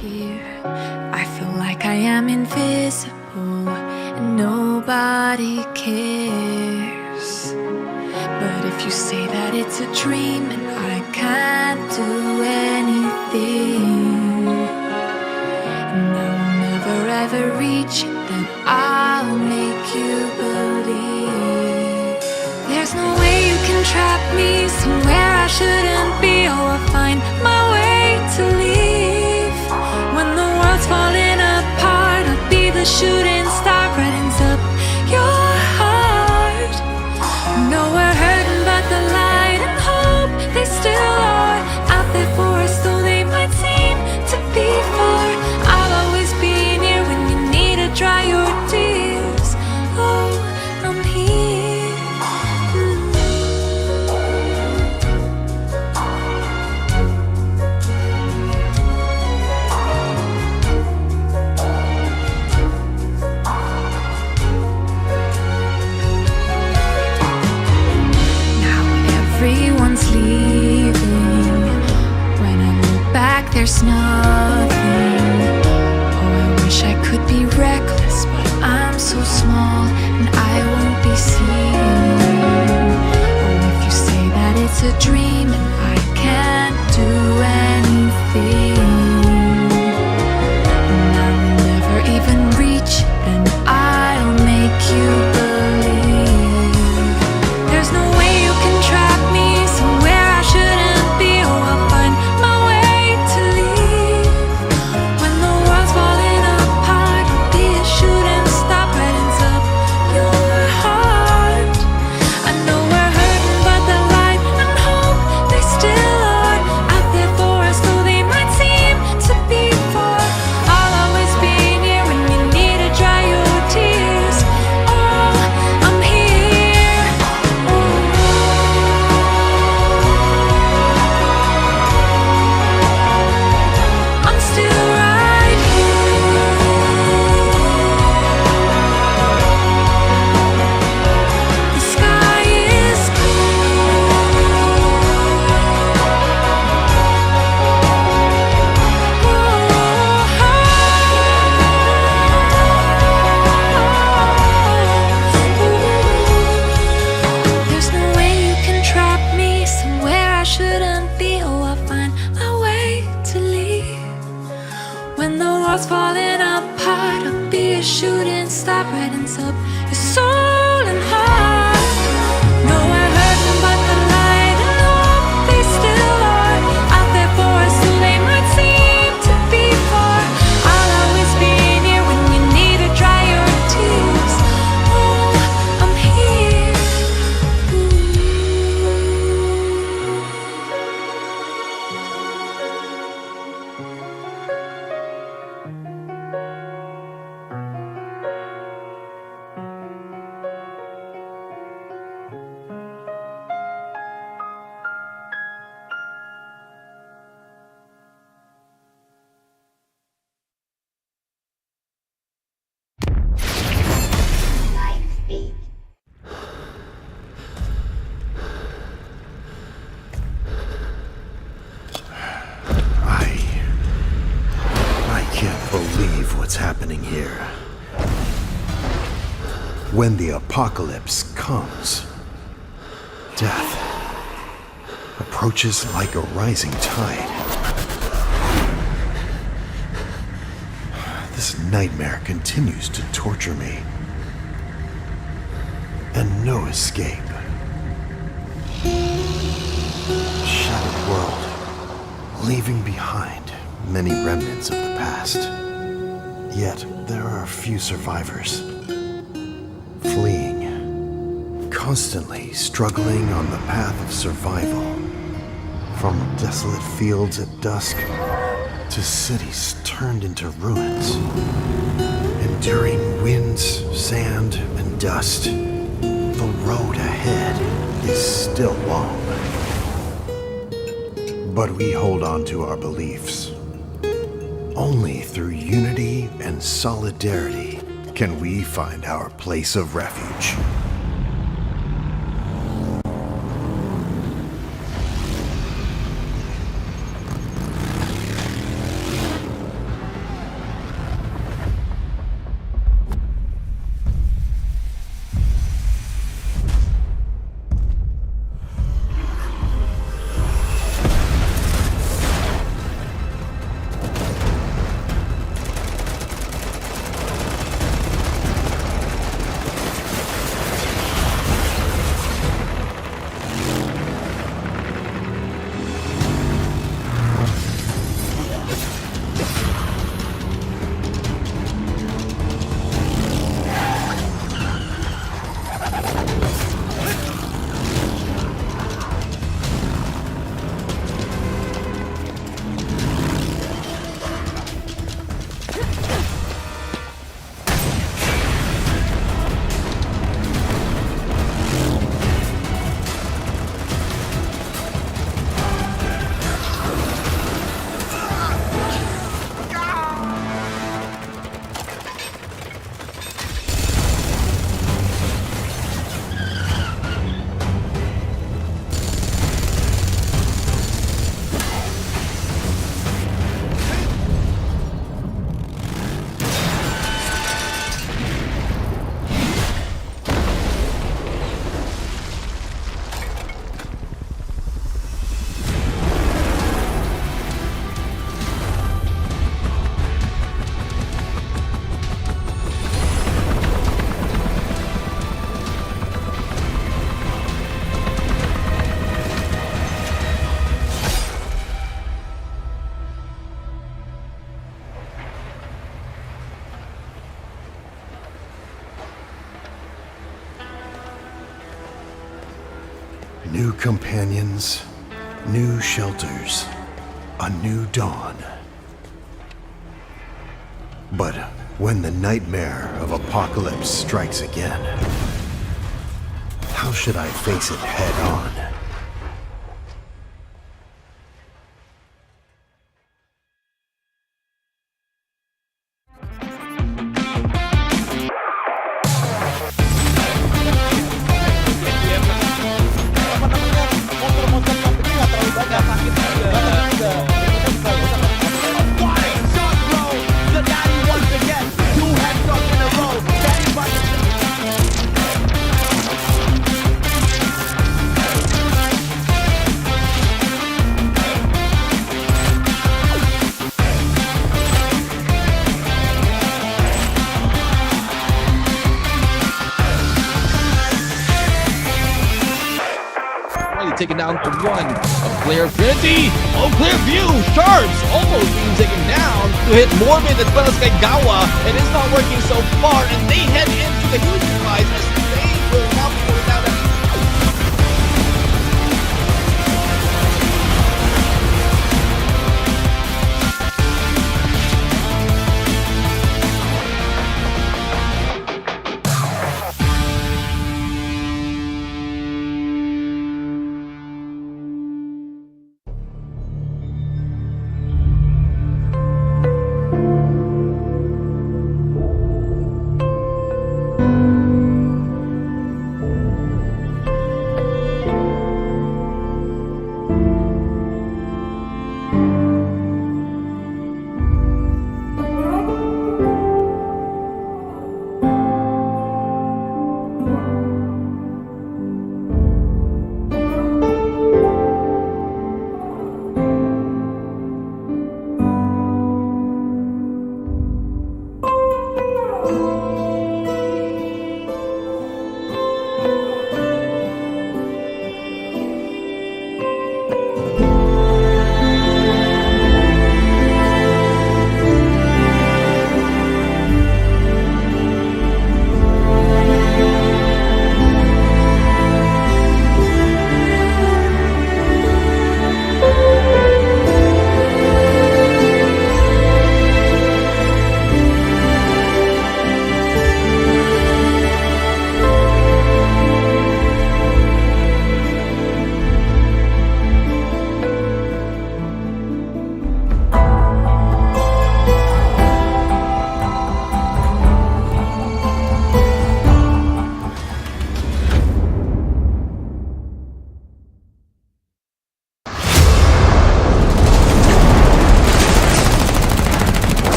here. I feel like I am invisible and nobody cares. But if you say that it's a dream and I can't do anything, and I'll never ever reach it, then I'll make you believe. There's no way you can trap me somewhere I shouldn't be. Oh, I'll find my way to leave. When the world's falling apart, I'll be the shooting star, brightens up your heart. No, we're hurting, but the light and hope, they still are out there for us, though they might seem to be far. I'll always be near when you need to dry your tears. Oh, I'm here. Everyone's leaving. When I look back, there's nothing. Oh, I wish I could be reckless, but I'm so small and I won't be seen. Oh, if you say that it's a dream and I can't do anything, and I'll never even reach it, then I'll make you believe. There's no way you can trap me somewhere I shouldn't be. Oh, I'll find my way to leave. When the world's falling apart, I'll be a shooting star, brightens up your heart. I know we're hurting, but the light and hope, they still are out there for us, though they might seem to be far. I'll always be near when you need to dry your tears. Oh, I'm here. I'm still right here. The sky is There's no way you can trap me somewhere I shouldn't be. Oh, I'll find my way to leave. When the world's falling apart, I'll be a shooting star, brightens up your soul and heart. No, we're hurting, but the light and hope, they still are out there for us, so they might seem to be far. I'll always be near when you need to dry your tears. Oh, I'm here. I can't believe what's happening here. When the apocalypse comes, death approaches like a rising tide. This nightmare continues to torture me, and no escape. Shattered world, leaving behind many remnants of the past. Yet there are few survivors, fleeing, constantly struggling on the path of survival, from desolate fields at dusk to cities turned into ruins. Enduring winds, sand, and dust, the road ahead is still long. But we hold on to our beliefs. Only through unity and solidarity can we find our place of refuge. New companions, new shelters, a new dawn. But when the nightmare of apocalypse strikes again, how should I face it head on? Taken down to one. A clear 50. Oh, clear view. Sharps almost being taken down to hit Morbid as well as Kaigawa. It is not working so far, and they head into the huge device as they will now be going down.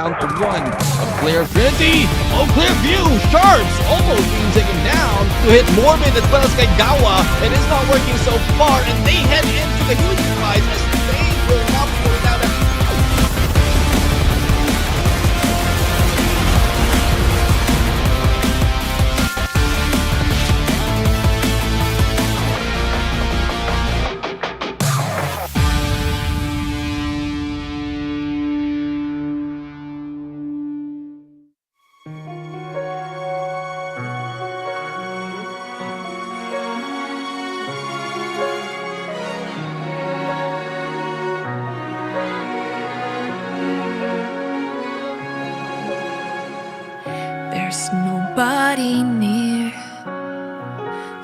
down to one of Clear50. Oh, Clearview, Sharps almost being taken down to hit Morbid as well as Kaigawa. It is not working so far, and they head into the huge prize as they will not pull it out. There's nobody near.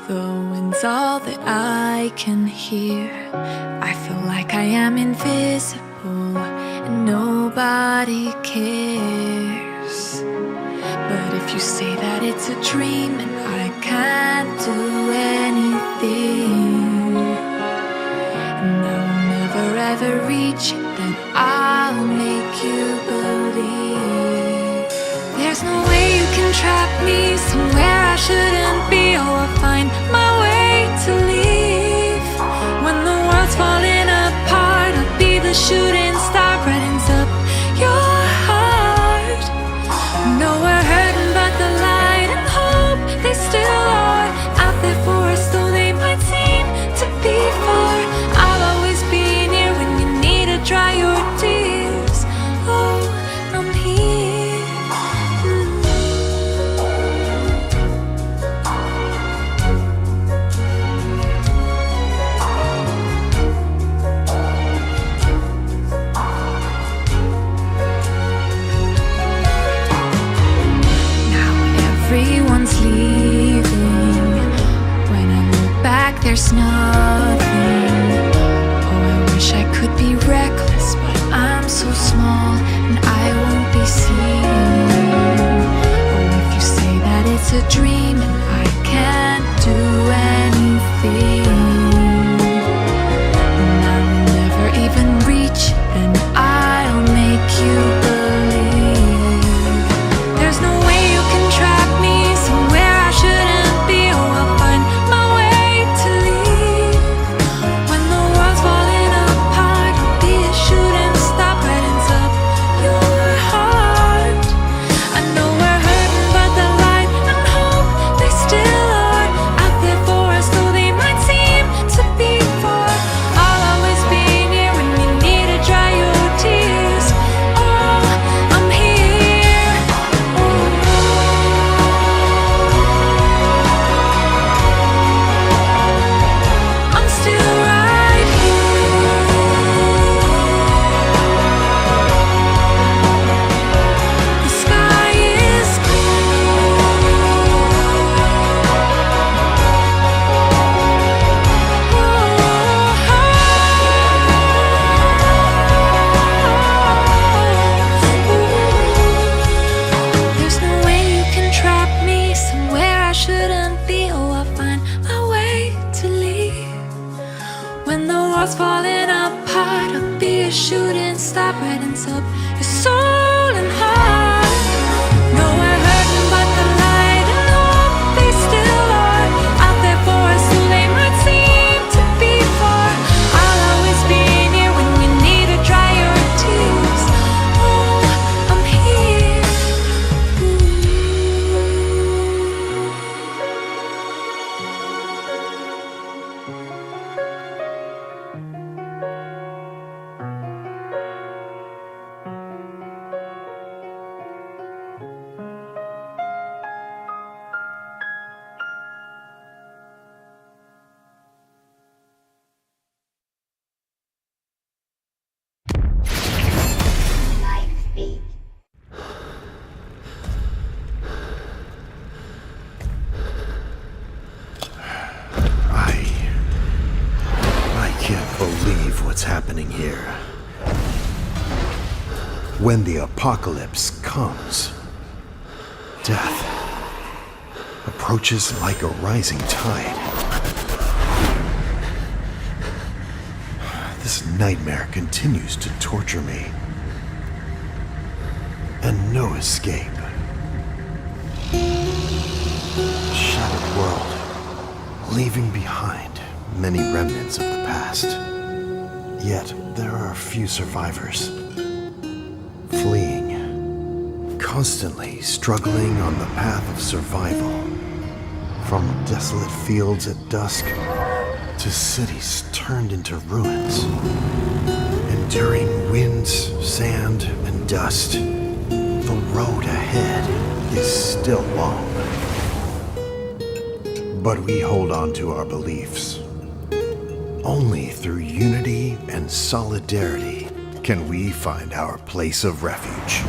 The wind's all that I can hear. I feel like I am invisible and nobody cares. But if you say that it's a dream and I can't do anything, and I'll never ever reach it, then I'll make you believe. There's no way you can trap me somewhere I shouldn't be. Oh, I'll find my way to leave. When the world's falling apart, I'll be the shooting star, brightens up your heart. No, we're hurting, but the light and hope, they still are out there for us, though they might seem to be far. I'll always be near when you need to dry your tears. Oh, I'm here. Everyone's leaving. When I look back, there's nothing. Oh, I wish I could be reckless, but I'm so small and I won't be seen. Oh, if you say that it's a dream and I can't do anything, and I'll never even reach, then I'll make you believe. There's no way you can trap me somewhere I shouldn't be. Oh, I'll find my way to leave. When the world's falling apart, I'll be a shooting star, brightens up your heart. I know we're hurting, but the light and hope, they still are out there for us, though they might seem to be far. I'll always be near when you need to dry your tears. Oh, I'm here. I'm still right here. The sky is There's no way you can trap me somewhere I shouldn't be. Oh, I'll find my way to leave. When the world's falling apart, I'll be a shooting star, brightens up your soul and heart. No, we're hurting, but the light and hope, they still are out there for us, so they might seem to be far. I'll always be near when you need to dry your tears. Oh, I'm here. I can't believe what's happening here. When the apocalypse comes, death approaches like a rising tide. This nightmare continues to torture me. and no escape. Shattered world, leaving behind many remnants of the past. Yet there are few survivors, fleeing, constantly struggling on the path of survival. From desolate fields at dusk to cities turned into ruins. Enduring winds, sand, and dust, the road ahead is still long. But we hold on to our beliefs. Only through unity and solidarity can we find our place of refuge.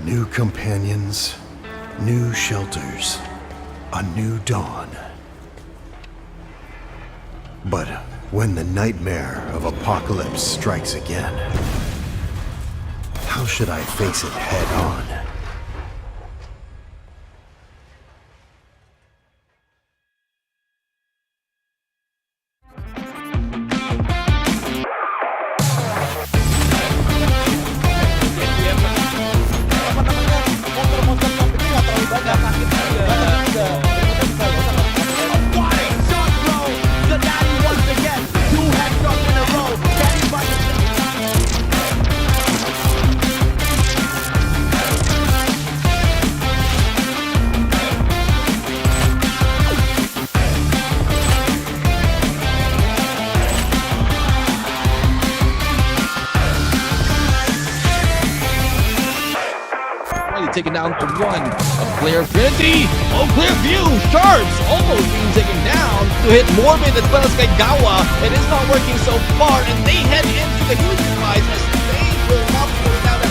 New companions, new shelters, a new dawn. But when the nightmare of apocalypse strikes again, how should I face it head on? Taken down to one of Player 50. Oh, clear view. Sharps almost being taken down to hit Morbid as well as Kaigawa. It is not working so far, and they head into the huge prize as they will not go down.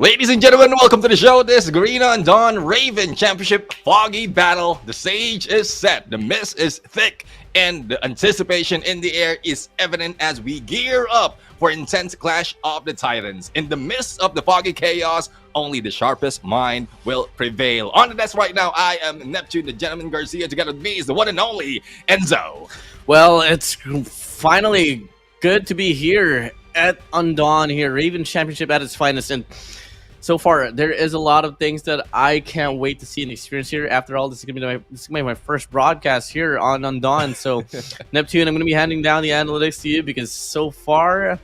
Ladies and gentlemen, welcome to the show. This is Garena Undawn Raven Championship Foggy Battle. The stage is set, the mist is thick, and the anticipation in the air is evident as we gear up for intense clash of the titans. In the midst of the foggy chaos, only the sharpest mind will prevail. On the desk right now, I am Neptune, the gentleman Garcia. Together with me is the one and only Enzo. Well, it's finally good to be here at Undawn here, Raven Championship at its finest. And so far, there is a lot of things that I can't wait to see and experience here. After all, this is gonna be my first broadcast here on Undawn. So, Neptune, I'm gonna be handing down the analytics to you because so far,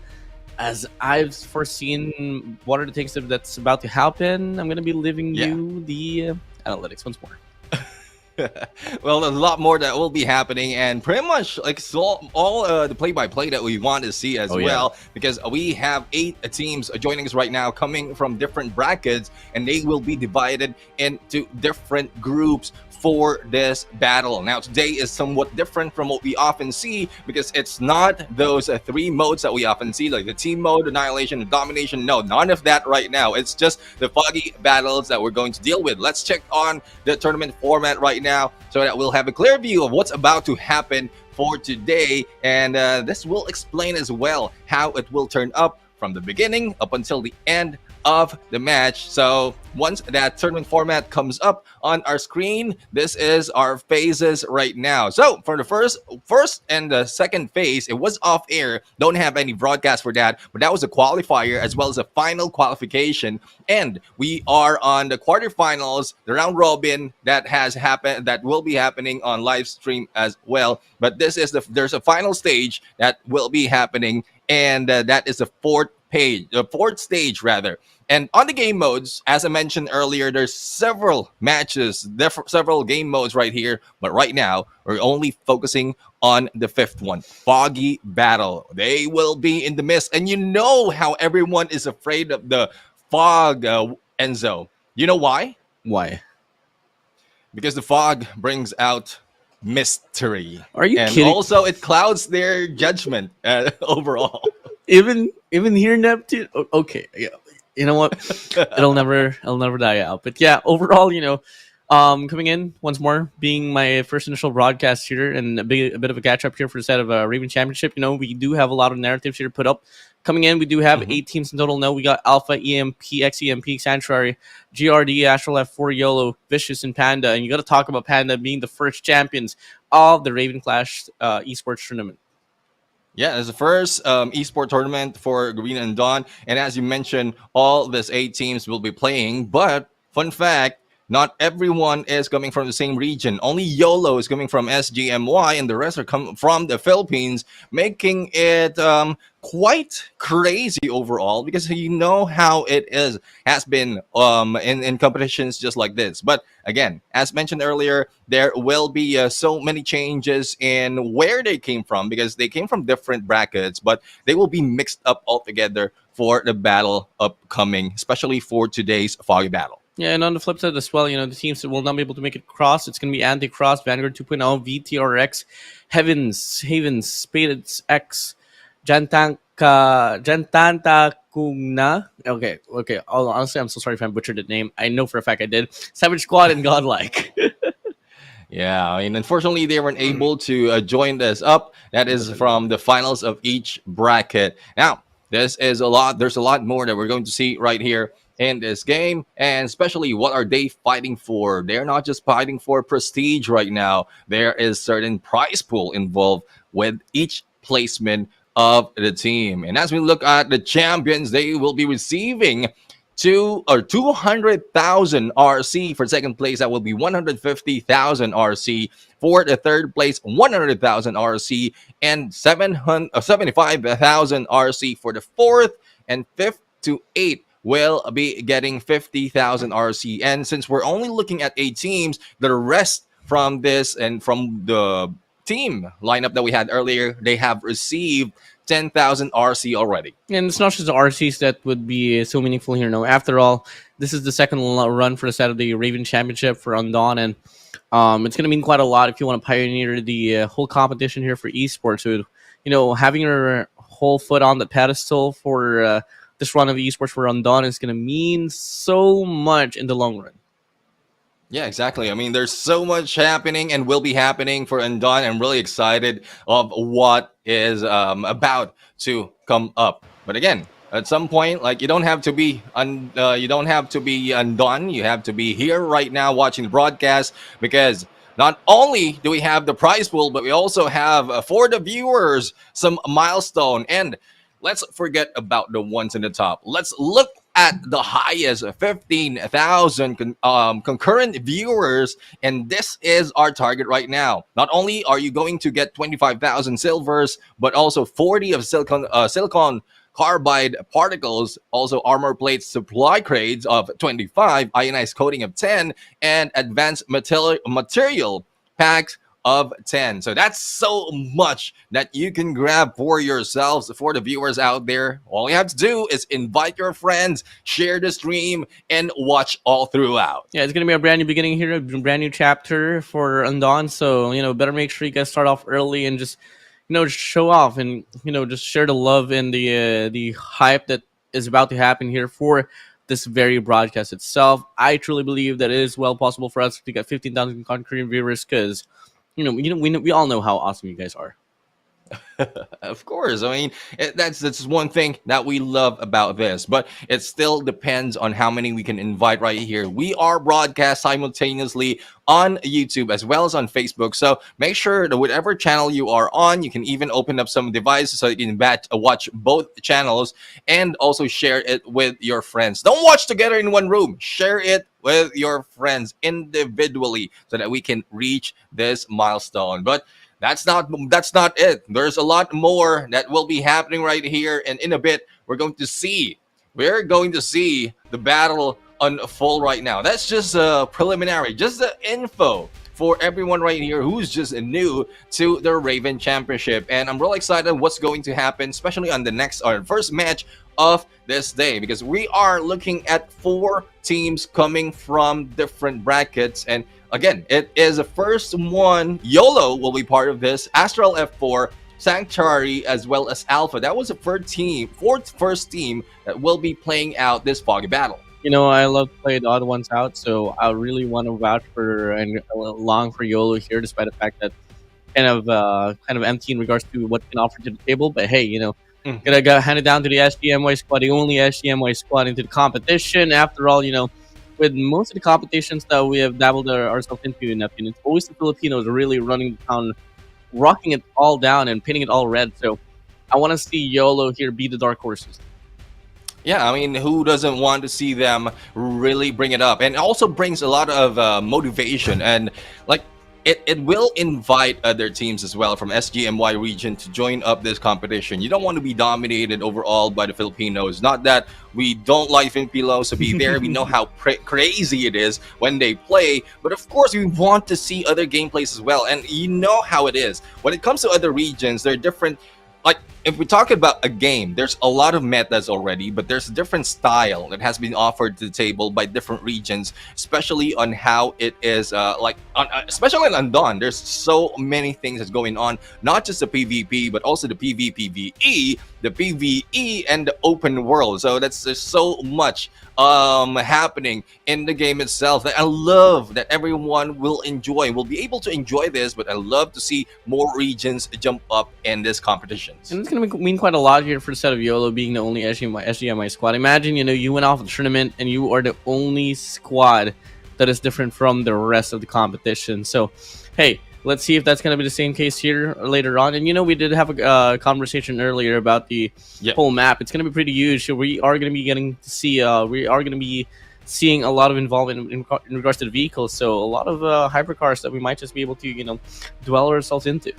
as I've foreseen, what are the things that's about to happen? I'm gonna be leaving you the analytics once more. Well, there's a lot more that will be happening, and pretty much like all the play-by-play that we want to see as well, because we have 8 teams joining us right now, coming from different brackets, and they will be divided into different groups for this battle. Now, today is somewhat different from what we often see because it's not those 3 modes that we often see, like the team mode, annihilation, and domination. No, none of that right now. It's just the foggy battles that we're going to deal with. Let's check on the tournament format right now so that we'll have a clear view of what's about to happen for today, and this will explain as well how it will turn up from the beginning up until the end of the match. So once that tournament format comes up on our screen, this is our phases right now. So for the first and the second phase, it was off air. Don't have any broadcast for that, but that was a qualifier as well as a final qualification. And we are on the quarterfinals, the round robin that has happened, that will be happening on live stream as well. But this is there's a final stage that will be happening, and that is the fourth stage rather. And on the game modes, as I mentioned earlier, there's several matches, several game modes right here. But right now, we're only focusing on the 5th one, Foggy Battle. They will be in the mist. And you know how everyone is afraid of the fog, Enzo. You know why? Why? Because the fog brings out mystery. Are you and kidding? Also, it clouds their judgment overall. Even here, Neptune. Okay, yeah. You know what? It'll never die out. But yeah, overall, coming in once more, being my first initial broadcast here, and a bit of a catch up here for the set of Raven Championship. We do have a lot of narratives here to put up. Coming in, we do have 8 teams in total. Now we got Alpha, EMP, XEMP, Sanctuary, GRD, Astral F4, YOLO, Vicious, and Panda. And you got to talk about Panda being the first champions of the Raven Clash esports tournament. Yeah, it's the first esports tournament for Garena Undawn. And as you mentioned, all these 8 teams will be playing. But fun fact, not everyone is coming from the same region. Only YOLO is coming from SGMY, and the rest are coming from the Philippines, making it quite crazy overall, because you know how it has been in competitions just like this. But again, as mentioned earlier, there will be so many changes in where they came from, because they came from different brackets, but they will be mixed up altogether for the battle upcoming, especially for today's Foggy Battle. Yeah, and on the flip side as well, the teams that will not be able to make it across, it's going to be Anti-Cross, Vanguard 2.0, VTRX, Havens, Spadeds X, Jantanta Kungna. Okay. Honestly, I'm so sorry if I butchered the name. I know for a fact I did. Savage Squad and Godlike. Yeah, I mean, unfortunately, they weren't able to join this up. That is from the finals of each bracket. Now, there's a lot more that we're going to see right here in this game, and especially what are they fighting for? They're not just fighting for prestige right now. There is certain prize pool involved with each placement of the team. And as we look at the champions, they will be receiving 200,000 RC for second place. That will be 150,000 RC for the third place, 100,000 RC, and 75,000 RC for the fourth, and 5th to 8th will be getting 50,000 RC. And since we're only looking at 8 teams, the rest from this and from the team lineup that we had earlier, they have received 10,000 RC already. And it's not just the RCs that would be so meaningful here. No, after all, this is the second run for the set of the Raven Championship for Undawn, and it's going to mean quite a lot if you want to pioneer the whole competition here for esports. So, having your whole foot on the pedestal for this run of esports for Undawn is going to mean so much in the long run. Yeah, exactly. I mean, there's so much happening and will be happening for Undawn. I'm really excited of what is about to come up. But again, at some point, like you don't have to be you don't have to be undone. You have to be here right now watching the broadcast, because not only do we have the prize pool, but we also have for the viewers some milestone. And let's forget about the ones in the top. Let's look at the highest 15,000 concurrent viewers, and this is our target right now. Not only are you going to get 25,000 silvers, but also 40 of silicon carbide particles, also armor plate supply crates of 25, ionized coating of 10, and advanced material packs of 10. So that's so much that you can grab for yourselves. For the viewers out there, all you have to do is invite your friends, share the stream, and watch all throughout. Yeah, it's gonna be a brand new beginning here, a brand new chapter for Undawn. So better make sure you guys start off early and just show off and just share the love and the hype that is about to happen here for this very broadcast itself. I truly believe that it is well possible for us to get 15,000 concurrent viewers, because we all know how awesome you guys are. Of course. I mean, that's one thing that we love about this, but it still depends on how many we can invite right here. We are broadcast simultaneously on YouTube as well as on Facebook, so make sure that whatever channel you are on, you can even open up some devices so you can watch both channels, and also share it with your friends. Don't watch together in one room. Share it with your friends individually so that we can reach this milestone. But that's not it. There's a lot more that will be happening right here, and in a bit we're going to see the battle unfold right now. That's just a preliminary, just the info for everyone right here who's just new to the Raven Championship. And I'm really excited what's going to happen, especially on the next or first match of this day, because we are looking at 4 teams coming from different brackets. And again, it is the first one. YOLO will be part of this, Astral F4, Sanctuary, as well as Alpha. That was the first team that will be playing out this Foggy battle. I love to play the odd ones out, so I really want to vouch for and long for YOLO here, despite the fact that kind of empty in regards to what can offer to the table. But hey, gotta hand it down to the SGMY squad, the only SGMY squad into the competition. After all, with most of the competitions that we have dabbled ourselves into in Neptune, it's always the Filipinos really running the town, rocking it all down and painting it all red. So I want to see YOLO here be the dark horses. Yeah, I mean, who doesn't want to see them really bring it up? And it also brings a lot of motivation, and like it will invite other teams as well from SGMY region to join up this competition. You don't want to be dominated overall by the Filipinos. Not that we don't like Filipinos to be there. We know how crazy it is when they play. But of course, we want to see other gameplays as well. And you know how it is. When it comes to other regions, they're different. Like, if we talk about a game, there's a lot of metas already, but there's a different style that has been offered to the table by different regions, especially on how it is, especially in Undawn. There's so many things that's going on, not just the PvP, but also the PvPvE, the PvE, and the open world. So there's so much happening in the game itself that I love that everyone will be able to enjoy this. But I love to see more regions jump up in this competition. And it's going to mean quite a lot here for the set of YOLO being the only SGMI squad. Imagine, you went off the tournament and you are the only squad that is different from the rest of the competition. So, hey, let's see if that's going to be the same case here later on. And, we did have a conversation earlier about the whole map. It's going to be pretty huge. So we are going to be getting to see, seeing a lot of involvement in regards to the vehicles. So a lot of hypercars that we might just be able to, dwell ourselves into.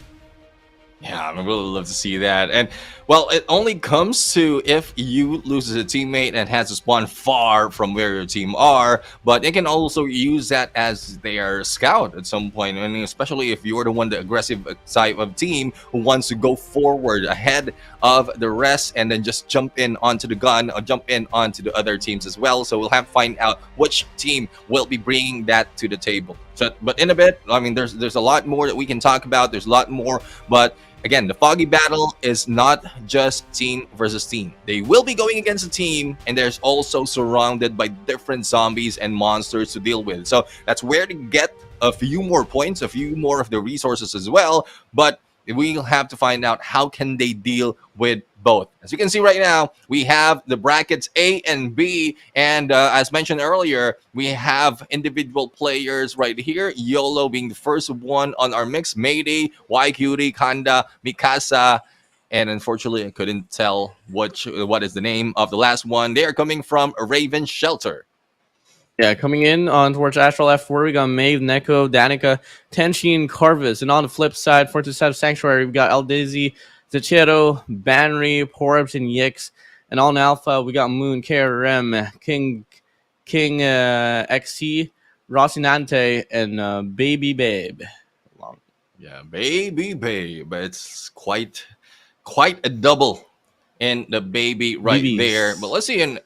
Yeah, I would really love to see that. And, well, it only comes to if you lose a teammate and has to spawn far from where your team are, but they can also use that as their scout at some point. And especially if you're the aggressive type of team who wants to go forward ahead of the rest and then just jump in onto the gun or jump in onto the other teams as well. So we'll have to find out which team will be bringing that to the table. So, but in a bit, I mean, there's a lot more that we can talk about. There's a lot more, but again, the Foggy battle is not just team versus team. They will be going against a team, and there's also surrounded by different zombies and monsters to deal with. So that's where to get a few more points, a few more of the resources as well. But we'll have to find out how can they deal with both. As you can see right now, we have the brackets A and B, and as mentioned earlier, we have individual players right here. YOLO being the first one on our mix, Mayday, YQD, Kanda, Mikasa, and unfortunately, I couldn't tell what is the name of the last one. They are coming from Raven Shelter. Yeah, coming in on towards Astral F4, we got Maeve, Neko, Danica, Tenchi, and Carvis. And on the flip side, for the side of Sanctuary, we got Aldizzi, Zachero, Banry, Porbs, and Yix. And on Alpha, we got Moon, KRM, King XC, Rocinante, and Baby Babe. Yeah, Baby Babe. It's quite a double in the baby right BBs. there. But let's see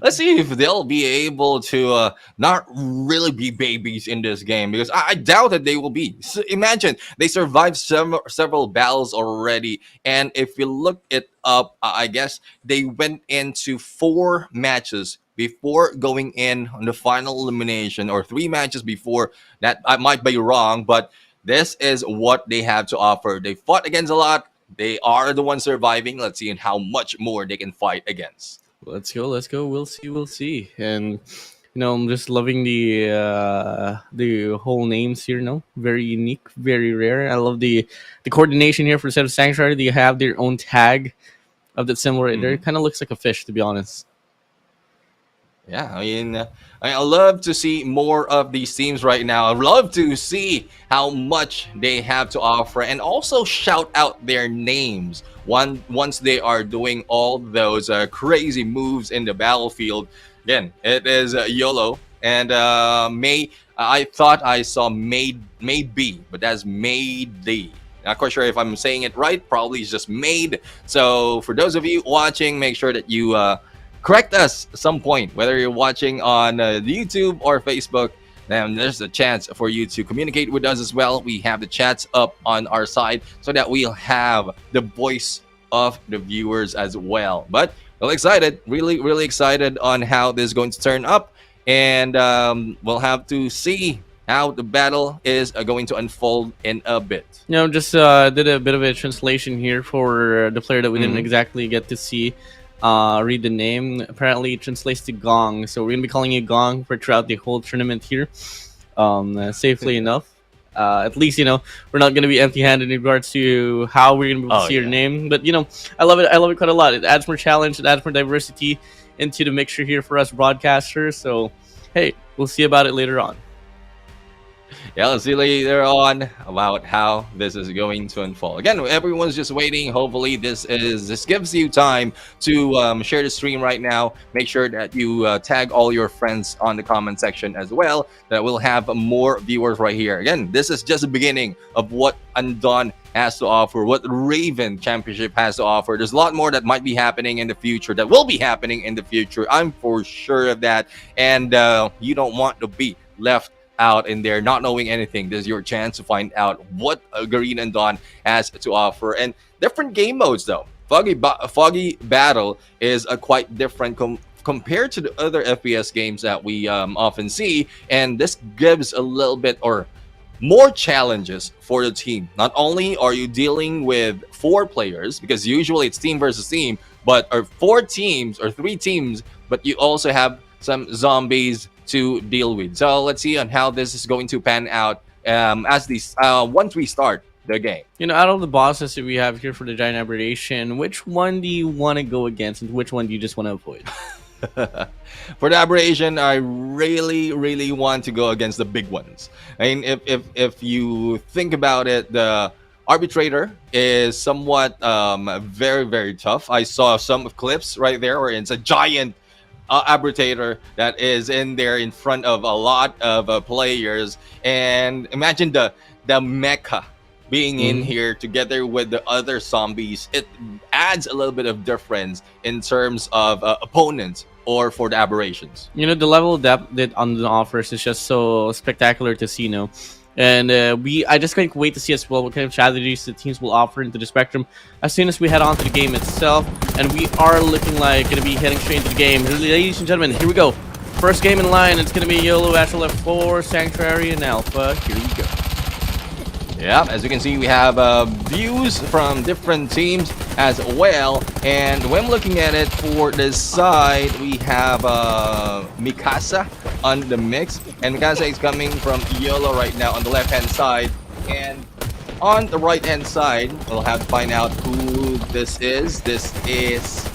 let's see if they'll be able to not really be babies in this game, because I doubt that they will be. So imagine they survived several battles already, and if you look it up, I guess they went into 4 matches before going in on the final elimination, or 3 matches before that. I might be wrong, but this is what they have to offer. They fought against a lot. They are the ones surviving. Let's see how much more they can fight against. Let's go. We'll see. And I'm just loving the whole names here. No, very unique, very rare. I love the coordination here for the set of Sanctuary. They have their own tag of that symbol right there. It kind of looks like a fish, to be honest. Yeah, I mean, I love to see more of these teams right now. I love to see how much they have to offer, and also shout out their names once they are doing all those crazy moves in the battlefield. Again, it is YOLO and May. I thought I saw May B, but that's Made D. Not quite sure if I'm saying it right. Probably it's just Made. So for those of you watching, make sure that you correct us at some point, whether you're watching on YouTube or Facebook. Then there's a chance for you to communicate with us as well. We have the chats up on our side so that we'll have the voice of the viewers as well. But well, excited, really excited on how this is going to turn up, and we'll have to see how the battle is going to unfold in a bit. Just did a bit of a translation here for the player that we didn't exactly get to see. Read the name. Apparently it translates to Gong, so we're gonna be calling you Gong for throughout the whole tournament here, safely enough. At least we're not gonna be empty-handed in regards to how we're gonna be able to see your name. But I love it quite a lot. It adds more challenge, it adds more diversity into the mixture here for us broadcasters. So hey, we'll see about it later on. Yeah, let's see later on about how this is going to unfold. Again, everyone's just waiting. Hopefully this gives you time to share the stream right now. Make sure that you tag all your friends on the comment section as well, that we'll have more viewers right here. Again, this is just the beginning of what Undawn has to offer, what Raven Championship has to offer. There's a lot more that might be happening in the future, that will be happening in the future. I'm for sure of that. And you don't want to be left out in there not knowing anything. This is your chance to find out what Garena Undawn has to offer. And different game modes though. Foggy Battle is quite different compared to the other FPS games that we often see, and this gives a little bit or more challenges for the team. Not only are you dealing with 4 players, because usually it's team versus team, but 4 teams or 3 teams, but you also have some zombies to deal with. So let's see on how this is going to pan out once we start the game. Out of the bosses that we have here for the Giant Aberration, which one do you want to go against, and which one do you just want to avoid? For the Aberration, I really want to go against the big ones. I mean, if you think about it, the Arbitrator is somewhat very tough. I saw some clips right there where it's a giant Arbitrator that is in there in front of a lot of players, and imagine the mecha being in here together with the other zombies. It adds a little bit of difference in terms of opponents or for the Aberrations. The level of depth that Undawn offers is just so spectacular to see. And I just can't wait to see as well what kind of strategies the teams will offer into the spectrum as soon as we head on to the game itself. And we are looking like going to be heading straight into the game. Ladies and gentlemen, here we go. First game in line. It's going to be Yellow, Astral F4, Sanctuary, and Alpha. Here we go. Yeah, as you can see, we have views from different teams as well. And when looking at it for this side, we have Mikasa on the mix. And Mikasa is coming from Yellow right now on the left-hand side. And on the right-hand side, we'll have to find out who this is. This is,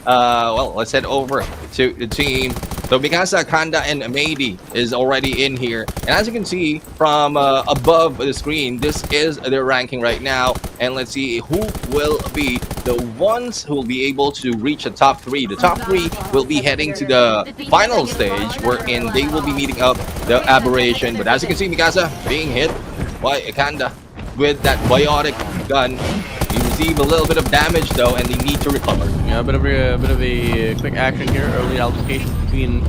well, let's head over to the team. So Mikasa, Kanda, and Meidi is already in here. And as you can see from above the screen, this is their ranking right now. And let's see who will be the ones who will be able to reach the top 3. The top 3 will be heading to the final stage, wherein they will be meeting up the Aberration. But as you can see, Mikasa being hit by Kanda with that biotic gun. You receive a little bit of damage though, and they need to recover. Yeah, a bit of a quick action here, early altercation between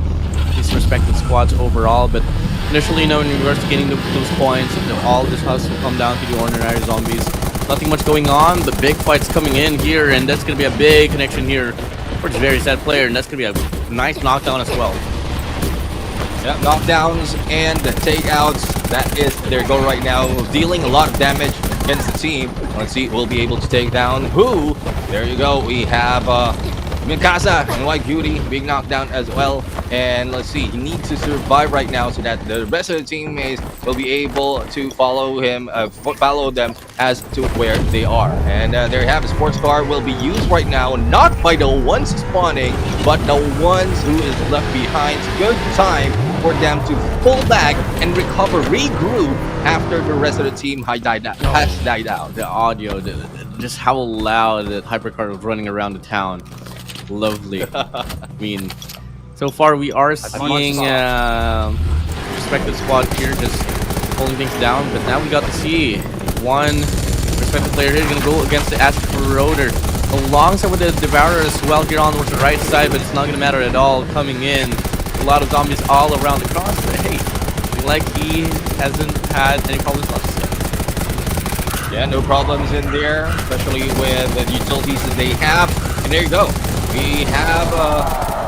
these respective squads overall. But initially, in regards to getting those points, all this has to come down to the ordinary zombies. Nothing much going on. The big fight's coming in here, and that's gonna be a big connection here for this very sad player, and that's gonna be a nice knockdown as well. Yeah, knockdowns and takeouts. That is their goal right now, dealing a lot of damage against the team. Let's see, we'll be able to take down who. There you go. We have Mikasa and White Beauty being knocked down as well. And let's see, he needs to survive right now so that the rest of the teammates will be able to follow him, follow them as to where they are. And there you have a sports car will be used right now, not by the ones spawning, but the ones who is left behind. Good time for them to pull back and recover, regroup after the rest of the team has died out. The audio, just how loud that hypercar was running around the town. Lovely. I mean, so far we are seeing respective squad here just pulling things down, but now we got to see one respective player here going to go against the Aberration alongside with the Devourer as well here on the right side, but it's not going to matter at all coming in. A lot of zombies all around the cross, but hey, like he hasn't had any problems left yet. Yeah, no problems in there, especially with the utilities that they have. And there you go. We have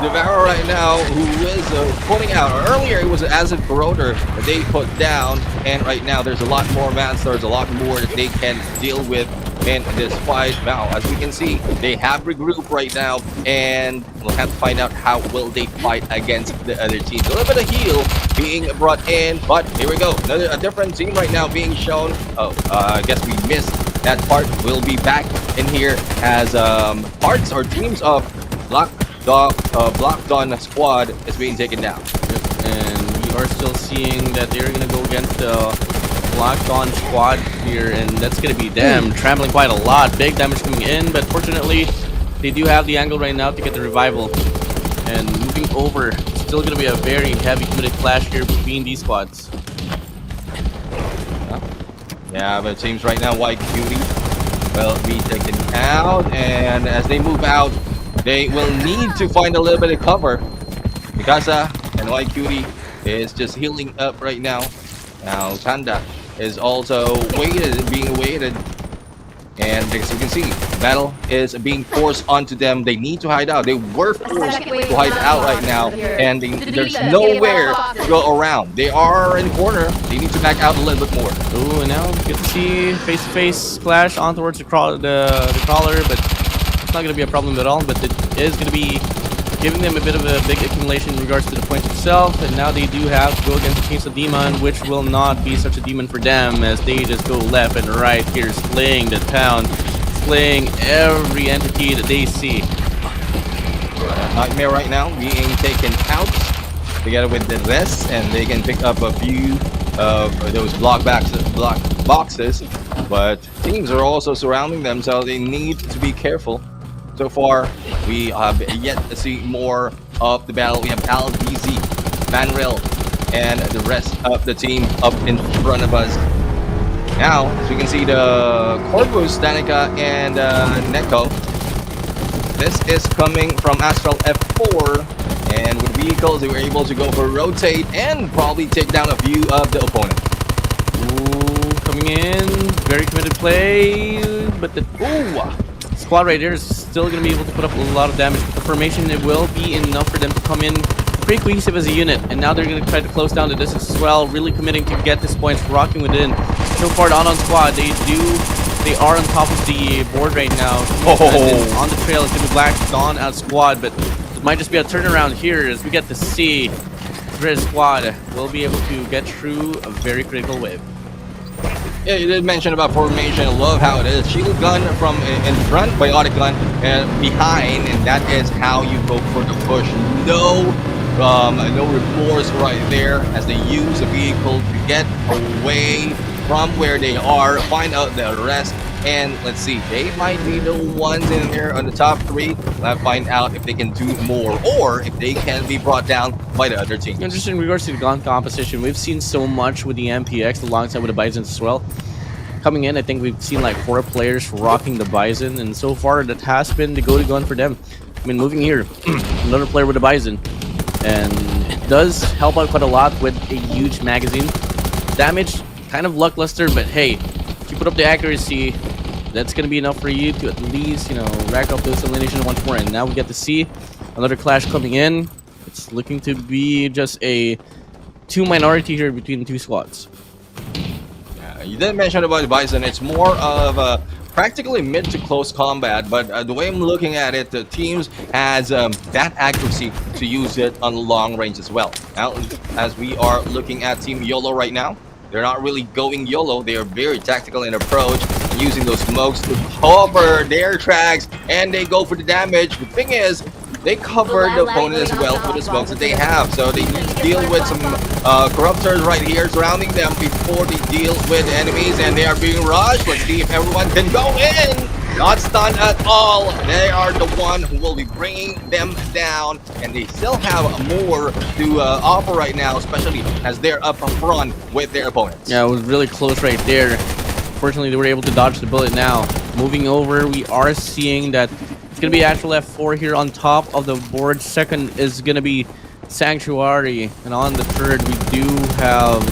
Devourer right now who is putting out. Earlier it was an Acid Corroder that they put down, and right now there's a lot more Manstars, a lot more that they can deal with in this fight. Now, as we can see, they have regrouped right now, and we'll have to find out how will they fight against the other teams. A little bit of heal being brought in, but here we go. A different team right now being shown. Oh, I guess we missed that part. We'll be back in here as parts or teams of Black Dawn squad is being taken down. Yep. And we are still seeing that they're going to go against the Black Dawn squad here, and that's going to be them traveling quite a lot. Big damage coming in, but fortunately they do have the angle right now to get the revival. And moving over, still going to be a very heavy committed clash here between these squads. Yeah, but it seems right now White Cutie will be taken out, and as they move out, they will need to find a little bit of cover. Mikasa and White Cutie is just healing up right now. Now Kanda is also being waited, and as you can see, the battle is being forced onto them. They need to hide out. They were forced to hide out right now, and there's nowhere to go around. They are in the corner. They need to back out a little bit more. Ooh, and now we get to see face-to-face clash on towards the crawler, but it's not going to be a problem at all. But it is going to be giving them a bit of a big accumulation in regards to the points itself, and now they do have to go against the Kings of Demon, which will not be such a demon for them as they just go left and right here, slaying the town, slaying every entity that they see. Nightmare right now being taken out together with the rest, and they can pick up a few of those block boxes, but teams are also surrounding them, so they need to be careful. So far, we have yet to see more of the battle. We have LBZ, Manril, and the rest of the team up in front of us. Now, as you can see, the Corvus, Danica, and Neko. This is coming from Astral F4, and with vehicles, they were able to go for rotate and probably take down a few of the opponents. Ooh, coming in, very committed play, but the squad right there is still going to be able to put up a lot of damage. But the formation, it will be enough for them to come in pretty cohesive as a unit, and now they're going to try to close down the distance as well, really committing to get this points, rocking within. So far, on squad, they are on top of the board right now. And on the trail, it's going to be Black Dawn out squad, but it might just be a turnaround here as we get to see Red Squad will be able to get through a very critical wave. Yeah, you did mention about formation. I love how it is. Shield gun from in front, biotic gun behind, and that is how you go for the push. No remorse right there as they use a vehicle to get away from where they are, find out the rest, and let's see, they might be the ones in there on the top 3. Let's find out if they can do more or if they can be brought down by the other team. Just in regards to the gun composition, we've seen so much with the MPX alongside with the Bisons as well. Coming in, I think we've seen like 4 players rocking the Bison, and so far that has been the go-to gun for them. I mean, moving here, another player with the Bison, and it does help out quite a lot with a huge magazine. Damage, kind of lackluster, but hey, if you put up the accuracy, that's going to be enough for you to at least, rack up those eliminations once more. And now we get to see another clash coming in. It's looking to be just a 2 minority here between the 2 squads. You did mention about the Bison. It's more of a practically mid to close combat, but the way I'm looking at it, the teams has that accuracy to use it on long range as well. Now, as we are looking at Team YOLO right now, they're not really going YOLO. They are very tactical in approach, using those smokes to cover their tracks, and they go for the damage. The thing is, they cover the opponent as well with the smokes that they have, so they need to deal with some corruptors right here surrounding them before they deal with enemies, and they are being rushed. Let's see if everyone can go in. Not stunned at all. They are the one who will be bringing them down, and they still have more to offer right now, especially as they're up front with their opponents. Yeah, it was really close right there. Fortunately, they were able to dodge the bullet now. Moving over, we are seeing that it's going to be actual F4 here on top of the board. Second is going to be Sanctuary, and on the third, we do have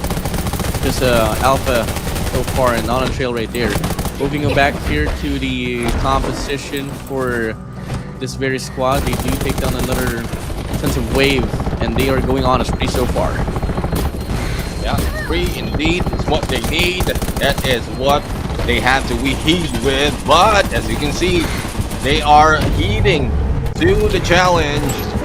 just Alpha so far, and on a trail right there. Moving back here to the composition for this very squad, they do take down another defensive wave, and they are going on a spree so far. Yeah, spree indeed is what they need. That is what they have to heed with. But as you can see, they are heeding to the challenge.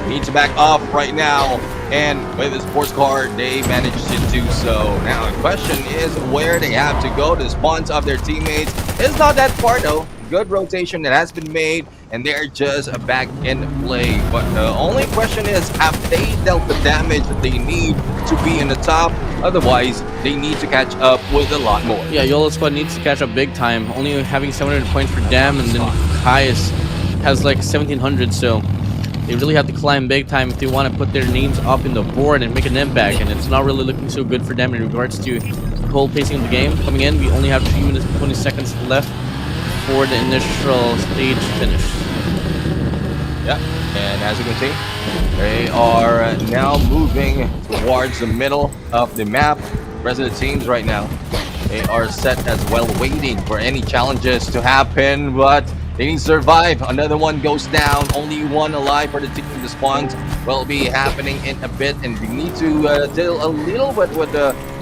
Need to back off right now, and with the sports car, they managed to do so. Now the question is where they have to go. The spawns of their teammates is not that far though. Good rotation that has been made, and they're just back in play. But the only question is, have they dealt the damage that they need to be in the top? Otherwise, they need to catch up with a lot more. Yeah, YOLO squad needs to catch up big time. Only having 700 points for them, and then highest has like 1700, so they really have to climb big time if they want to put their names up in the board and make an impact, and it's not really looking so good for them in regards to the whole pacing of the game. Coming in, we only have 3 minutes and 20 seconds left for the initial stage finish. Yeah, and as you can see, they are now moving towards the middle of the map. The rest of the teams right now, they are set as well, waiting for any challenges to happen, but they need to survive. Another one goes down. Only one alive for the team. The spawns will be happening in a bit, and we need to deal a little bit with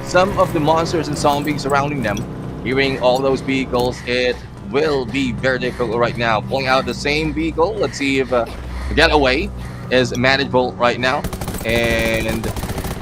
some of the monsters and zombies surrounding them. Hearing all those vehicles, it will be very difficult right now. Pulling out the same vehicle. Let's see if the getaway is manageable right now. And,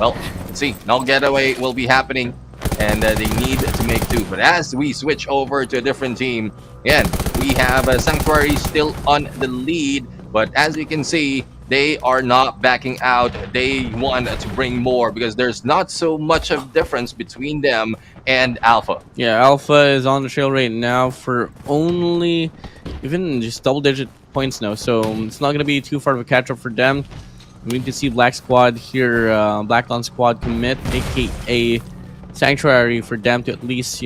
well, let's see. No getaway will be happening, and they need to make do. But as we switch over to a different team, again, we have Sanctuary still on the lead, but as you can see, they are not backing out. They want to bring more because there's not so much of difference between them and Alpha. Yeah, Alpha is on the trail right now for only even just double-digit points now, so it's not going to be too far of a catch-up for them. We need to see Black Squad here, Black Dawn Squad commit, aka Sanctuary, for them to at least,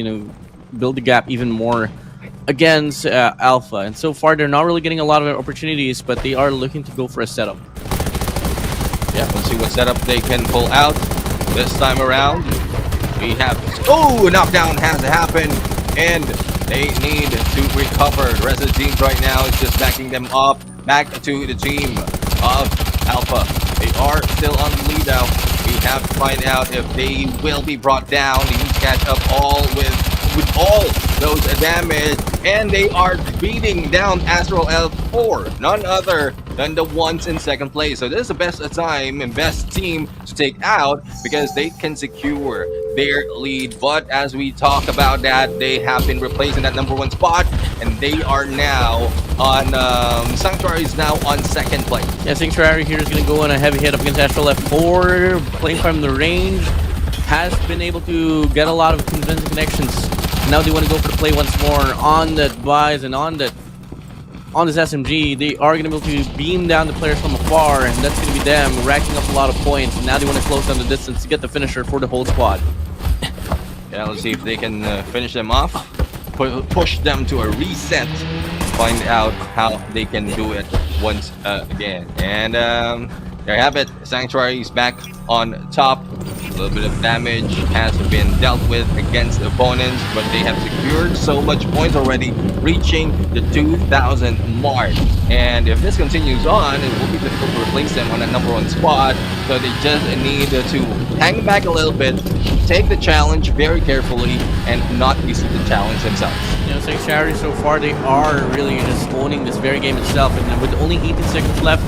build the gap even more against Alpha. And so far, they're not really getting a lot of opportunities, but they are looking to go for a setup. Yeah, we'll see what setup they can pull out this time around. We have a knockdown has happened, and they need to recover. The rest of the team right now is just backing them up back to the team of Alpha. They are still on the lead now. We have to find out if they will be brought down. They need to catch up all with all those damage, and they are beating down Astral L4, none other than the ones in second place. So this is the best time and best team to take out because they can secure their lead. But as we talk about that, they have been replaced in that number 1 spot, and they are now on Sanctuary is now on second place. Yeah, Sanctuary here is going to go on a heavy hit up against Astral F4, playing from the range. Has been able to get a lot of convincing connections. Now they want to go for the play once more on that buys and on this SMG. They are going to be able to beam down the players from afar, and that's going to be them racking up a lot of points. And now they want to close down the distance to get the finisher for the whole squad. Yeah, let's see if they can finish them off, push them to a reset, find out how they can do it once again. And there you have it. Sanctuary is back on top. A little bit of damage has been dealt with against opponents, but they have secured so much points already, reaching the 2,000 mark. And if this continues on, it will be difficult to replace them on that number 1 spot. So they just need to hang back a little bit, take the challenge very carefully, and not miss the challenge themselves. You know, Sanctuary so far, they are really just owning this very game itself. And with only 18 seconds left,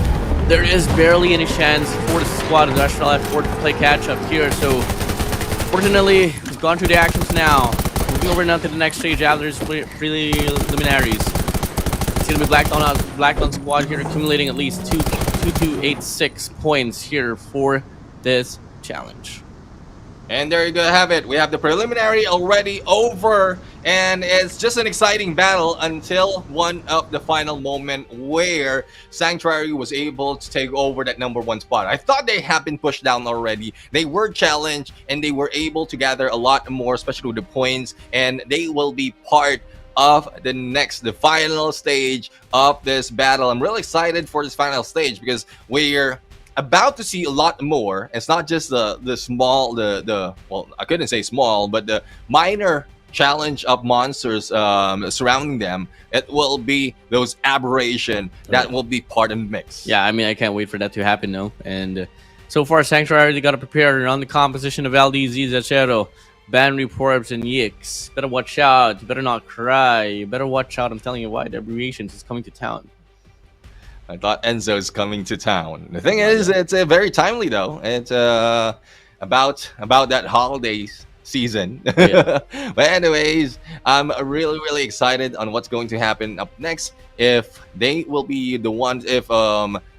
there is barely any chance for the squad of Astral F4 to play catch up here. So, fortunately, we've gone through the actions now. Moving over now to the next stage after these preliminaries. It's going to be Blackdawn squad here accumulating at least 2286 points here for this challenge. And there you go, have it. We have the preliminary already over, and it's just an exciting battle until one of the final moment where Sanctuary was able to take over that number 1 spot. I thought they had been pushed down already. They were challenged, and they were able to gather a lot more, especially with the points, and they will be part of the final stage of this battle. I'm really excited for this final stage because we're about to see a lot more. It's not just the small, well, I couldn't say small, but the minor challenge of monsters surrounding them. It will be those Aberration that will be part of the mix. Yeah, I mean, I can't wait for that to happen, though. And so far, Sanctuary, they got to prepare on the composition of LDZ, Zachero, Banry, Porbs, and Yix. Better watch out. You better not cry. You better watch out. I'm telling you why. The Aberration is coming to town. I thought Enzo's coming to town. The thing is, it's very timely though. It's about that holidays season. Yeah. But anyways, I'm really excited on what's going to happen up next. If they will be the ones, if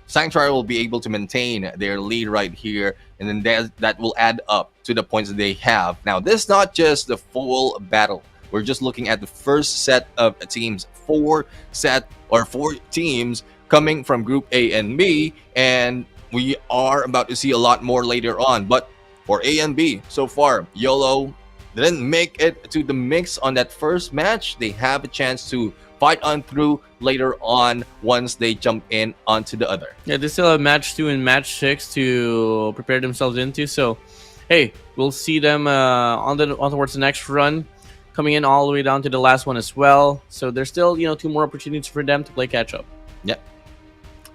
Sanctuary will be able to maintain their lead right here, and then that will add up to the points that they have. Now, this is not just the full battle. We're just looking at the first set of teams, 4 teams coming from Group A and B, and we are about to see a lot more later on. But for A and B, so far, YOLO didn't make it to the mix on that first match. They have a chance to fight on through later on once they jump in onto the other. Yeah, they still have match 2 and match 6 to prepare themselves into. So, hey, we'll see them on towards the next run, coming in all the way down to the last one as well. So there's still 2 more opportunities for them to play catch up. Yep.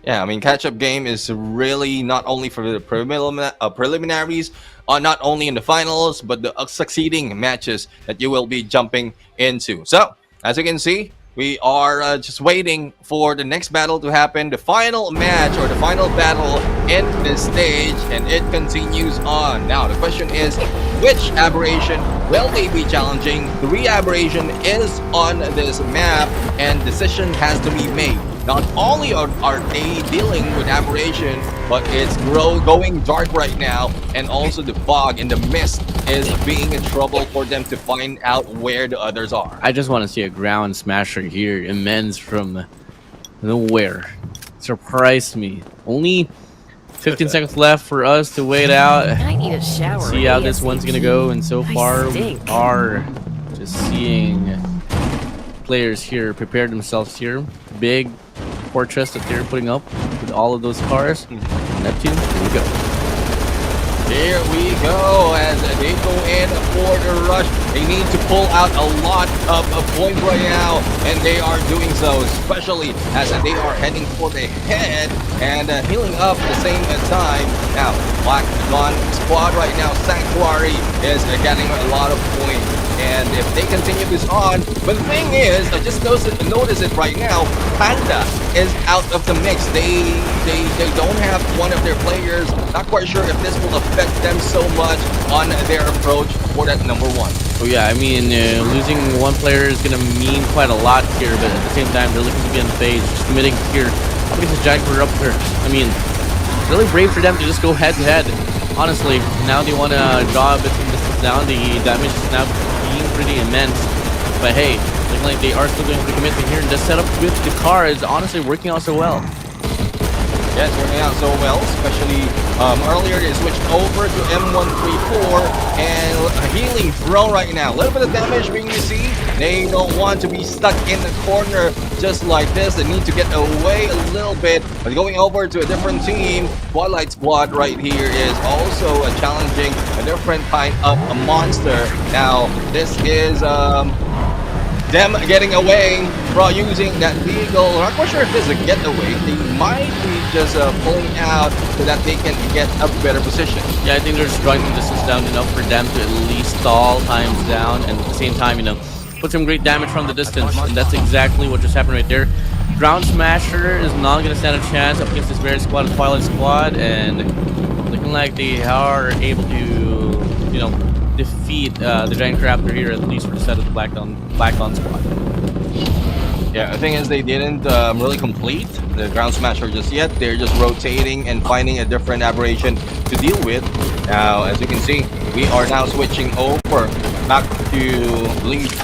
Yeah, I mean, catch-up game is really not only for the preliminaries, not only in the finals, but the succeeding matches that you will be jumping into. So, as you can see, we are just waiting for the next battle to happen, the final match or the final battle in this stage, and it continues on. Now, the question is, which Aberration will they be challenging? 3 Aberration is on this map, and decision has to be made. Not only are they dealing with Aberration, but it's going dark right now, and also the fog and the mist is being in trouble for them to find out where the others are. I just want to see a ground smasher here, immense from nowhere. Surprised me. Only 15 seconds left for us to wait out. I need a shower. See how this one's gonna go, and so far we are just seeing players here prepare themselves here. Big fortress that they're putting up with all of those cars. Neptune, here we go. Here we go as they go in for the rush. They need to pull out a lot of points right now, and they are doing so, especially as they are heading for the head and healing up at the same time. Now, Black Dawn squad right now, Sanctuary is getting a lot of points. And if they continue this on, but the thing is, I just notice it right now, Panda is out of the mix. They don't have one of their players. Not quite sure if this will affect them so much on their approach for that number 1. Oh yeah, I mean, losing one player is going to mean quite a lot here, but at the same time, they're looking to be on the phase, just committing here. How many is Giant for up here? I mean, really brave for them to just go head-to-head. Honestly, now they want to draw a bit from distance down. The damage is now being pretty immense. But hey, looking like they are still going to commit here. And the setup with the car is honestly working out so well. Yeah, it's working out so well, especially earlier they switched over to M134 and a healing drone right now. A little bit of damage being received. They don't want to be stuck in the corner just like this. They need to get away a little bit. But going over to a different team, Twilight Squad right here is also challenging a different kind of a monster. Now, this is them getting away from using that vehicle. I'm not quite sure if this is a getaway. They might be just pulling out so that they can get a better position. Yeah, I think they're just drawing the distance down enough for them to at least stall times down, and at the same time, you know, put some great damage from the distance. And that's exactly what just happened right there. Ground Smasher is not going to stand a chance up against this very squad of Twilight Squad, and looking like they are able to, you know, defeat the Giant Raptor here, at least for the set of the Black Dawn squad. Yeah, the thing is they didn't really complete the Ground Smasher just yet. They're just rotating and finding a different aberration to deal with. Now, as you can see, we are now switching over back to Bleach.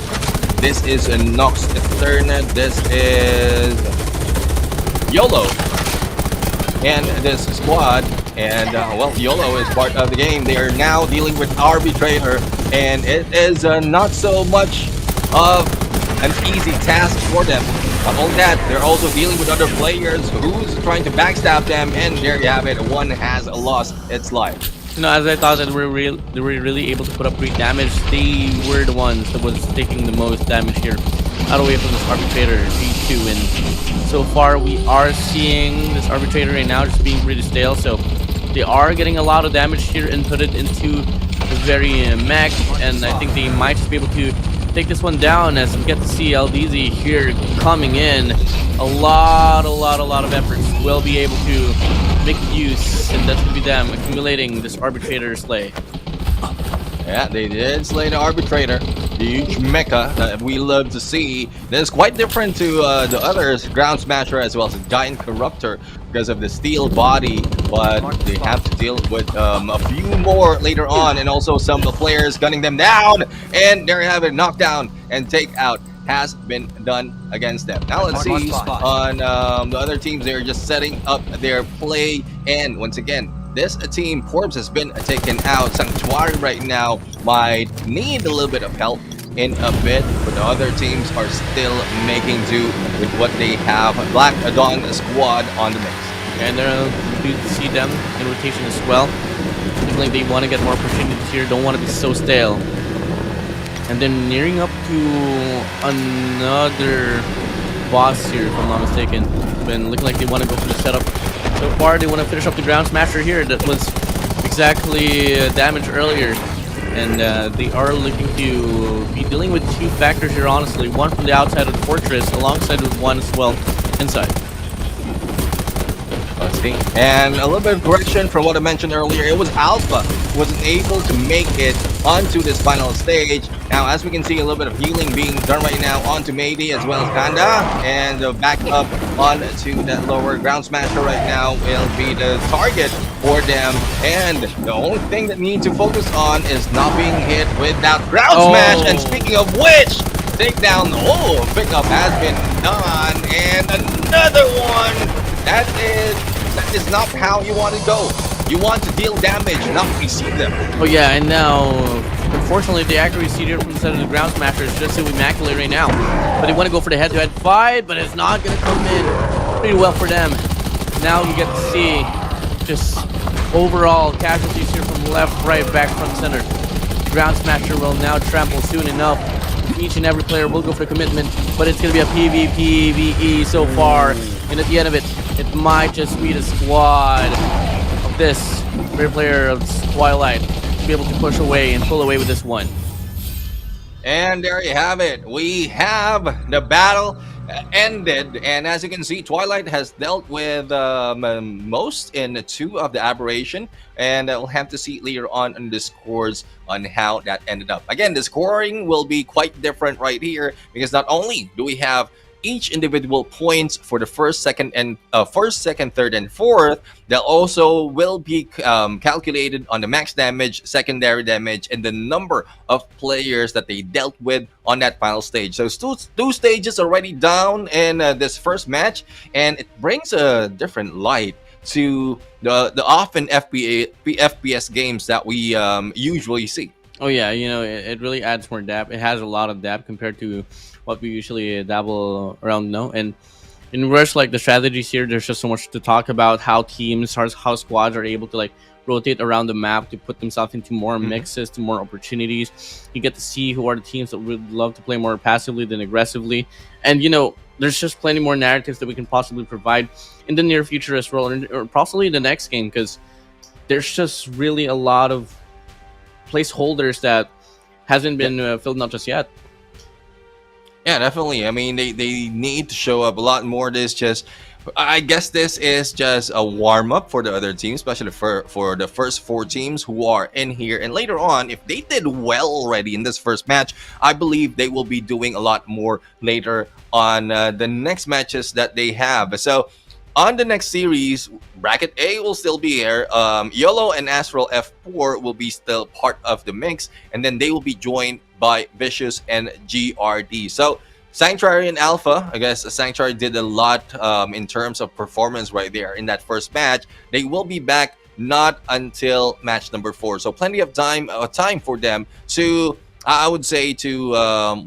This is a Nox Eterna. This is YOLO. And this squad, and well, YOLO is part of the game. They are now dealing with Arbitrator, and it is not so much of an easy task for them. Not only that, they're also dealing with other players who's trying to backstab them, and there you have it. One has lost its life. You know, as I thought that they were really able to put up great damage, they were the ones that was taking the most damage here. Out away from this Arbitrator G2, and so far we are seeing this Arbitrator right now just being pretty stale, so they are getting a lot of damage here inputted into the very mech, and I think they might just be able to take this one down as we get to see LDZ here coming in. A lot of efforts will be able to make use, and that's going to be them accumulating this Arbitrator slay. Yeah, they did slay the Arbitrator, the huge mecha that we love to see. That is quite different to the others, Ground Smasher as well as Giant Corruptor, because of the steel body, but they have to deal with a few more later on, and also some of the players gunning them down, and there you have it, knockdown and take out has been done against them. Now let's see on the other teams. They're just setting up their play, and once again, this team, Forbes, has been taken out. Sanctuary right now might need a little bit of help in a bit, but the other teams are still making do with what they have. Black Dawn squad on the mix. And you see them in rotation as well. Looks like they want to get more opportunities here, don't want to be so stale. And then nearing up to another boss here, if I'm not mistaken. But looking like they want to go for the setup. So far, they want to finish up the Ground Smasher here. That was exactly damaged earlier. And they are looking to be dealing with two factors here, honestly. One from the outside of the fortress, alongside with one as well inside. Let's see. And a little bit of correction from what I mentioned earlier. It was Alpha who wasn't able to make it onto this final stage. Now, as we can see, a little bit of healing being done right now onto Mayday as well as Panda. And back up onto that lower Ground Smasher right now will be the target for them. And the only thing that need to focus on is not being hit with that Ground Smash. And speaking of which, takedown, pickup has been done. And another one. That is not how you want to go. You want to deal damage, not receive them. Oh yeah, and now, unfortunately, the accuracy here from the side of the Ground Smasher is just so immaculate right now. But they want to go for the head-to-head fight, but it's not going to come in pretty well for them. Now you get to see just Overall, casualties here from left, right, back, front, center. Ground Smasher will now trample soon enough. Each and every player will go for commitment, but it's going to be a PvPvE so far. And at the end of it, it might just be the squad of this rare player of Twilight to be able to push away and pull away with this one. And there you have it. We have the battle ended, and as you can see, Twilight has dealt with most in two of the Aberration, and we'll have to see later on the scores on how that ended up. Again, the scoring will be quite different right here, because not only do we have each individual points for the first, second, third, and fourth, they also will be calculated on the max damage, secondary damage, and the number of players that they dealt with on that final stage. So two stages already down in this first match, and it brings a different light to the often FPS games that we usually see. Oh yeah, it really adds more depth. It has a lot of depth compared to what we usually dabble around now. And in Rush, like the strategies here, there's just so much to talk about. How teams, how squads are able to like rotate around the map to put themselves into more mixes, to more opportunities. You get to see who are the teams that would love to play more passively than aggressively. And there's just plenty more narratives that we can possibly provide in the near future as well, or possibly the next game, because there's just really a lot of placeholders that hasn't been filled out just yet. Yeah, definitely. I mean, they need to show up a lot more. I guess this is just a warm-up for the other teams, especially for the first four teams who are in here. And later on, if they did well already in this first match, I believe they will be doing a lot more later on the next matches that they have. So on the next series, Bracket A will still be here. YOLO and Astral F4 will be still part of the mix, and then they will be joined by Vicious and GRD. So Sanctuary and Alpha, I guess Sanctuary did a lot in terms of performance right there in that first match. They will be back not until match number 4. So plenty of time for them to, I would say, to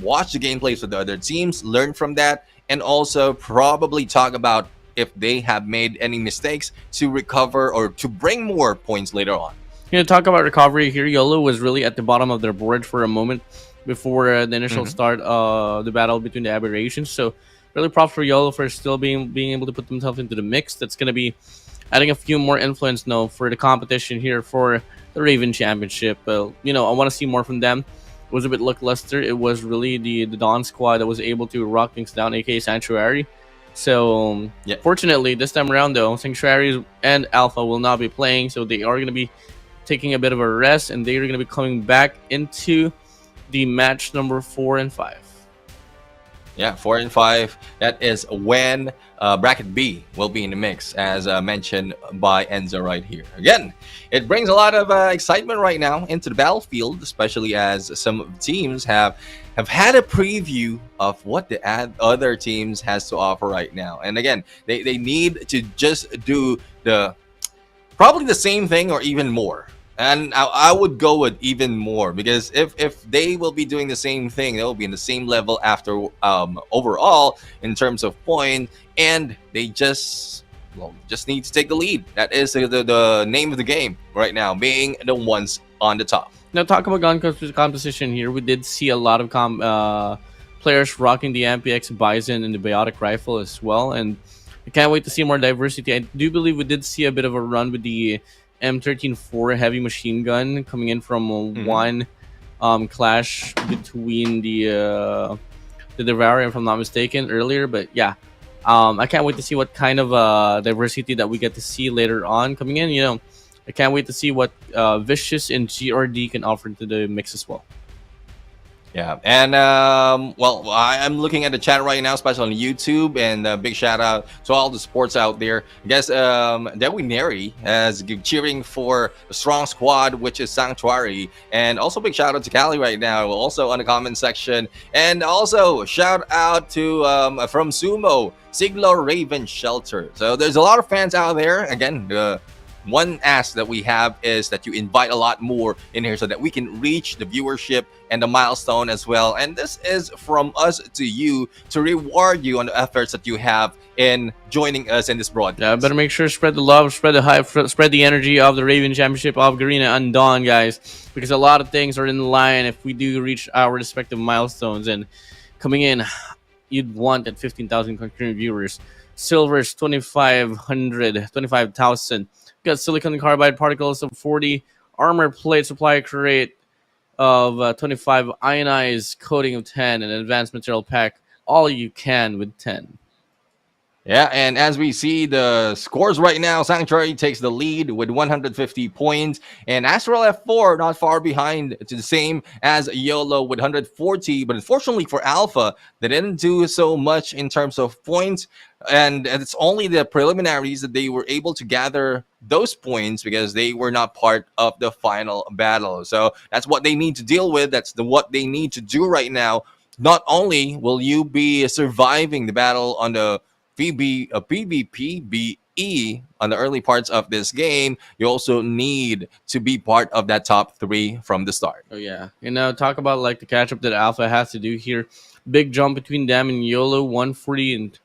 watch the gameplays of the other teams, learn from that, and also probably talk about if they have made any mistakes to recover or to bring more points later on. Talk about recovery here. YOLO was really at the bottom of their board for a moment before the initial start of the battle between the Aberrations. So really props for YOLO for still being able to put themselves into the mix. That's going to be adding a few more influence now for the competition here for the Raven Championship. I want to see more from them. It was a bit lackluster. It was really the Dawn squad that was able to rock things down, aka Sanctuary. So fortunately, this time around though, Sanctuary and Alpha will not be playing, so they are going to be taking a bit of a rest, and they are going to be coming back into the match number 4 and 5. Yeah, 4 and 5. That is when Bracket B will be in the mix, as mentioned by Enzo right here. Again, it brings a lot of excitement right now into the battlefield, especially as some teams have had a preview of what the other teams has to offer right now. And again, they need to just do probably the same thing or even more. And I would go with even more, because if they will be doing the same thing, they will be in the same level after overall in terms of point, and they just need to take the lead. That is the name of the game right now, being the ones on the top. Now, talk about gun composition here. We did see a lot of players rocking the MPX Bison and the Biotic Rifle as well, and I can't wait to see more diversity. I do believe we did see a bit of a run with the M13-4 heavy machine gun coming in from one clash between the Devourer, if I'm not mistaken, earlier. But yeah, I can't wait to see what kind of diversity that we get to see later on coming in. I can't wait to see what Vicious and GRD can offer to the mix as well. Yeah, and I'm looking at the chat right now, especially on YouTube, and big shout out to all the sports out there. I guess Dewi Neri is cheering for a strong squad, which is Sanctuary, and also big shout out to Cali right now, also on the comment section, and also shout out to from Sumo Siglo Raven Shelter. So there's a lot of fans out there. Again, one ask that we have is that you invite a lot more in here so that we can reach the viewership and the milestone as well. And this is from us to you to reward you on the efforts that you have in joining us in this broadcast. Yeah, better make sure to spread the love, spread the hype, spread the energy of the Raven Championship of Garena Undawn, guys, because a lot of things are in the line if we do reach our respective milestones. And coming in, you'd want at 15,000 concurrent viewers. Silver's 2,500, 25,000. Got silicon carbide particles of 40, armor plate supply crate of 25, ionized coating of 10, and advanced material pack. All you can with 10. Yeah, and as we see the scores right now, Sanctuary takes the lead with 150 points, and Astral F4 not far behind. It's the same as YOLO with 140, but unfortunately for Alpha, they didn't do so much in terms of points, and it's only the preliminaries that they were able to gather those points because they were not part of the final battle. So that's what they need to deal with. That's what they need to do right now. Not only will you be surviving the battle on the PvP BE on the early parts of this game, you also need to be part of that top 3 from the start. Oh yeah, talk about like the catch up that Alpha has to do here. Big jump between them and YOLO, 140 and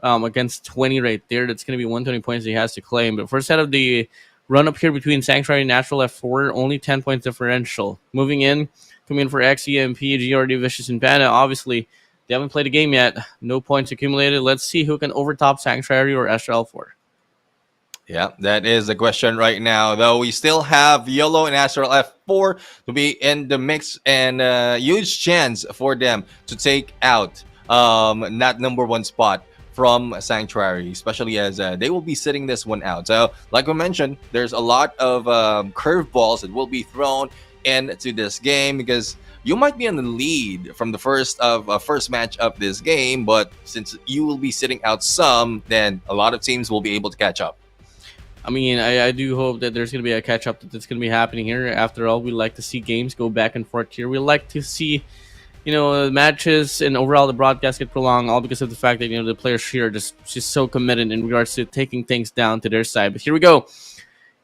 against 20 right there. That's going to be 120 points he has to claim. But first out of the run up here between Sanctuary and Natural F4, only 10 points differential. Moving in, coming in for XEMP, GRD, Vicious, and Panda. Obviously, they haven't played a game yet. No points accumulated. Let's see who can overtop Sanctuary or Astral L4. Yeah, that is the question right now. Though we still have YOLO and Astral F4 to be in the mix, and huge chance for them to take out that number 1 spot from Sanctuary, especially as they will be sitting this one out. So, like we mentioned, there's a lot of curveballs that will be thrown into this game because you might be in the lead from the first match of this game, but since you will be sitting out some, then a lot of teams will be able to catch up. I mean, I do hope that there's going to be a catch up that's going to be happening here. After all, we like to see games go back and forth here. We like to see, matches and overall the broadcast get prolonged, all because of the fact that, the players here are just so committed in regards to taking things down to their side. But here we go.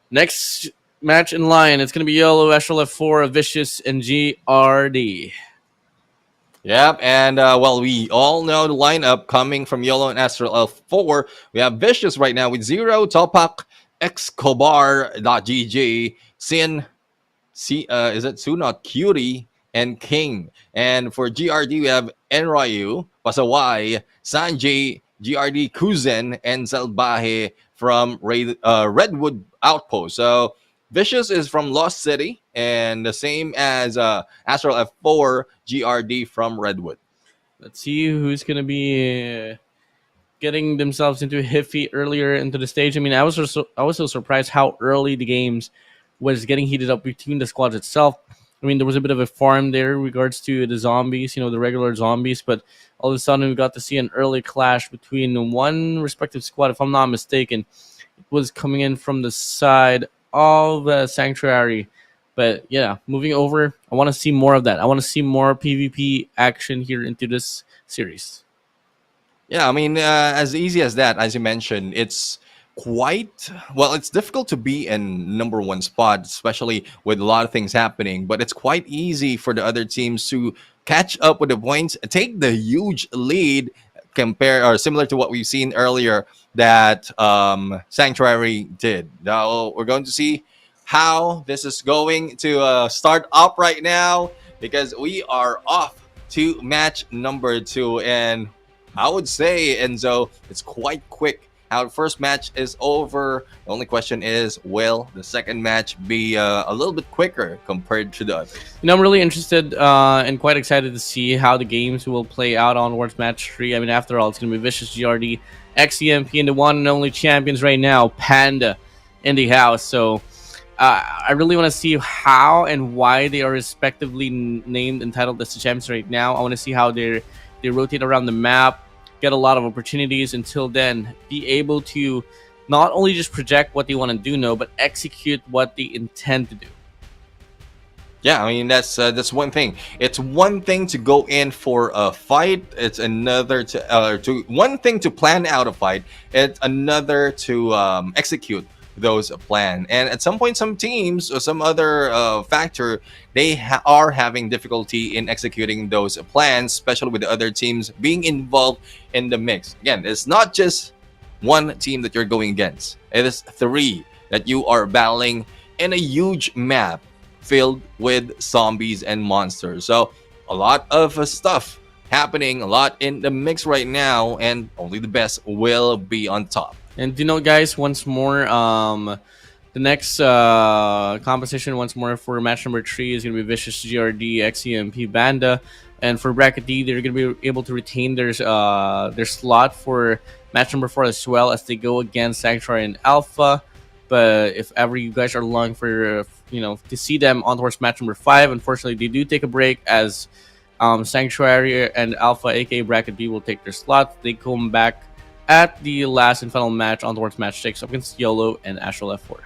Next match in line, it's going to be YOLO, Astral F4, Vicious, and GRD. Yep, and we all know the lineup coming from YOLO and Astral L4. We have Vicious right now with Zero, Topak, Xcobar.gg, Sin, is it Sunot, Cutie, and King. And for GRD, we have Enryu, Pasaway, Sanjay, GRD, Kuzen, and Salbahe from Redwood Outpost. So Vicious is from Lost City, and the same as Astral F4, GRD from Redwood. Let's see who's going to be getting themselves into a Hiffy earlier into the stage. I mean, I was so surprised how early the games was getting heated up between the squads itself. I mean, there was a bit of a farm there in regards to the zombies, the regular zombies, but all of a sudden we got to see an early clash between one respective squad, if I'm not mistaken. It was coming in from the side of Sanctuary. But yeah, moving over, I want to see more of that. I want to see more PvP action here into this series. Yeah, I mean, as easy as that, as you mentioned, it's it's difficult to be in number 1 spot, especially with a lot of things happening, but it's quite easy for the other teams to catch up with the points, take the huge lead, similar to what we've seen earlier that Sanctuary did. Now we're going to see how this is going to start up right now, because we are off to match number 2, and I would say, Enzo, it's quite quick. Our first match is over. The only question is, will the second match be a little bit quicker compared to the others? I'm really interested and quite excited to see how the games will play out onwards match 3. I mean, after all, it's going to be Vicious, GRD, XEMP, and the one and only champions right now, Panda, in the house. So I really want to see how and why they are respectively named and titled as the champions right now. I want to see how they rotate around the map, get a lot of opportunities. Until then, be able to not only just project what they want to do but execute what they intend to do. Yeah, I mean, that's one thing. It's one thing to go in for a fight. It's another one thing to plan out a fight. It's another to execute those plans. And at some point, some teams or some other factor, they are having difficulty in executing those plans, especially with the other teams being involved in the mix. Again, it's not just one team that you're going against. It is three that you are battling in a huge map filled with zombies and monsters. So a lot of stuff happening, a lot in the mix right now, and only the best will be on top. And guys, once more, the next competition once more for match number 3 is going to be Vicious GRD XEMP Banda, and for bracket D, they're going to be able to retain their slot for match number 4 as well as they go against Sanctuary and Alpha. But if ever you guys are longing for to see them on towards match number 5, unfortunately they do take a break as Sanctuary and Alpha, aka bracket B, will take their slot. They come back at the last and final match on towards match 6 against YOLO and Astral F4.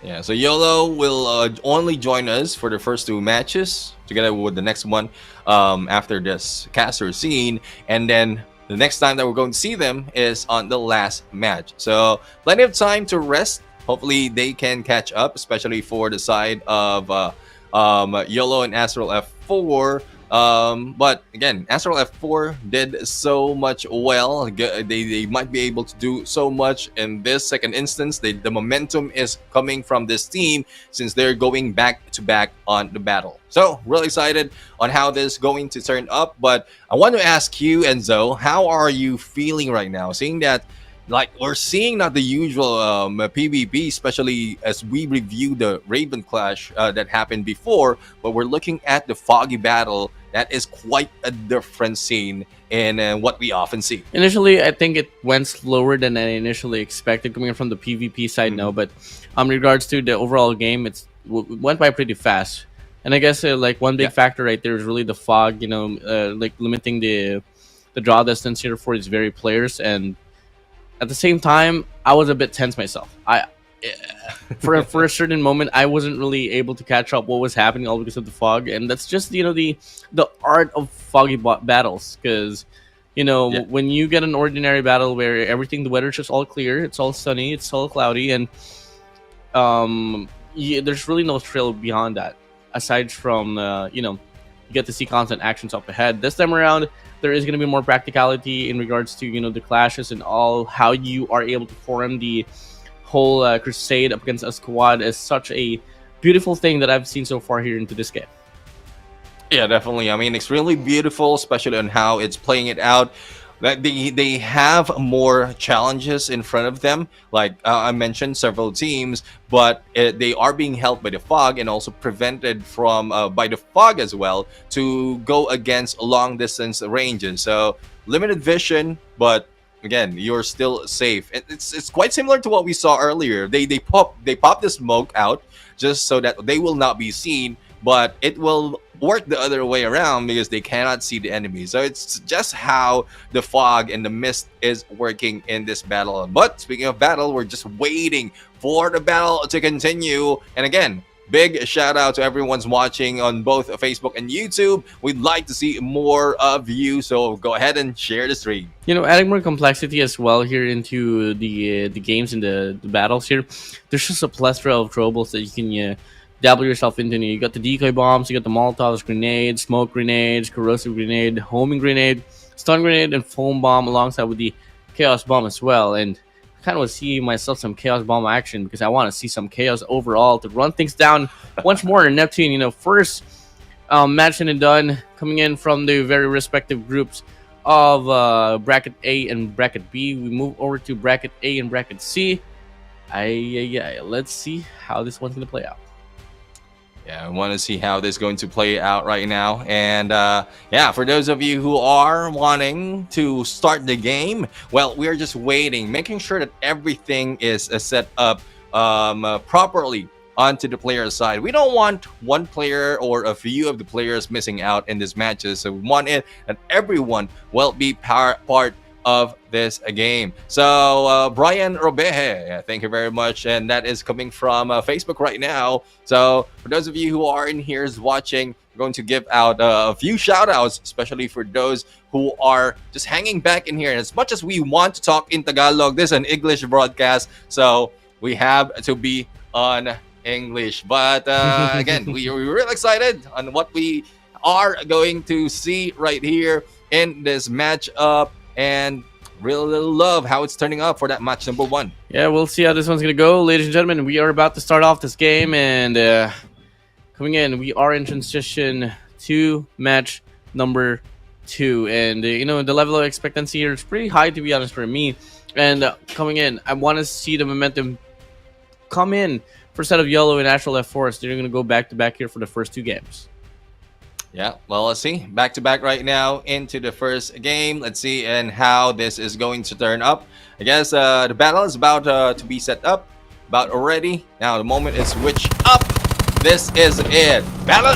Yeah, so YOLO will only join us for the first 2 matches together with the next one after this caster scene, and then the next time that we're going to see them is on the last match. So plenty of time to rest. Hopefully they can catch up, especially for the side of YOLO and Astral F4. But again, Astral F4 did so much well. They might be able to do so much in this second instance. The momentum is coming from this team since they're going back to back on the battle. So really excited on how this is going to turn up. But I want to ask you, Enzo, how are you feeling right now? Seeing that, like, we're seeing not the usual PvP, especially as we review the Raven Clash that happened before, but we're looking at the Foggy battle. That is quite a different scene in what we often see. Initially, I think it went slower than I initially expected coming from the PvP side now, but in regards to the overall game, it went by pretty fast. And I guess like one big factor right there is really the fog, like limiting the draw distance here for its very players. And at the same time, I was a bit tense myself. For a certain moment, I wasn't really able to catch up what was happening all because of the fog, and that's just the art of foggy battles. Because when you get an ordinary battle where the weather's just all clear, it's all sunny, it's all cloudy, and there's really no thrill beyond that aside from you get to see constant actions up ahead. This time around, there is going to be more practicality in regards to the clashes and all, how you are able to form the whole crusade up against a squad is such a beautiful thing that I've seen so far here into this game. Yeah, definitely. I mean, extremely beautiful, especially on how it's playing it out. That they have more challenges in front of them. Like I mentioned, several teams, but they are being helped by the fog and also prevented from by the fog as well to go against long distance ranges. So limited vision, but again, you're still safe. It's quite similar to what we saw earlier. They pop the smoke out just so that they will not be seen, but it will work the other way around because they cannot see the enemy. So it's just how the fog and the mist is working in this battle. But speaking of battle, we're just waiting for the battle to continue. And again, big shout out to everyone's watching on both Facebook and YouTube. We'd like to see more of you, so go ahead and share the stream. Adding more complexity as well here into the games and the battles here. There's just a plethora of troubles that you can dabble yourself into. You got the decoy bombs, you got the Molotovs, grenades, smoke grenades, corrosive grenade, homing grenade, stun grenade, and foam bomb alongside with the chaos bomb as well. And I kind of want to see myself some chaos bomb action because I want to see some chaos overall to run things down once more in Neptune. First match and done coming in from the very respective groups of bracket A and bracket B. We move over to bracket A and bracket C. Let's see how this one's going to play out. Yeah, I want to see how this is going to play out right now. And yeah, for those of you who are wanting to start the game, well, we are just waiting, making sure that everything is set up properly onto the player side. We don't want one player or a few of the players missing out in these matches. So we want it that everyone will be part of this game. So Brian Robeje, thank you very much, and that is coming from Facebook right now. So for those of you who are in here watching, we're going to give out a few shout outs, especially for those who are just hanging back in here. And as much as we want to talk in Tagalog, this is an English broadcast, so we have to be on English. But again, we're really excited on what we are going to see right here in this matchup, and really love how it's turning up for that match number 1. Yeah, we'll see how this one's gonna go, ladies and gentlemen. We are about to start off this game, and coming in, we are in transition to match number 2, and the level of expectancy here is pretty high, to be honest, for me. And coming in, I want to see the momentum come in for set of Yellow and Astral F Force. They're gonna go back to back here for the first 2 games. Yeah, well, let's see. Back to back right now into the first game. Let's see and how this is going to turn up. I guess the battle is about to be set up, about already. Now the moment is switch up. This is it.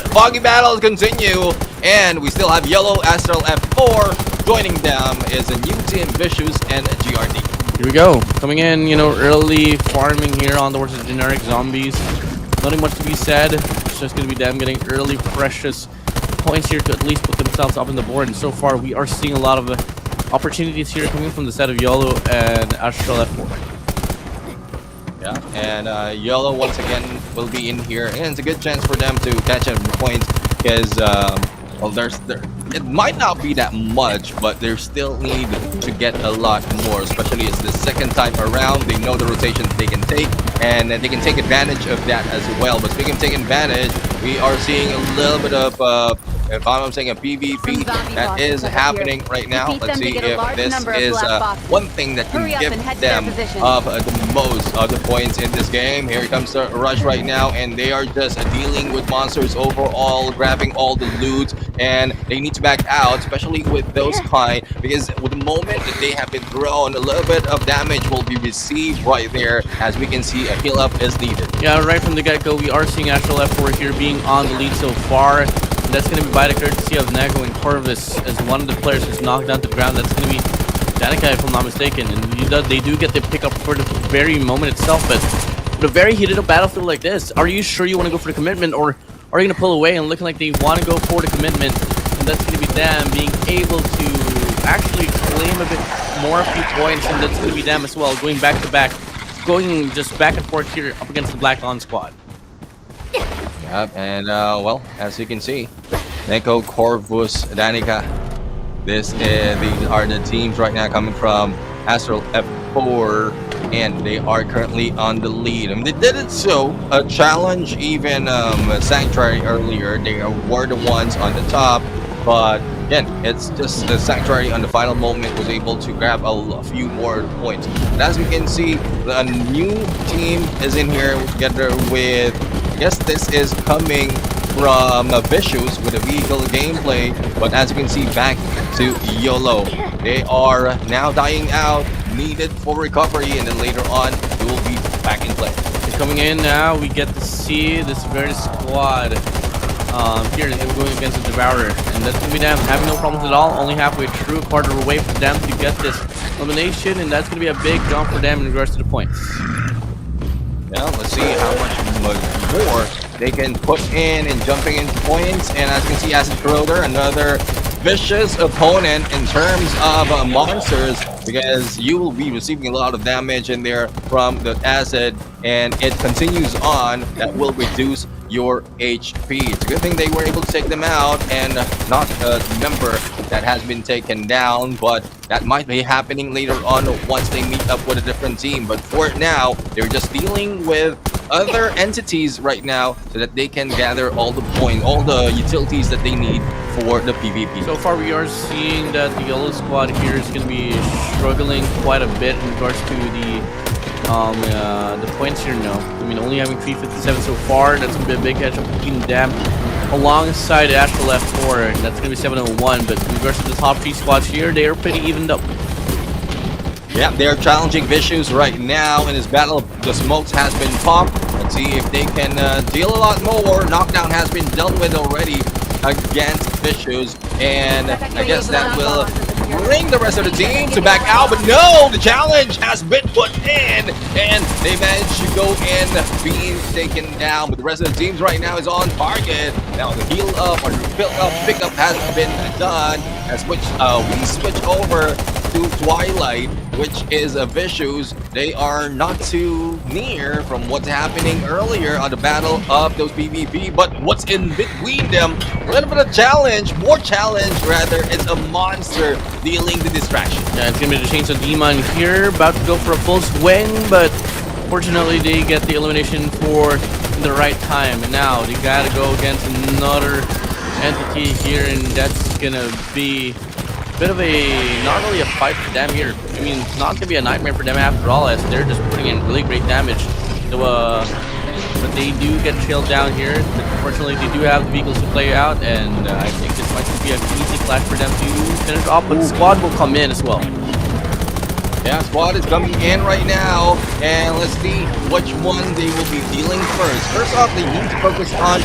Foggy battles continue, and we still have Yellow Astral F4. Joining them is a new team, Vicious and GRD. Here we go. Coming in, early farming here on towards the generic zombies. Nothing much to be said. It's just going to be them getting early precious points here to at least put themselves up on the board. And so far, we are seeing a lot of opportunities here coming from the set of Yellow and Astral F4. Yeah, and Yellow once again will be in here, and it's a good chance for them to catch a point because, well, it might not be that much, but they still need to get a lot more, especially it's the second time around. They know the rotations they can take, and they can take advantage of that as well. But speaking of taking advantage, we are seeing a little bit of if I'm saying a PvP that is happening right now. Let's see if this is one thing that can give them the most of the points in this game. Here comes the rush right now, and they are just dealing with monsters overall, grabbing all the loot, and they need to back out, especially with those kind, because with the moment that they have been thrown, a little bit of damage will be received right there. As we can see, a heal up is needed. Yeah, right from the get-go, we are seeing Astral F4 here being on the lead so far. That's going to be by the courtesy of Nago and Corvus as one of the players who's knocked down to the ground. That's going to be Danica, if I'm not mistaken. And they do get the pickup for the very moment itself, but with a very heated up battlefield like this, are you sure you want to go for the commitment, or are you going to pull away and looking like they want to go for the commitment? And that's going to be them being able to actually claim a bit more a few points, and that's going to be them as well, going back to back, going just back and forth here up against the Black On squad. Yep, and well, as you can see, Neko, Corvus, Danica, these are the teams right now coming from Astral F4, and they are currently on the lead. I mean, they didn't show a challenge even Sanctuary earlier. They were the ones on the top, but again, it's just the Sanctuary on the final moment was able to grab a few more points. And as we can see, a new team is in here together with, I guess this is coming from Vicious with a vehicle gameplay, but as you can see, back to YOLO. They are now dying out, needed for recovery, and then later on, they will be back in play. Coming in now, we get to see this very squad here going against the Devourer, and that's gonna be them having no problems at all, only halfway through, a quarter away for them to get this elimination, and that's gonna be a big jump for them in regards to the points. Now let's see how much more they can put in jumping into points. And as you can see, Acid Corroder, another vicious opponent in terms of monsters, because you will be receiving a lot of damage in there from the acid, and it continues on. That will reduce your HP. It's a good thing they were able to take them out and not a member that has been taken down, but that might be happening later on once they meet up with a different team. But for now, they're just dealing with other entities right now so that they can gather all the points, all the utilities that they need for the PvP. So far, we are seeing that the yellow squad here is going to be struggling quite a bit in regards to the points here now. I mean, only having 357 so far. That's going to be a big catch up between them alongside Astral F4, and that's going to be 701. But in regards to the top 3 squads here, they are pretty evened up. Yeah, they're challenging Vicious right now in this battle. The smokes has been popped. Let's see if they can deal a lot more. Knockdown has been dealt with already against Vicious, and I guess that will bring the rest of the team to back out. But no, the challenge has been put in, and they managed to go in being taken down. But the rest of the teams right now is on target. Now the heal up or the fill up pickup has been done. As which we switch over to Twilight, which is a Vicious. They are not too near from what's happening earlier on the battle of those PvP, but what's in between them? A little bit of challenge, more challenge rather. It's a monster dealing the distraction. Yeah, it's gonna be the Chainsaw Demon here, about to go for a full swing, but fortunately they get the elimination for the right time. And now they gotta go against another entity here, and that's gonna be a bit of a, not really a fight for them here. I mean, it's not gonna be a nightmare for them after all, as they're just putting in really great damage. So, but they do get trailed down here. Unfortunately, they do have the vehicles to play out, and I think this might just be an easy clash for them to finish off, but the squad will come in as well. Yeah, squad is coming in right now, and let's see which one they will be dealing first. First off, they need to focus on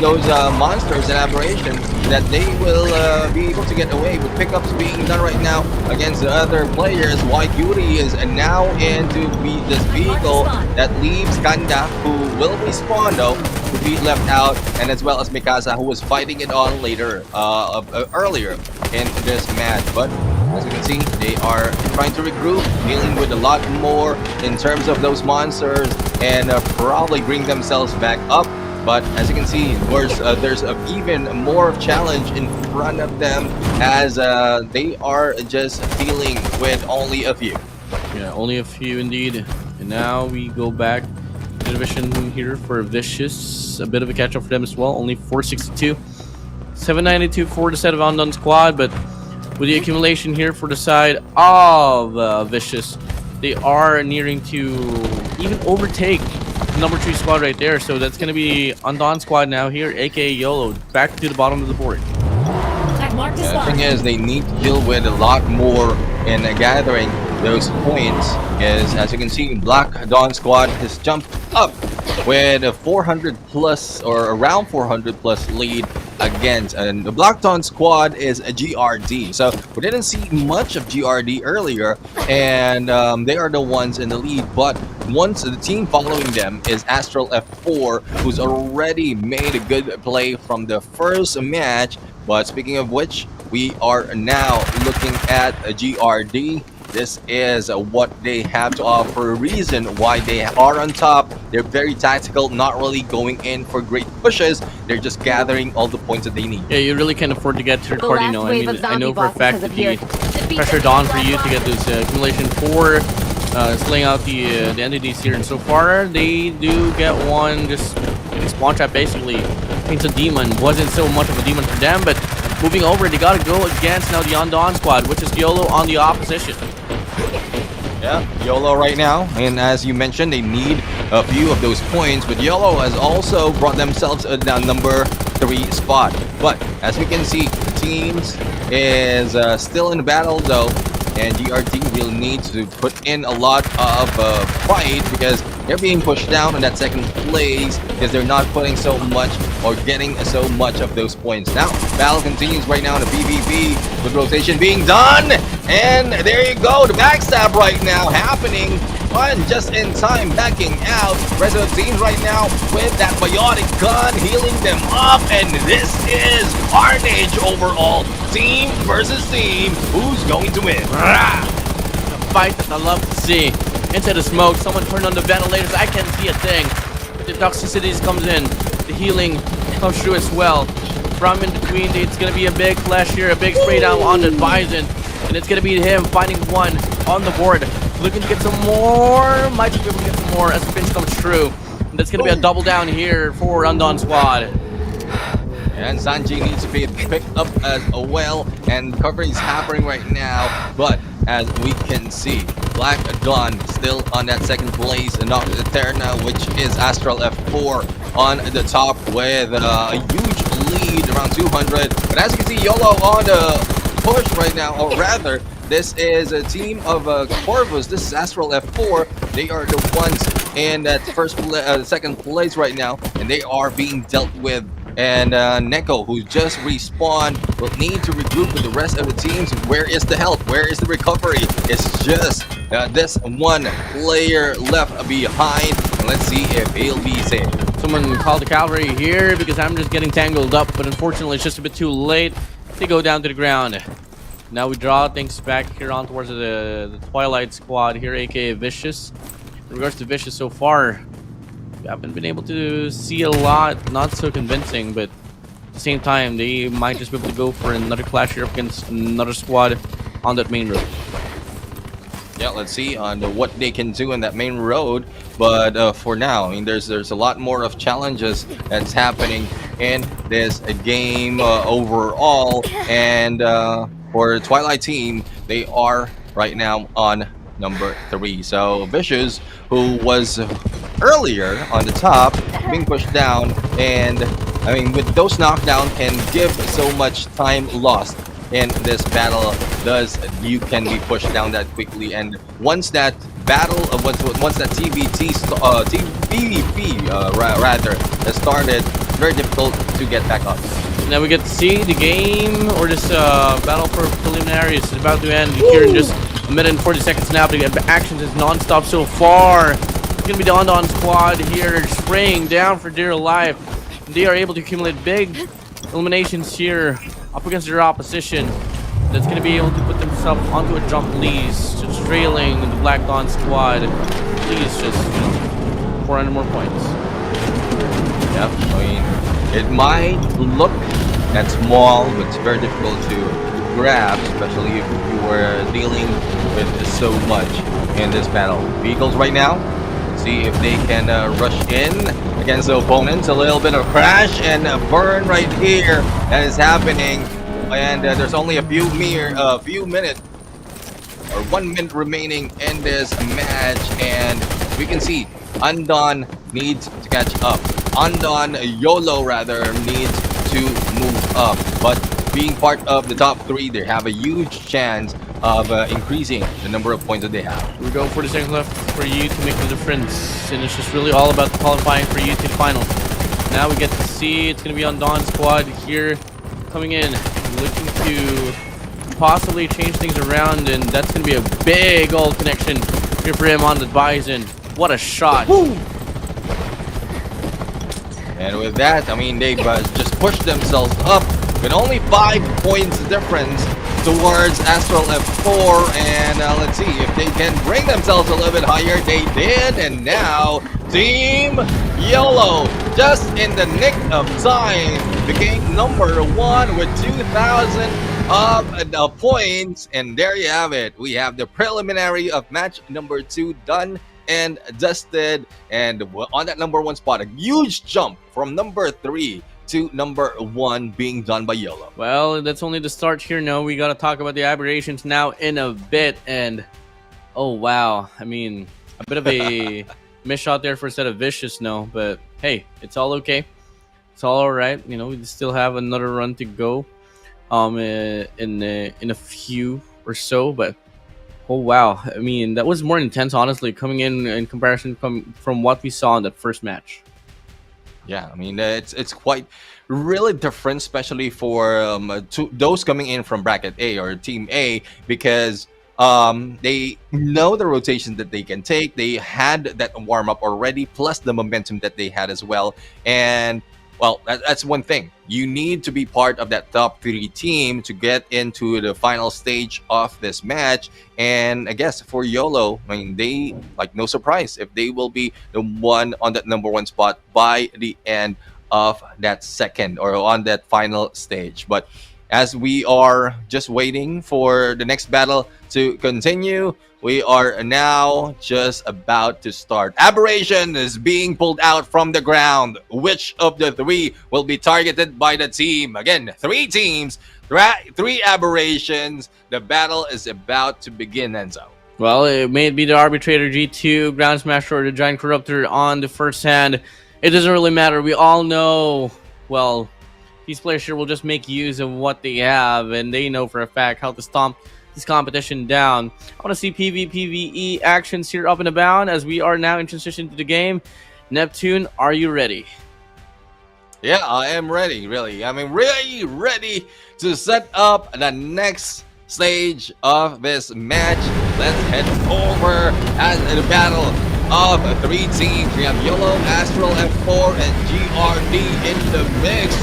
those monsters and Aberration that they will be able to get away with pickups being done right now against the other players. White Yuri is now into this vehicle that leaves Kanda, who will respawn though, to be left out, and as well as Mikasa, who was fighting it on later, earlier in this match. But as you can see, they are trying to regroup, dealing with a lot more in terms of those monsters, and probably bring themselves back up. But as you can see, there's even more challenge in front of them, as they are just dealing with only a few. Yeah, only a few indeed. And now we go back to division here for Vicious. A bit of a catch-up for them as well. Only 462. 792 for the set of Undawn squad, but with the accumulation here for the side of Vicious, they are nearing to even overtake number 3 squad right there. So that's going to be Undawn squad now here, aka YOLO, back to the bottom of the board. The thing is, they need to deal with a lot more in gathering those points. Is, as you can see, Black Dawn squad has jumped up with a 400 plus or around 400 plus lead against, and the Black Dawn squad is a GRD. So we didn't see much of GRD earlier, and they are the ones in the lead. But once the team following them is Astral F4, who's already made a good play from the first match. But speaking of which, we are now looking at a GRD. This is what they have to offer, a reason why they are on top. They're very tactical, not really going in for great pushes. They're just gathering all the points that they need. Yeah, you really can't afford to get third party. I mean, I know for a fact that the pressure's on for you to get this accumulation for slaying out the entities here. And so far, they do get one just getting spawn trap basically. It's a demon. Wasn't so much of a demon for them, but moving over, they gotta go against now the Undawn squad, which is YOLO on the opposition. Yeah, YOLO right now, and as you mentioned, they need a few of those points, but YOLO has also brought themselves down number 3 spot. But as we can see, the teams is still in the battle though, and GRT will need to put in a lot of fight, because they're being pushed down in that second place because they're not putting so much or getting so much of those points. Now, battle continues right now in the PvP with rotation being done, and there you go, the backstab right now happening. And just in time, backing out. Rest of the team right now with that biotic gun, healing them up, and this is carnage overall. Team versus team. Who's going to win? A fight that I love to see. Into the smoke, someone turned on the ventilators. I can't see a thing. The toxicities comes in. The healing comes through as well. From in between, it's going to be a big flash here, a big spray down on the Bison. And it's going to be him finding one on the board. Looking to get some more. Might be able to get some more as the finish comes true. And that's going to be a double down here for Undawn squad. And Sanji needs to be picked up as well, and coverage is happening right now. But as we can see, Black Dawn still on that second place, and not Eterna, which is Astral F4 on the top with a huge lead around 200. But as you can see, YOLO on the push right now, or rather, this is a team of Corvus. This is Astral F4. They are the ones in that second place right now, and they are being dealt with. And Neko, who just respawned, will need to regroup with the rest of the teams. Where is the help? Where is the recovery? It's just this one player left behind. And let's see if he'll be safe. Someone called the cavalry here because I'm just getting tangled up, but unfortunately it's just a bit too late. They go down to the ground. Now we draw things back here on towards the Twilight Squad here, aka Vicious. In regards to Vicious so far, we haven't been able to see a lot, not so convincing, but at the same time, they might just be able to go for another clash here up against another squad on that main road. Yeah, let's see on what they can do in that main road. But for now, I mean, there's a lot more of challenges that's happening in this game overall. And for the Twilight team, they are right now on number 3. So Vicious, who was earlier on the top, being pushed down, and I mean, with those knockdown can give so much time lost in this battle. Thus you can be pushed down that quickly, and once that battle once that TVP rather has started, very difficult to get back up. Now we get to see the game, or this battle for preliminaries is about to end here in just a minute and 40 seconds now. The actions is non-stop so far. It's gonna be the Undawn squad here spraying down for dear life. They are able to accumulate big eliminations here up against their opposition. That's going to be able to put themselves onto a jump, please. Just trailing the Black Dawn squad. Please, just 400 more points. Yep, I mean, it might look that small, but it's very difficult to grab, especially if you were dealing with so much in this battle. Vehicles right now, see if they can rush in against the opponents. A little bit of crash and burn right here that is happening. And there's only a few minutes or 1 minute remaining in this match, and we can see Undawn needs to catch up. Undawn YOLO rather needs to move up, but being part of the top 3, they have a huge chance of increasing the number of points that they have. We go 40 seconds left for you to make the difference, and it's just really all about qualifying for you to the final. Now we get to see it's going to be Undawn squad here coming in, looking to possibly change things around, and that's going to be a big old connection here for him on the Bison. What a shot. Woo! And with that, I mean, they just pushed themselves up with only 5 points difference towards Astral F4, and let's see if they can bring themselves a little bit higher. They did, and now Team YOLO, just in the nick of time, became number 1 with 2,000 of points, and there you have it. We have the preliminary of match number 2 done and dusted, and on that number 1 spot, a huge jump from number 3 to number 1 being done by YOLO. Well, that's only the start here. No, we got to talk about the Aberrations now in a bit, and oh wow, I mean, a bit of a miss shot there for a set of Vicious, no, but hey, it's all okay. It's all right. You know, we still have another run to go in a few or so, but oh wow, I mean, that was more intense, honestly, coming in comparison from what we saw in that first match. Yeah, I mean, it's quite really different, especially for those coming in from bracket A or Team A, because they know the rotation that they can take. They had that warm up already, plus the momentum that they had as well. And well, that's one thing. You need to be part of that top 3 team to get into the final stage of this match. And I guess for YOLO, I mean, they, like, no surprise if they will be the one on that number 1 spot by the end of that second or on that final stage. But as we are just waiting for the next battle to continue, we are now just about to start. Aberration is being pulled out from the ground. Which of the 3 will be targeted by the team? Again, 3 teams, 3 Aberrations. The battle is about to begin, Enzo. Well, it may be the Arbitrator G2, Ground Smasher, or the Giant Corruptor on the first hand. It doesn't really matter. We all know, well, these players here will just make use of what they have, and they know for a fact how to stomp this competition down. I want to see PvPvE actions here up and about as we are now in transition to the game. Neptune, are you ready? Yeah, I am ready, really. I mean, really ready to set up the next stage of this match. Let's head over as the battle of 3 teams. We have YOLO, Astral F4, and GRD in the mix.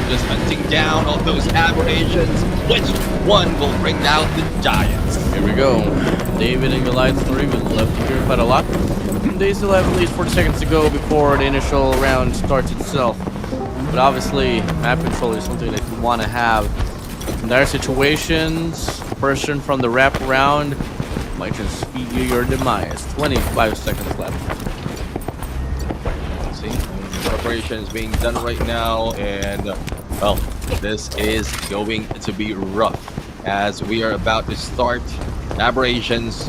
just hunting down all those aberrations. Which one will bring down the giants? Here we go. David and Goliath story. We love to hear quite a lot. They still have at least 40 seconds to go before the initial round starts itself. But obviously, map control is something that you want to have. In dire situations, a person from the wraparound might just feed you your demise. 25 seconds left. See, preparation is being done right now, and well, this is going to be rough as we are about to start aberrations.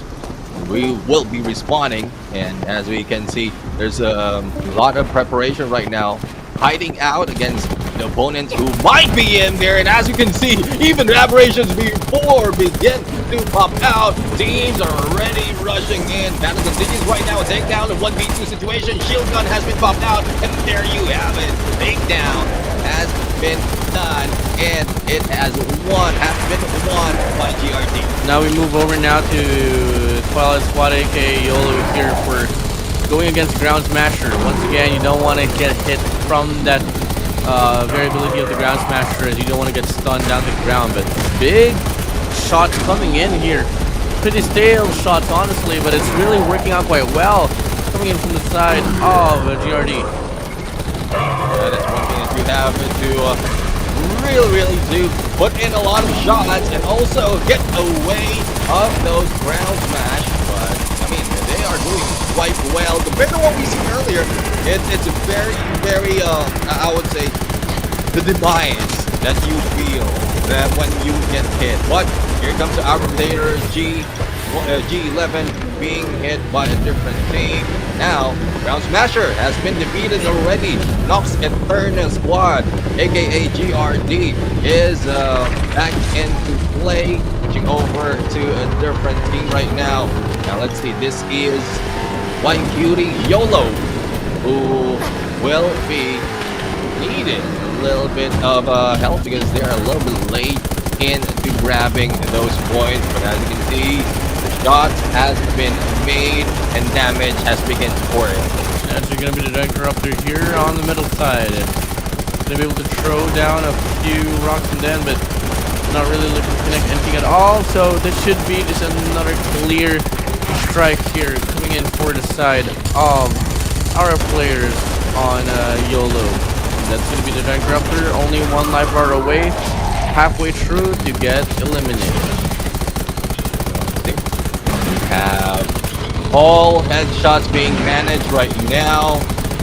We will be respawning, and as we can see, there's a lot of preparation right now, hiding out against the opponents who might be in there. And as you can see, even aberrations before begin to pop out, teams are already rushing in. Battle continues right now. A takedown, a 1v2 situation. Shield gun has been popped out, and there you have it. Takedown has been done, and it has been won by GRD. Now we move over now to Twilight Squad, aka YOLO here for going against Ground Smasher. Once again, you don't want to get hit from that variability of the Ground Smasher, as you don't want to get stunned down to the ground. But big shots coming in here. Pretty stale shots, honestly, but it's really working out quite well. Coming in from the side of GRD. That is one thing that you have to really do put in a lot of shots and also get away of those ground smash. But I mean, they are doing quite well compared to what we seen earlier. It's a very I would say the demise that you feel that when you get hit. But here comes the Aberration G11 being hit by a different team. Now, Ground Smasher has been defeated already. Nox Eternal Squad, aka GRD, is back into play. Switching over to a different team right now. Now, let's see. This is White Cutie YOLO, who will be needing a little bit of help because they're a little bit late into grabbing those points. But as you can see, the shot has been made and damage has begun to pour in. Actually going to be the Giant Corruptor here on the middle side. Going to be able to throw down a few rocks and then, but not really looking to connect anything at all. So this should be just another clear strike here coming in for the side of our players on YOLO. That's going to be the Giant Corruptor, only one life bar away, halfway through to get eliminated. We have all headshots being managed right now,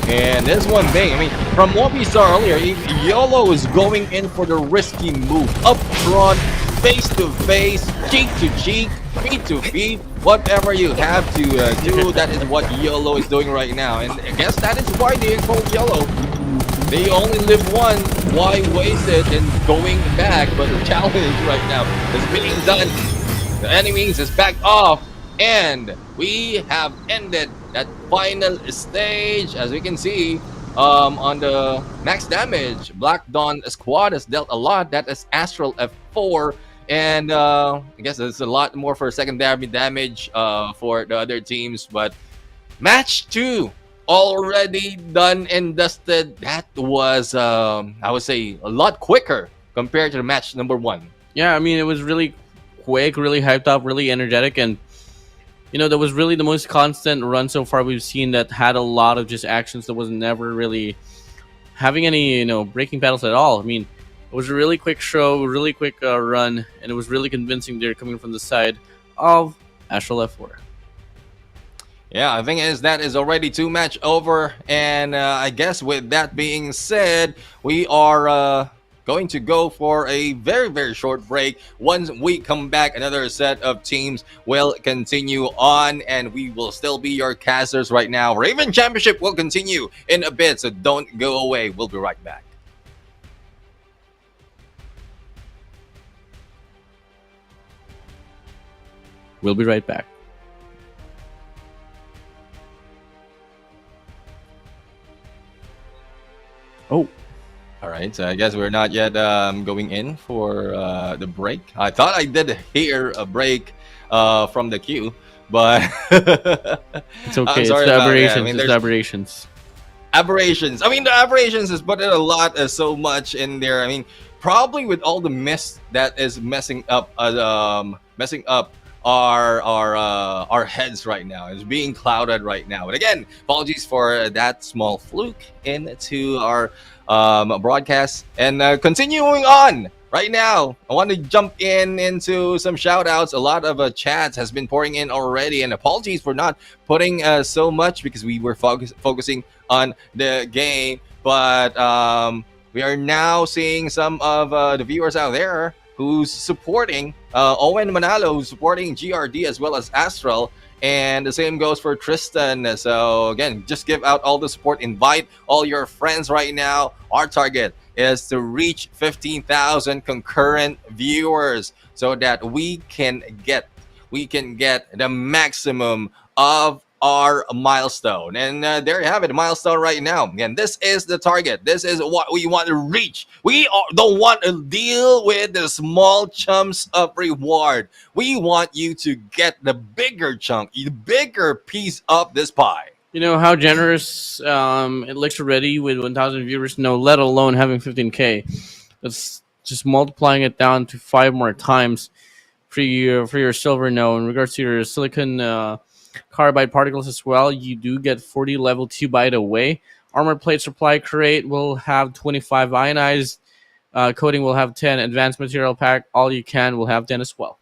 and this one thing, I mean, from what we saw earlier, YOLO is going in for the risky move, up front, face to face, cheek to cheek, feet to feet, whatever you have to do. That is what YOLO is doing right now, and I guess that is why they are called YOLO. They only live one. Why waste it and going back? But the challenge right now is being done. The enemies is backed off, and we have ended that final stage. As we can see, on the max damage, Black Dawn Squad has dealt a lot. That is Astral F4, and I guess there's a lot more for secondary damage for the other teams. But match 2 already done and dusted. That was I would say a lot quicker compared to the match number 1. Yeah, I mean, it was really quick, really hyped up, really energetic, and you know, that was really the most constant run so far we've seen that had a lot of just actions that was never really having any, you know, breaking battles at all. I mean, it was a really quick show, really quick run, and it was really convincing there coming from the side of Astral F4. Yeah, I think that is already 2 match over, and I guess with that being said, we are going to go for a very short break. Once we come back, another set of teams will continue on, and we will still be your casters right now. Raven Championship will continue in a bit, so don't go away. We'll be right back. We'll be right back. Oh. All right, so I guess we're not yet going in for the break. I thought I did hear a break from the queue, but it's okay. It's the aberrations. It's the aberrations. Aberrations. I mean, the Aberrations has put in a lot, so much in there. I mean, probably with all the mist that is messing up our heads right now. It's being clouded right now. And again, apologies for that small fluke into our broadcast. And continuing on. Right now, I want to jump into some shout outs. A lot of chats has been pouring in already, and apologies for not putting so much because we were focusing on the game. But we are now seeing some of the viewers out there who's supporting Owen Manalo, who's supporting GRD as well as Astral. And the same goes for Tristan. So again, just give out all the support. Invite all your friends right now. Our target is to reach 15,000 concurrent viewers so that we can get the maximum of our milestone. And there you have it, milestone right now. Again, this is the target. This is what we want to reach. We don't want to deal with the small chunks of reward. We want you to get the bigger chunk, the bigger piece of this pie. You know how generous it looks already with 1,000 viewers, no, let alone having 15K. That's just multiplying it down to 5 more times for your silver. No, in regards to your silicon carbide particles as well, you do get 40 level 2 by the way. Armor plate supply crate will have 25 ionized. Coating will have 10. Advanced material pack, all you can, will have 10 as well.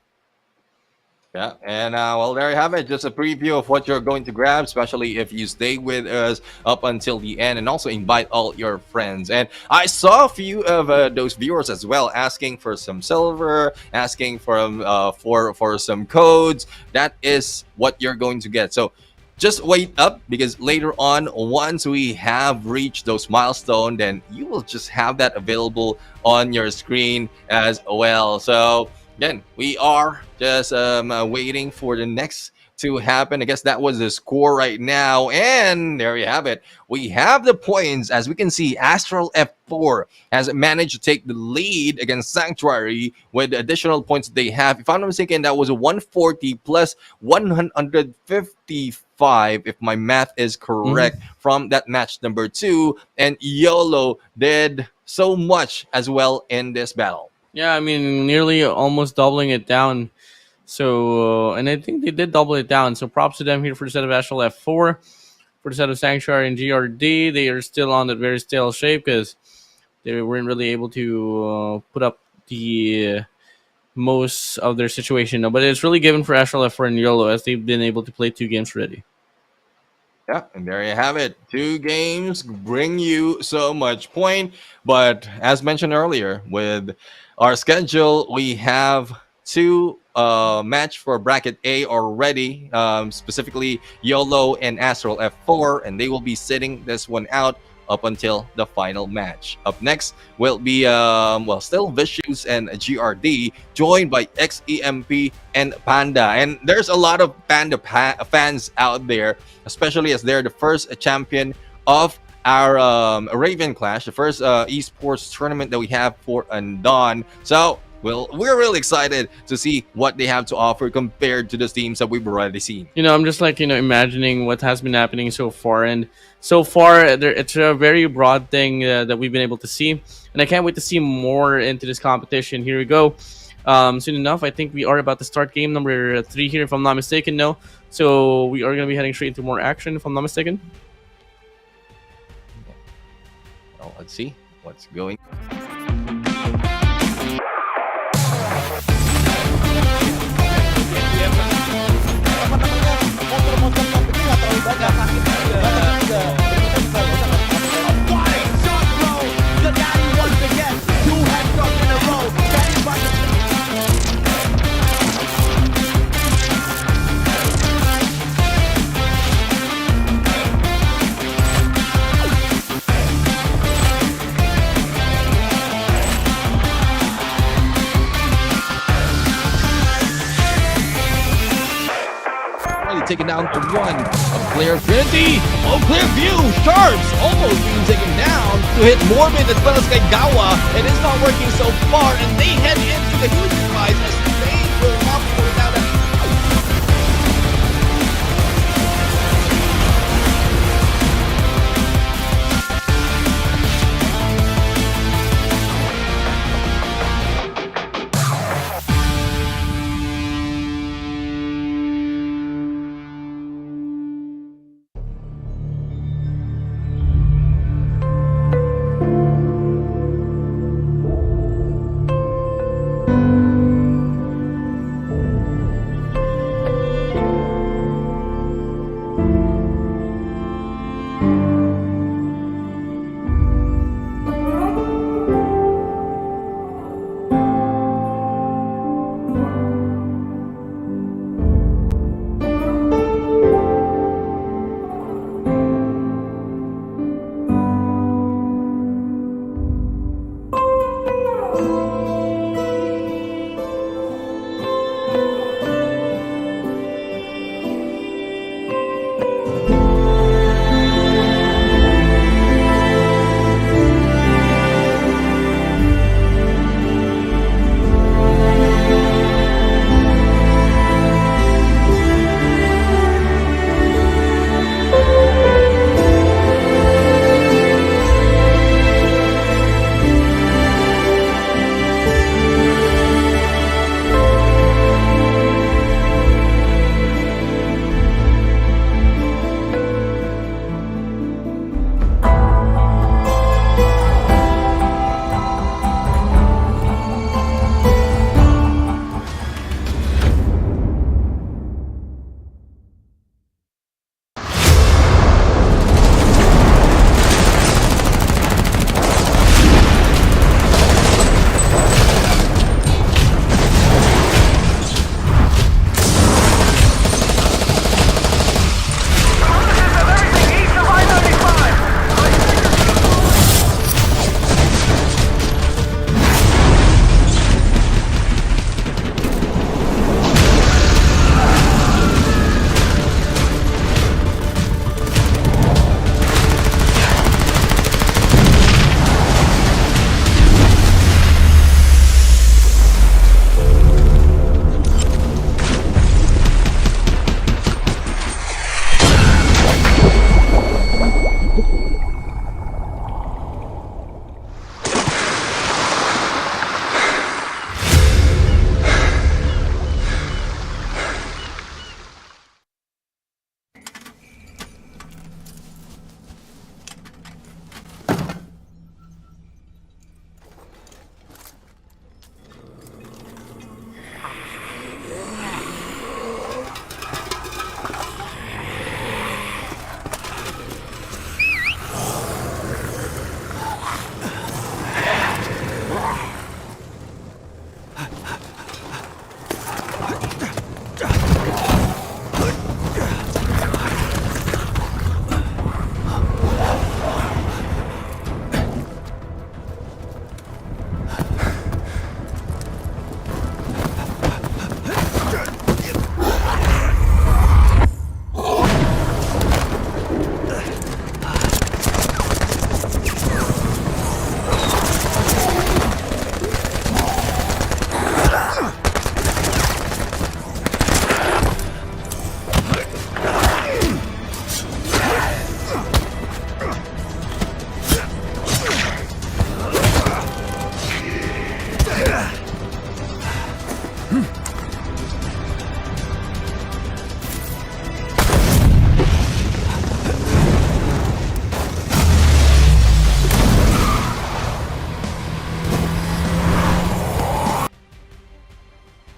Yeah, and well, there you have it. Just a preview of what you're going to grab, especially if you stay with us up until the end, and also invite all your friends. And I saw a few of those viewers as well asking for some silver, asking for some codes. That is what you're going to get. So just wait up, because later on, once we have reached those milestones, then you will just have that available on your screen as well. So again, we are just waiting for the next to happen. I guess that was the score right now. And there you have it. We have the points. As we can see, Astral F4 has managed to take the lead against Sanctuary with the additional points they have. If I'm not mistaken, that was a 140 plus 155, if my math is correct, from that match number 2. And YOLO did so much as well in this battle. Yeah, I mean, nearly almost doubling it down. So, and I think they did double it down. So props to them here for the set of Astral F4. For the set of Sanctuary and GRD, they are still on that very stale shape because they weren't really able to put up the most of their situation. No, but it's really given for Astral F4 and YOLO as they've been able to play 2 games already. Yeah, and there you have it. 2 games bring you so much point. But as mentioned earlier, with our schedule, we have 2 match for bracket A already, specifically YOLO and Astral F4, and they will be sitting this one out up until the final match. Up next will be still Vicious and GRD, joined by XEMP and Panda. And there's a lot of Panda fans out there, especially as they're the first champion of our Raven Clash, the first esports tournament that we have for Undawn. So we're really excited to see what they have to offer compared to the teams that we've already seen. You know, I'm just imagining what has been happening so far. And so far, it's a very broad thing that we've been able to see. And I can't wait to see more into this competition. Here we go. Soon enough, I think we are about to start game number 3 here, if I'm not mistaken. No. So we are going to be heading straight into more action, if I'm not mistaken. Well, let's see what's going on. Taken down to 1 of Clear 50. Oh, Clear View, Sharps almost being taken down to hit Morbid as well as Kaigawa. It is not working so far, and they head into the huge prize as they will not pull it out.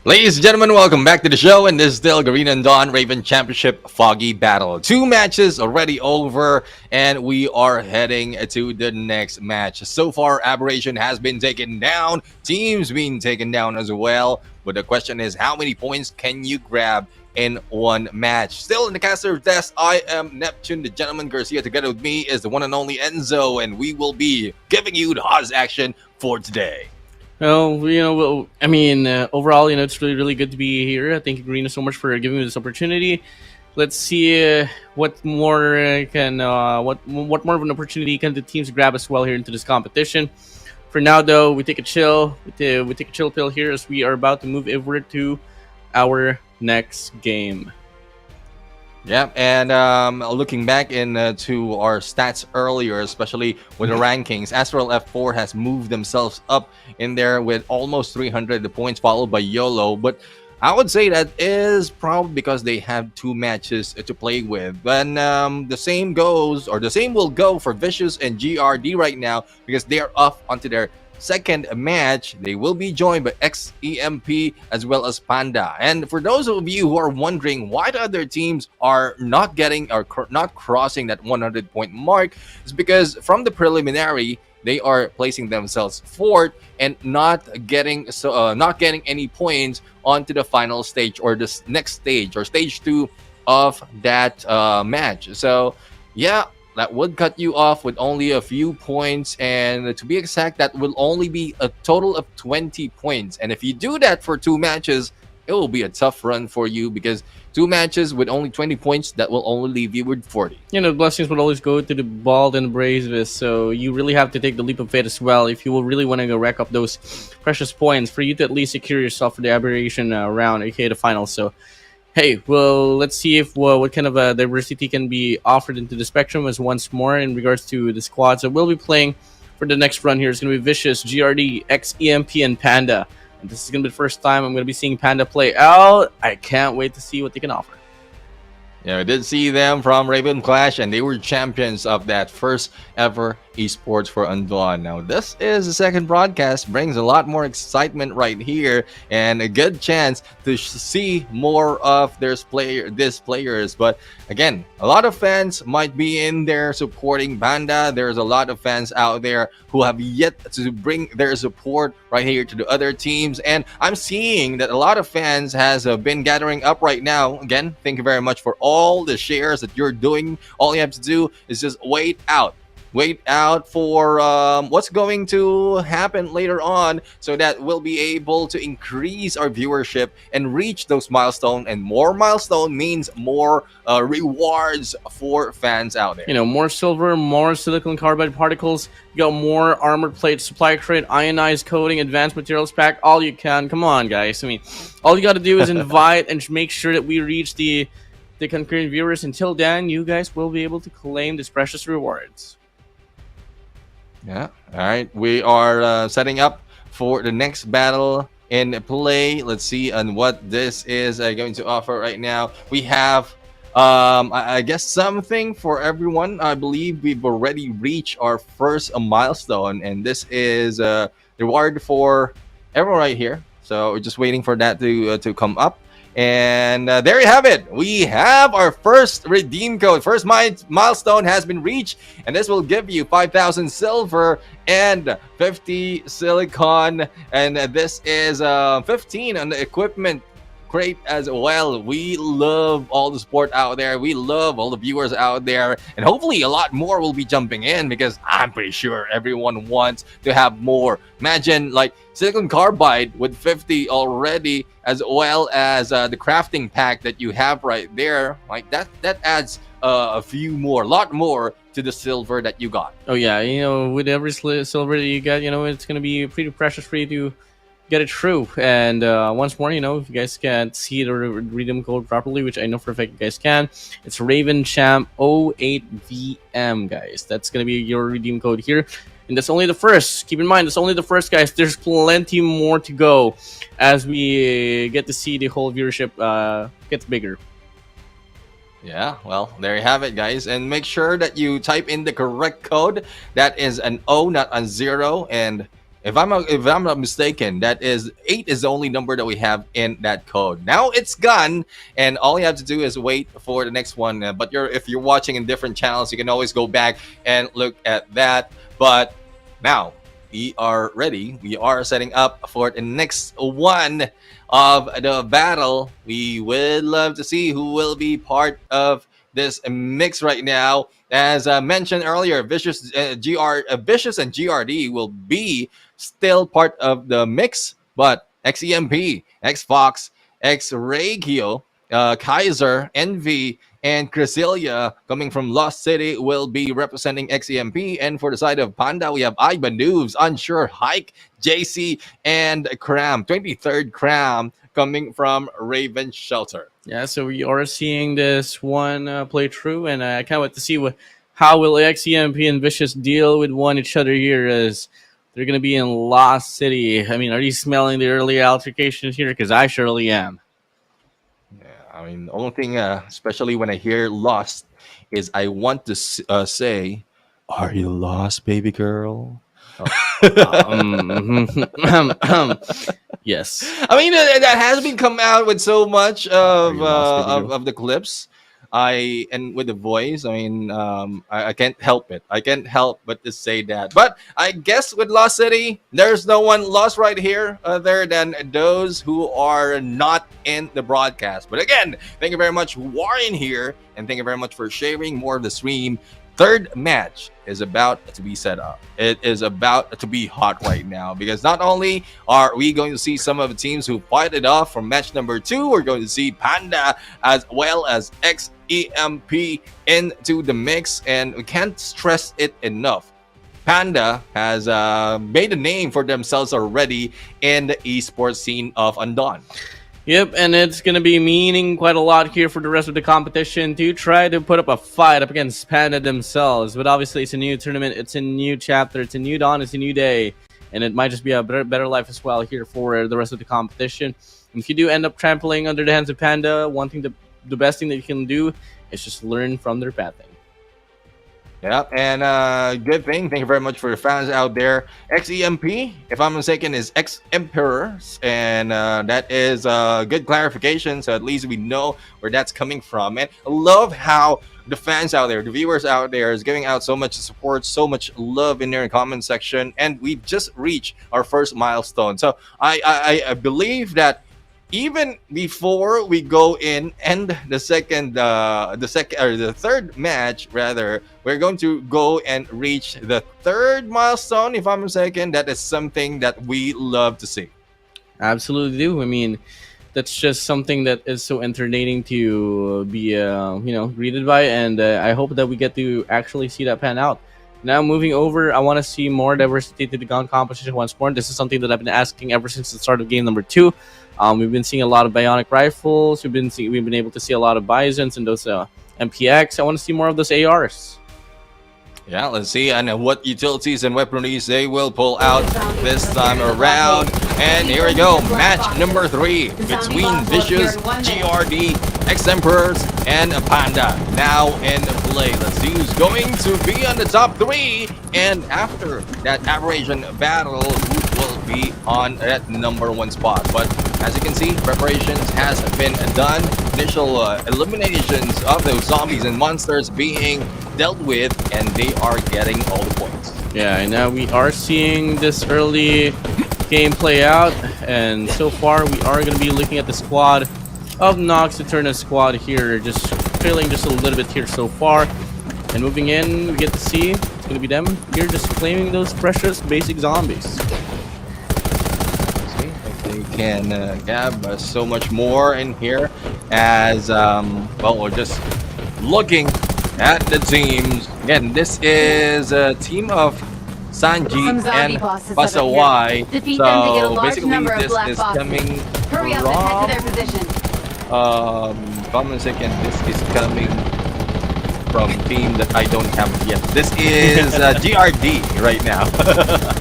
Ladies and gentlemen, welcome back to the show, and this is still Garena Undawn Raven Championship Foggy Battle. 2 matches already over, and we are heading to the next match. So far, Aberration has been taken down, teams being taken down as well, but the question is, how many points can you grab in one match? Still in the caster's desk, I am Neptune, the gentleman Garcia. Together with me is the one and only Enzo, and we will be giving you the hottest action for today. Overall, it's really, really good to be here. Thank you, Garena, so much for giving me this opportunity. Let's see what more what more of an opportunity can the teams grab as well here into this competition. For now, though, we take a chill. We take a chill pill here as we are about to move over to our next game. Yeah, and looking back into our stats earlier, especially with the rankings, Astral F4 has moved themselves up in there with almost 300 points, followed by YOLO. But I would say that is probably because they have 2 matches to play with. And the same will go for Vicious and GRD right now because they are off onto their second match. They will be joined by XEMP as well as Panda. And for those of you who are wondering why the other teams are not getting or not crossing that 100-point mark, is because from the preliminary they are placing themselves fourth and not getting any points onto the final stage or this next stage or stage 2 of that match. So yeah, that would cut you off with only a few points, and to be exact, that will only be a total of 20 points. And if you do that for 2 matches, it will be a tough run for you because 2 matches with only 20 points, that will only leave you with 40. Blessings would always go to the bald and brazen, so you really have to take the leap of faith as well if you will really want to go rack up those precious points for you to at least secure yourself for the Aberration round, aka the final. So hey, well, let's see if what kind of diversity can be offered into the spectrum as once more in regards to the squad. So we'll be playing for the next run here. It's going to be Vicious, GRD, XEMP, and Panda. And this is going to be the first time I'm going to be seeing Panda play out. I can't wait to see what they can offer. Yeah, I did see them from Raven Clash, and they were champions of that first ever esports for Undawn. Now, this is the second broadcast, brings a lot more excitement right here, and a good chance to see more of these players. But again, a lot of fans might be in there supporting Panda. There's a lot of fans out there who have yet to bring their support right here to the other teams, and I'm seeing that a lot of fans has been gathering up right now. Again, thank you very much for all the shares that you're doing. All you have to do is just wait out for what's going to happen later on, so that we'll be able to increase our viewership and reach those milestones. And more milestone means more rewards for fans out there. More silver, more silicon carbide particles. You got more armored plate, supply crate, ionized coating, advanced materials pack. All you can. Come on, guys. All you got to do is invite and make sure that we reach the concurrent viewers. Until then, you guys will be able to claim these precious rewards. Yeah. All right. We are setting up for the next battle in play. Let's see on what this is going to offer right now. We have, I guess, something for everyone. I believe we've already reached our first milestone, and this is a reward for everyone right here. So we're just waiting for that to come up. And there you have it. We have our first redeem code. First milestone has been reached, and this will give you 5,000 silver and 50 silicon. And this is 15 on the equipment crate as well. We love all the support out there. We love all the viewers out there, and hopefully a lot more will be jumping in because I'm pretty sure everyone wants to have more. Imagine like silicon carbide with 50 already, as well as the crafting pack that you have right there. Like that adds a lot more to the silver that you got. Oh yeah, with every silver that you get, it's going to be pretty precious for you to get it through. And once more, if you guys can't see the redeem code properly, which I know for a fact you guys can, it's RavenChamp08VM, guys. That's going to be your redeem code here. And that's only the first. Keep in mind, that's only the first, guys. There's plenty more to go as we get to see the whole viewership gets bigger. Yeah, well, there you have it, guys. And make sure that you type in the correct code. That is an O, not a 0. And if I'm not mistaken, that is 8 is the only number that we have in that code. Now it's gone, and all you have to do is wait for the next one. But if you're watching in different channels, you can always go back and look at that. But now we are ready. We are setting up for the next one of the battle. We would love to see who will be part of this mix right now. As mentioned earlier, Vicious and GRD will be still part of the mix, but XEMP, X-Fox, X-Regio, Kaiser, Envy, and Crasilia coming from Lost City will be representing XEMP. And for the side of Panda, we have Ivan Noobs, Unsure, Hike, JC, and Cram, 23rd Cram coming from Raven Shelter. Yeah, so we are seeing this one playthrough, and I can't wait to see how will XEMP and Vicious deal with each other here, as they're going to be in Lost City. I mean, are you smelling the early altercations here? Because I surely am. Yeah, I mean, the only thing, especially when I hear Lost, is I want to say, "Are you lost, baby girl?" Yes. I mean, that has been come out with so much of the clips. And with the voice, I mean, I can't help it. I can't help but to say that. But I guess with Lost City, there's no one lost right here other than those who are not in the broadcast. But again, thank you very much who are in here, and thank you very much for sharing more of the stream. Third match is about to be set up. It is about to be hot right now, because not only are we going to see some of the teams who fight it off from match number 2, we're going to see Panda as well as XEMP into the mix, and we can't stress it enough. Panda has made a name for themselves already in the esports scene of Undawn. Yep, and it's going to be meaning quite a lot here for the rest of the competition to try to put up a fight up against Panda themselves. But obviously, it's a new tournament, it's a new chapter, it's a new dawn, it's a new day. And it might just be a better life as well here for the rest of the competition. And if you do end up trampling under the hands of Panda, the best thing that you can do is just learn from their pathing. Yeah, and good thing. Thank you very much for the fans out there. XEMP, if I'm mistaken, is X-Emperors, and that is good clarification, so at least we know where that's coming from. And I love how the fans out there, the viewers out there, is giving out so much support, so much love in their comment section, and we've just reached our first milestone. So I believe that even before we go in and the third match, rather, we're going to go and reach the third milestone. If I'm mistaken, that is something that we love to see. Absolutely do. I mean, that's just something that is so entertaining to be, greeted by, and I hope that we get to actually see that pan out. Now, moving over, I want to see more diversity to the gun competition once more. This is something that I've been asking ever since the start of game number 2. We've been seeing a lot of bionic rifles. We've been able to see a lot of Bisons and those MPX. I want to see more of those ARs. Yeah, let's see and what utilities and weaponries they will pull out this time around. And here we go, match number 3 between Vicious, GRD, X-Emperors, and Panda now in play. Let's see who's going to be on the top 3, and after that Aberration battle, who will be on that number 1 spot. But as you can see, preparations has been done. Initial eliminations of those zombies and monsters being dealt with, and they are getting all the points. Yeah, and now we are seeing this early game play out, and so far we are going to be looking at the squad of Nox Eterna squad here, just trailing just a little bit here so far. And moving in, we get to see it's going to be them here just claiming those precious basic zombies. They can grab so much more in here, as well, we're just looking at the teams. Again, this is a team of Sanji and Pasawai. So basically this is coming Hurry up and head to their position. if I'm mistaken, this is coming from team that I don't have yet. This is GRD right now.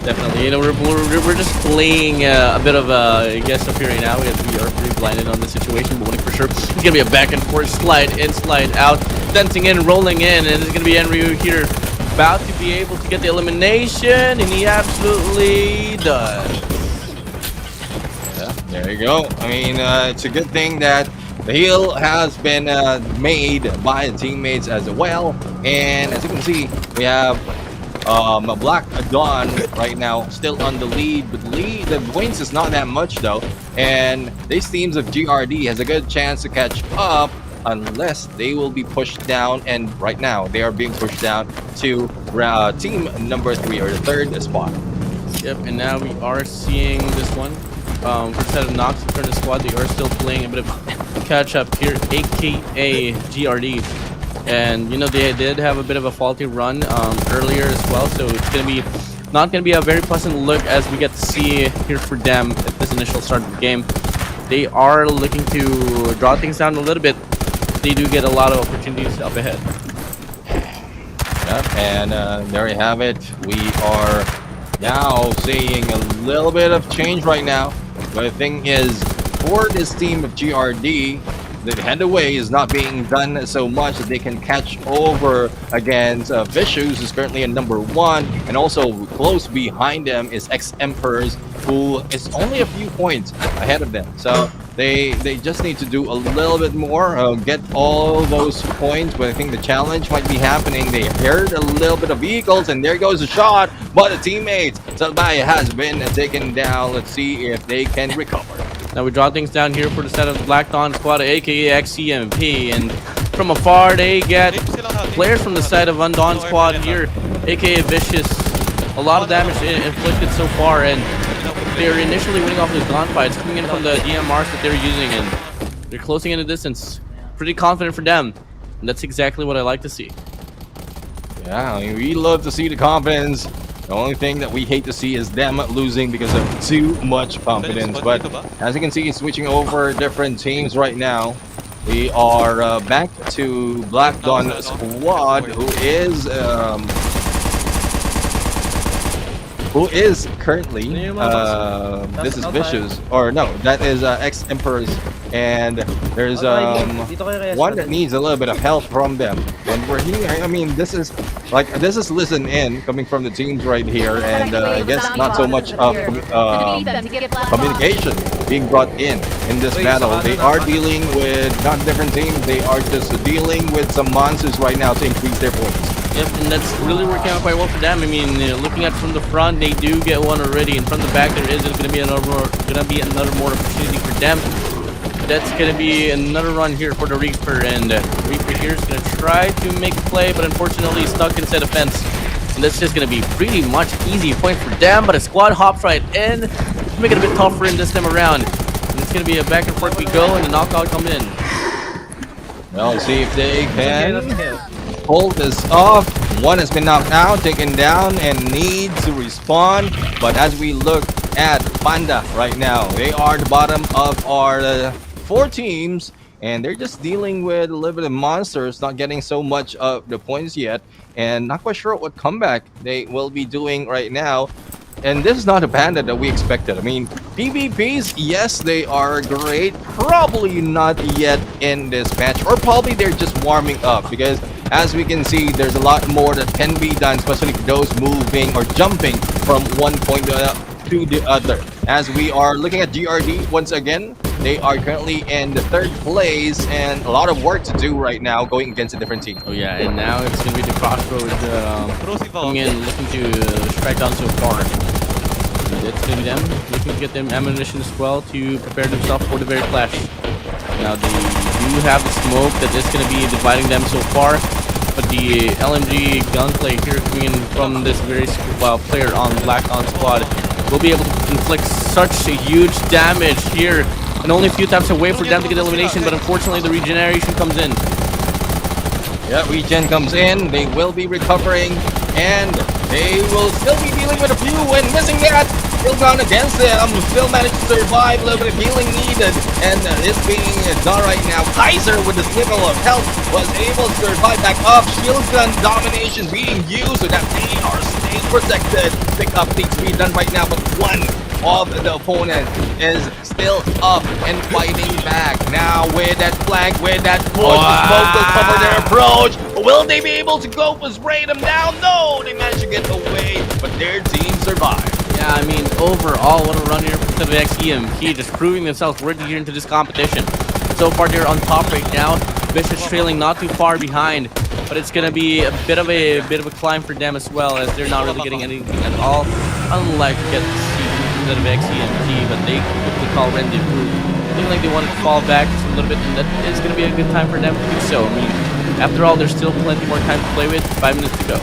Definitely, we're just playing a bit of a guess up here right now. We are pretty blinded on the situation, but one thing for sure, it's gonna be a back and forth slide in, slide out, fencing in, rolling in, and it's gonna be Enryu here about to be able to get the elimination, and he absolutely does. Yeah, there you go. I mean, it's a good thing that the heal has been made by the teammates as well. And as you can see, we have Black Dawn right now still on the lead, but the points is not that much though. And these teams of GRD has a good chance to catch up unless they will be pushed down. And right now they are being pushed down to team number 3 or the 3rd spot. Yep, and now we are seeing this one. Instead of Nox in front of the squad, they are still playing a bit of catch up here, aka GRD. And you know, they did have a bit of a faulty run earlier as well, so it's not gonna be a very pleasant look as we get to see here for them at this initial start of the game. They are looking to draw things down a little bit. They do get a lot of opportunities up ahead. Yep, and there you have it. We are now seeing a little bit of change right now. But the thing is, for this team of GRD, the headaway is not being done so much that they can catch over against Vicious, who's currently at number 1, and also close behind them is X-Emperors, who is only a few points ahead of them. So they just need to do a little bit more, get all those points. But I think the challenge might be happening. They heard a little bit of vehicles, and there goes a shot, but the teammates, Salbaya has been taken down. Let's see if they can recover. Now we draw things down here for the set of the Black Dawn squad, aka XCMP, and from afar they get players from the side of Undawn squad here, aka Vicious. A lot of damage inflicted so far, and they're initially winning off those gunfights, coming in from the DMRs that they're using, and they're closing in the distance. Pretty confident for them, and that's exactly what I like to see. Yeah, I mean, we love to see the confidence. The only thing that we hate to see is them losing because of too much confidence. But as you can see, switching over different teams right now. We are back to Black Dawn squad, who is currently this is Vicious, or no, that is X-Emperors, and there's one that needs a little bit of help from them, and we're here. I mean, this is listen in coming from the teams right here, and I guess not so much of communication being brought in this battle. They are dealing with not different teams, they are just dealing with some monsters right now to increase their points. Yep, and that's really working out quite well for them. I mean, looking at from the front, they do get one already, and from the back, there is going to be another more opportunity for them. That's going to be another run here for the Reaper, and Reaper here is going to try to make a play, but unfortunately he's stuck inside the fence. And that's just going to be pretty much easy point for them, but a squad hops right in to make it a bit tougher in this time around. And it's going to be a back and forth we go, and the knockout come in. Well, see if they can pull this off. One has been knocked out, taken down, and needs to respawn. But as we look at Panda right now, they are the bottom of our 4 teams, and they're just dealing with a little bit of monsters, not getting so much of the points yet, and not quite sure what comeback they will be doing right now. And this is not a Panda that we expected. I mean, PvPs, yes, they are great. Probably not yet in this match, or probably they're just warming up, because as we can see, there's a lot more that can be done, especially for those moving or jumping from one point to the other. As we are looking at GRD once again, they are currently in the 3rd place, and a lot of work to do right now going against a different team. Oh yeah, and now it's going to be the Crossroads coming in, looking to strike down so far. It's going to be them looking to get them ammunition as well to prepare themselves for the very clash. Now they do have the smoke that is going to be dividing them so far, but the LMG gunplay here coming in from this very player on Black Dawn squad will be able to inflict such a huge damage here, and only a few taps away for them to get elimination, but unfortunately the regeneration comes in. Yeah, regen comes in, they will be recovering, and they will still be dealing with a few when missing that. Still gone against them, still managed to survive, a little bit of healing needed, and it's being done right now. Kaiser with a sniffle of health was able to survive back up. Shield gun domination being used so that they are staying protected. Pick up needs to be done right now, but one of the opponent is still up and fighting back. Now with that flank, with that push, the smoke will cover their approach. Will they be able to go and spray them down? No, they managed to get away, but their team survived. Yeah, I mean, overall, what a run here for the XEMP, just proving themselves worthy here into this competition. So far, they're on top right now. Vicious trailing not too far behind, but it's gonna be a bit of a climb for them as well, as they're not really getting anything at all. Unlike get to see instead of XEMP, but they quickly call rendezvous. Feeling like they wanted to fall back just a little bit, and that is gonna be a good time for them to do so. I mean, after all, there's still plenty more time to play with. 5 minutes to go.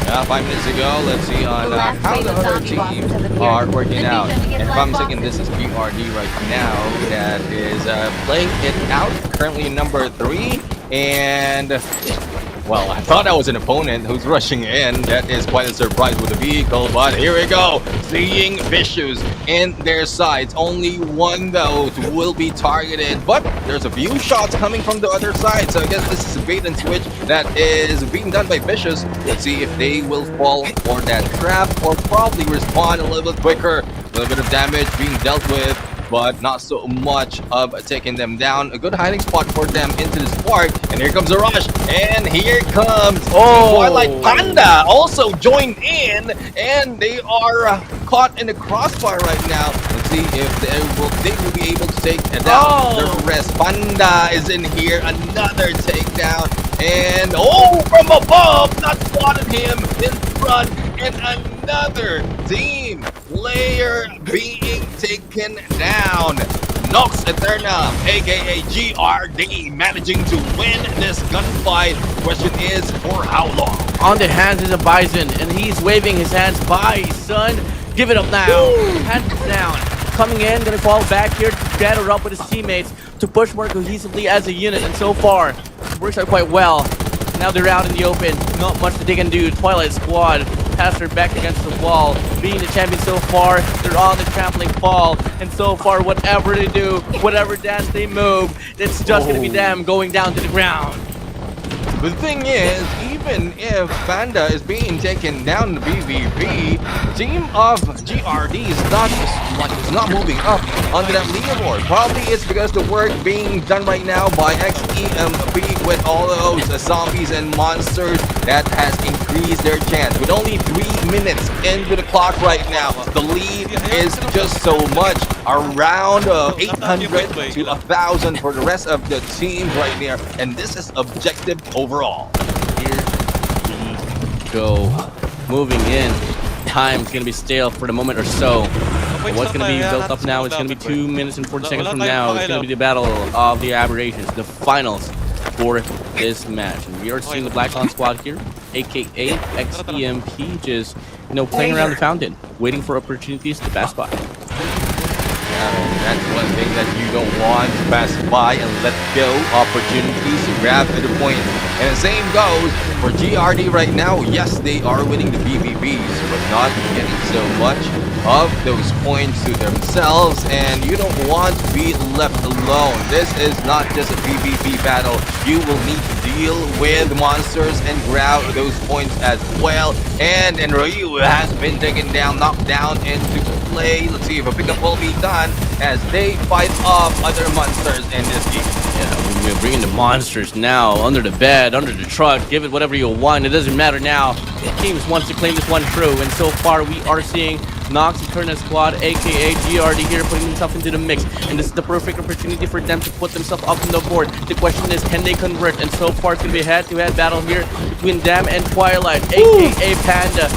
Yeah, 5 minutes ago, let's see on how the other teams are working out. And if I'm thinking this is GRD right now that is playing it out, currently number 3. And, well, I thought I was an opponent who's rushing in. That is quite a surprise with the vehicle, but here we go. Seeing Vicious in their sights. Only one, though, will be targeted, but there's a few shots coming from the other side. So I guess this is a bait and switch that is being done by Vicious. Let's see if they will fall for that trap or probably respond a little bit quicker. A little bit of damage being dealt with, but not so much of taking them down. A good hiding spot for them into the spark. And here comes a rush. And here comes Twilight Panda also joined in. And they are caught in the crossfire right now. Let's see if they will be able to take down the rest. Panda is in here. Another takedown. And from above, not spotted him in front. And another team player being taken down. Nox Eterna, aka GRD, managing to win this gunfight. Question is, for how long? On the hands is a Bison, and he's waving his hands. Bye, son. Give it up now. Hands down. Coming in, gonna fall back here to gather up with his teammates to push more cohesively as a unit, and so far, it works out quite well. Now they're out in the open. Not much that they can do. Twilight Squad has their back against the wall. Being the champion so far, they're on the trampling fall. And so far, whatever they do, whatever dance they move, it's just gonna be them going down to the ground. The thing is, even if Panda is being taken down to PvP, team of GRD is not moving up onto that leaderboard. Probably it's because the work being done right now by XEMP with all those zombies and monsters that has increased their chance. With only 3 minutes into the clock right now, the lead is just so much, around 800 to 1,000 for the rest of the teams right there, and this is objective overall. Here we go. Moving in. Time's gonna be stale for the moment or so. What's gonna be built up now? It's gonna be 2 minutes and 40 seconds from now. It's gonna be the battle of the Aberrations, the finals for this match. And we are seeing the Black On squad here, aka XEMP, just playing around the fountain, waiting for opportunities to pass by. That's one thing that you don't want to pass by and let go opportunities to grab to the point. And the same goes for GRD right now. Yes, they are winning the PvPs, but not getting so much of those points to themselves, and you don't want to be left alone. This is not just a PvP battle. You will need to deal with monsters and grab those points as well. And Ryu has been taken down, knocked down into play. Let's see if a pickup will be done as they fight off other monsters in this game. Yeah, we're bringing the monsters now under the bed, under the truck. Give it whatever you want. It doesn't matter now. Teams wants to claim this one true, and so far we are seeing Nox Eterna squad, aka GRD here, putting himself into the mix, and this is the perfect opportunity for them to put themselves up on the board. The question is, can they convert? And so far it's gonna be a head-to-head battle here between them and Twilight, aka Panda.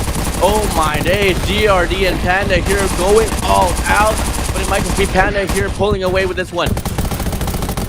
Oh my days, GRD and Panda here going all out, but it might just be Panda here pulling away with this one.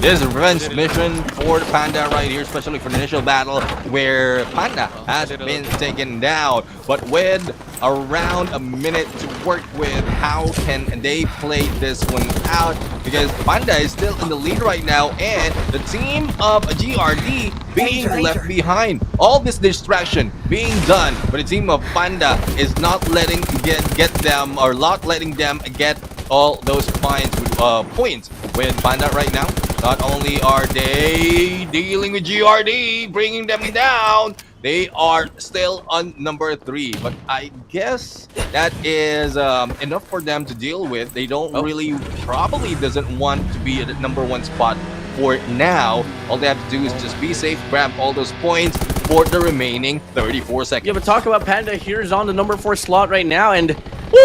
This is a revenge mission for the Panda right here, especially for the initial battle where Panda has been taken down. But with around a minute to work with, how can they play this one out? Because Panda is still in the lead right now, and the team of GRD being left behind. All this distraction being done, but the team of Panda is not letting get them, or not letting them get all those points with Panda right now. Not only are they dealing with GRD, bringing them down, they are still on number 3. But I guess that is enough for them to deal with. They don't really, probably doesn't want to be at the number 1 spot for now. All they have to do is just be safe, grab all those points for the remaining 34 seconds. Yeah, but talk about Panda. Here's on the number 4 slot right now, and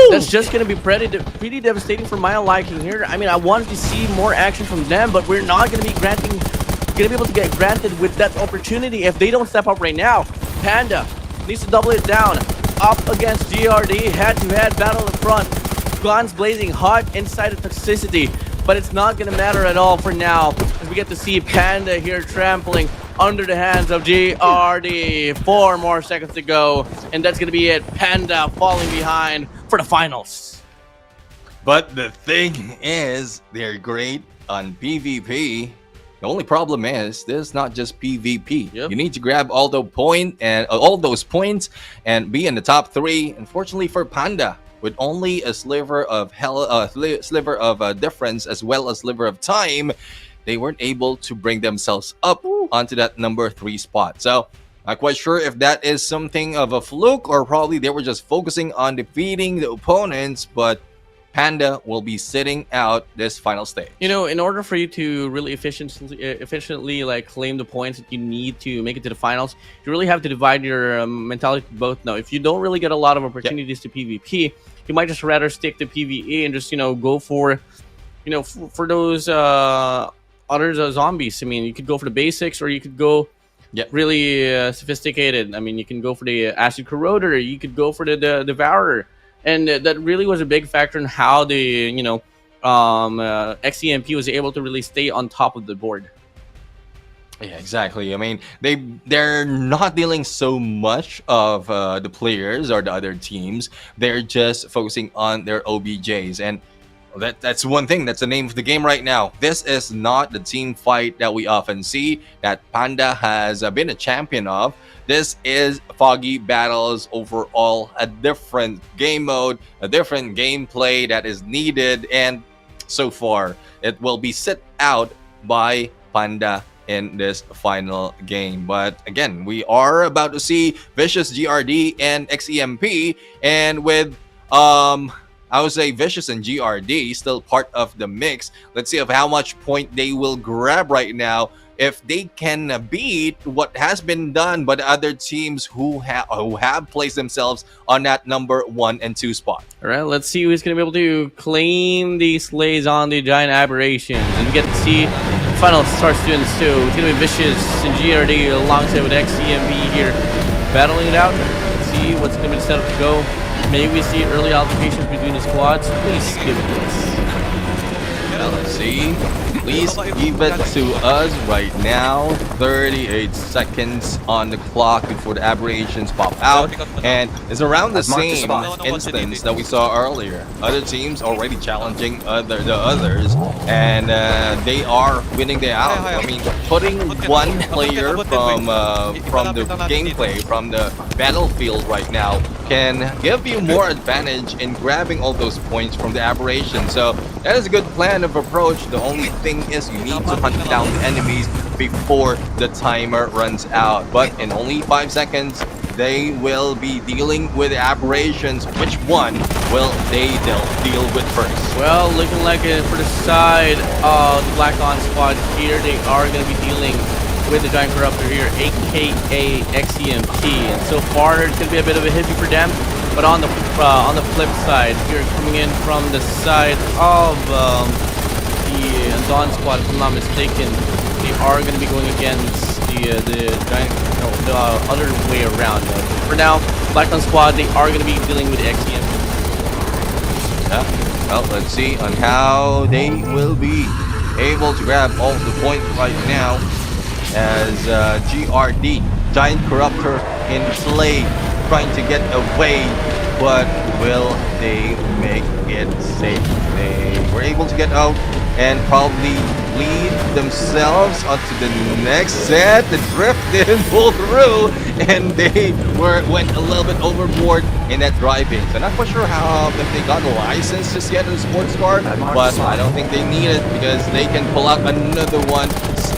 that's just going to be pretty devastating for my liking here. I mean, I wanted to see more action from them, but we're not going to be able to get granted with that opportunity if they don't step up right now. Panda needs to double it down. Up against GRD, head-to-head battle in front. Guns blazing hot inside of toxicity, but it's not going to matter at all for now, as we get to see Panda here trampling under the hands of GRD. 4 more seconds to go, and that's going to be it. Panda falling behind for the finals. But the thing is, they're great on PvP. The only problem is this is not just PvP. Yep. You need to grab all those points and be in the top 3. Unfortunately for Panda, with only a sliver of difference as well as sliver of time, they weren't able to bring themselves up onto that number 3 spot. So not quite sure if that is something of a fluke or probably they were just focusing on defeating the opponents, but Panda will be sitting out this final stage. You know, in order for you to really efficiently like claim the points that you need to make it to the finals, you really have to divide your mentality to both. Now, if you don't really get a lot of opportunities to PvP, you might just rather stick to PvE and just, you know, go for, you know, for those other zombies. I mean, you could go for the basics, or you could go really sophisticated. I mean, you can go for the Acid Corroder, you could go for the Devourer. And that really was a big factor in how the, you know, XEMP was able to really stay on top of the board. Yeah, exactly. I mean, they're not dealing so much of the players or the other teams. They're just focusing on their OBJs, and that's one thing. That's the name of the game right now. This is not the team fight that we often see that Panda has been a champion of. This is Foggy battles overall, a different game mode, a different gameplay that is needed, and so far it will be sit out by Panda in this final game. But again, we are about to see Vicious, GRD, and XEMP, and with I would say Vicious and GRD still part of the mix. Let's see of how much point they will grab right now, if they can beat what has been done by the other teams who have placed themselves on that number 1 and 2 spot. All right, let's see who's going to be able to claim these slays on the Giant Aberration. And we get to see the final starts to ensue. It's going to be Vicious and GRD alongside with XEMB here, battling it out. Let's see what's going to be the setup to go. Maybe we see early altercations between the squads. Please skip this. Let's see. Please give it to us right now. 38 seconds on the clock before the aberrations pop out, and it's around the same instance that we saw earlier. Other teams already challenging the others, and they are winning the out. I mean, putting one player from the gameplay, from the battlefield right now, can give you more advantage in grabbing all those points from the aberration. So that is a good plan of approach. The only thing is you need to hunt down the enemies before the timer runs out. But in only 5 seconds, they will be dealing with the aberrations. Which one will they deal with first? Well, looking like it for the side of the Black On squad here, they are going to be dealing with the Giant Corruptor here, aka XEMP. And so far, it's going to be a bit of a hippie for them. But on the flip side, here coming in from the side of the Undawn squad, if I'm not mistaken, they are going to be going against the Giant, no, the other way around. For now, Black On squad, they are going to be dealing with XEMP. Yeah. Well, let's see on how they will be able to grab all the points right now, as GRD, Giant Corruptor in play, trying to get away, but will they make it safe? They were able to get out and probably lead themselves onto the next set. The drift didn't pull through, and they went a little bit overboard in that driving. So not quite sure if they got a license just yet in the sports car, but I don't think they need it because they can pull out another one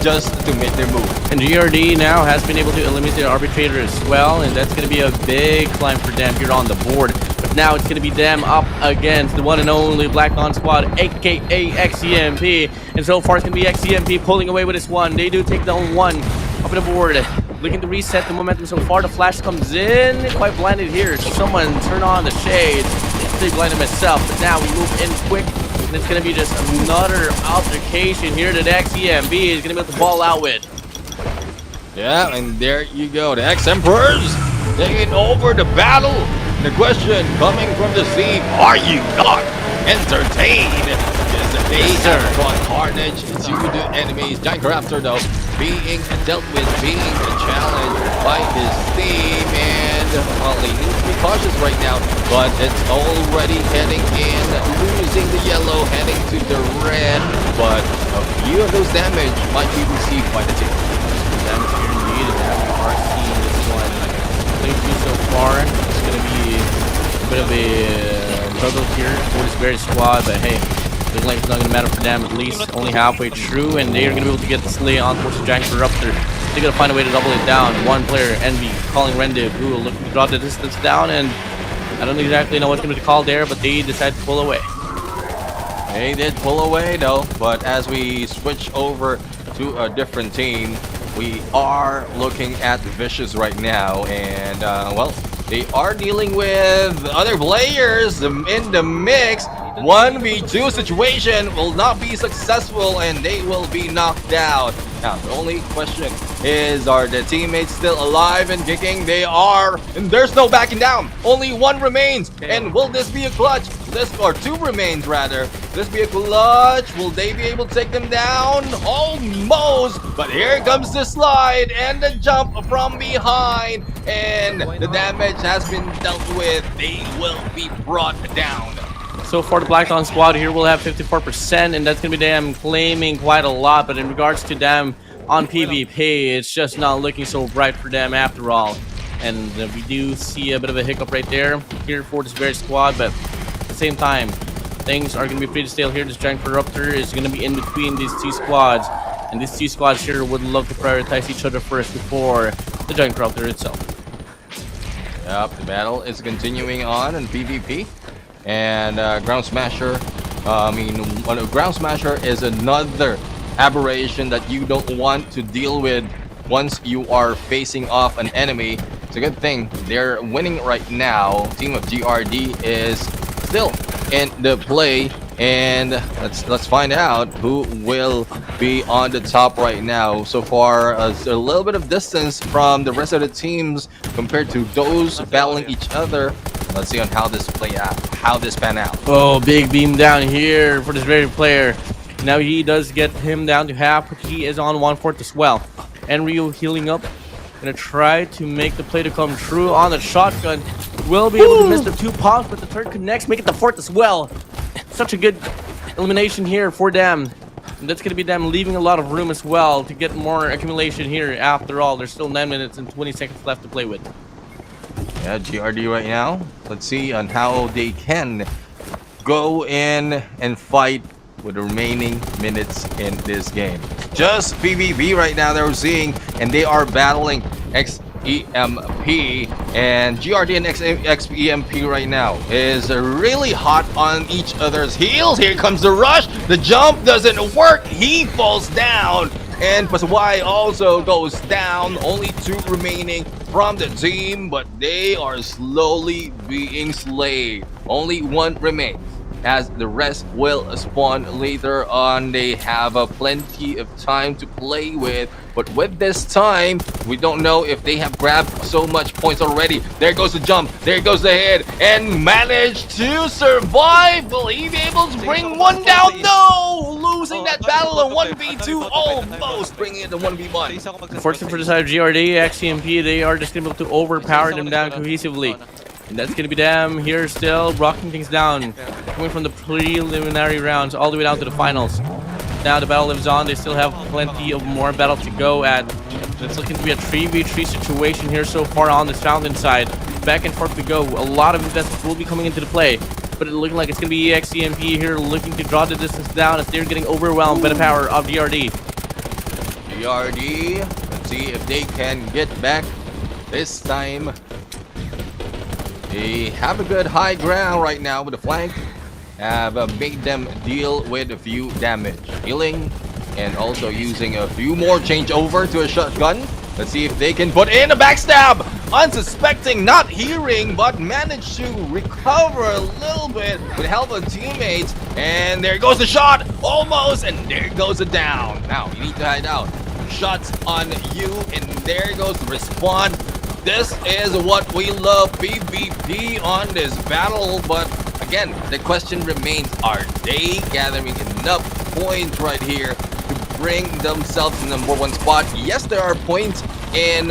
just to make their move. And GRD now has been able to eliminate the arbitrator as well, and that's going to be a big climb for them here on the board. But now it's going to be them up against the one and only Black On squad, aka XEMP, And so far, it's going to be XCMP pulling away with this one. They do take down one up the board. Looking to reset the momentum so far. The flash comes in. Quite blinded here. Someone turn on the shades. They blinded myself. But now we move in quick. And it's going to be just another altercation here that XCMP is going to be able to ball out with. Yeah, and there you go. The X-Emperors taking over the battle. The question coming from the scene, are you not entertained? Yes, they have brought carnage to the enemies. Giant Raptor, though, being dealt with, being challenged by his team. And, well, they need to be cautious right now, but it's already heading in, losing the yellow, heading to the red. But a few of those damage might be received by the team. Damage here indeed, and we are seeing this one playthrough so far. It's going to be a bit of a struggle here for this very squad, but hey, looks like it's not going to matter for them, at least only halfway through, and they are going to be able to get the slay on towards the Giant Corruptor. They're going to find a way to double it down. One player, Envy, calling Rendiv, who will look to draw the distance down, and I don't exactly know what's going to be called there, but they decide to pull away. They did pull away, though, but as we switch over to a different team, we are looking at the Vicious right now, and well, they are dealing with other players in the mix. 1v2 situation will not be successful, and they will be knocked out. Now, the only question is, are the teammates still alive and kicking? They are, and there's no backing down. Only one remains, and will this be a clutch? Or two remains, rather. Will this be a clutch? Will they be able to take them down? Almost, but here comes the slide and the jump from behind, and the damage has been dealt with. They will be brought down. So far, the Blackdawn squad here will have 54%, and that's going to be them claiming quite a lot. But in regards to them on PvP, it's just not looking so bright for them after all. And we do see a bit of a hiccup right there here for this very squad. But at the same time, things are going to be pretty stale here. This Giant Corruptor is going to be in between these two squads. And these two squads here would love to prioritize each other first before the Giant Corruptor itself. Yep, the battle is continuing on in PvP. And Ground Smasher, Ground Smasher is another aberration that you don't want to deal with once you are facing off an enemy. It's a good thing they're winning right now. Team of GRD is still in the play, and let's find out who will be on the top right now. So far, a little bit of distance from the rest of the teams compared to those battling each other. Let's see on how this pan out. Oh, big beam down here for this very player. Now he does get him down to half, but he is on 1/4 as well. And Ryu healing up. Gonna try to make the play to come true on the shotgun. Will be able to miss the 2 pops, but the third connects, make it the 4th as well. Such a good elimination here for them. And that's gonna be them leaving a lot of room as well to get more accumulation here. After all, there's still 9 minutes and 20 seconds left to play with. Yeah, GRD right now. Let's see on how they can go in and fight with the remaining minutes in this game. Just PvP right now they're seeing, and they are battling XEMP, and GRD and XEMP right now is really hot on each other's heels. Here comes the rush. The jump doesn't work. He falls down. And Pasawai also goes down. Only 2 remaining from the team, but they are slowly being slayed. Only 1 remains, as the rest will spawn later on. They have plenty of time to play with, but with this time, we don't know if they have grabbed so much points already. There goes the jump, there goes the hit, and managed to survive. Will he be able to bring one down? No! Losing that battle in 1v2, almost bringing it to 1v1. Unfortunately for the side of GRD, XCMP, they are just able to overpower them down cohesively. And that's going to be them here still, rocking things down. Coming from the preliminary rounds all the way down to the finals. Now the battle lives on. They still have plenty of more battle to go at. It's looking to be a 3v3 situation here so far on this fountain side. Back and forth we go. A lot of investments will be coming into the play. But it looking like it's going to be XCMP here looking to draw the distance down as they're getting overwhelmed by the power of GRD. GRD, let's see if they can get back this time. They have a good high ground right now with the flank. have made them deal with a few damage, healing, and also using a few more changeover to a shotgun. Let's see if they can put in a backstab. Unsuspecting, not hearing, but managed to recover a little bit with help of teammates. And there goes the shot, almost, and there goes the down. Now you need to hide out. Shots on you, and there goes the respawn. This is what we love, PvP on this battle, but again, the question remains, are they gathering enough points right here to bring themselves to number one spot? Yes, there are points in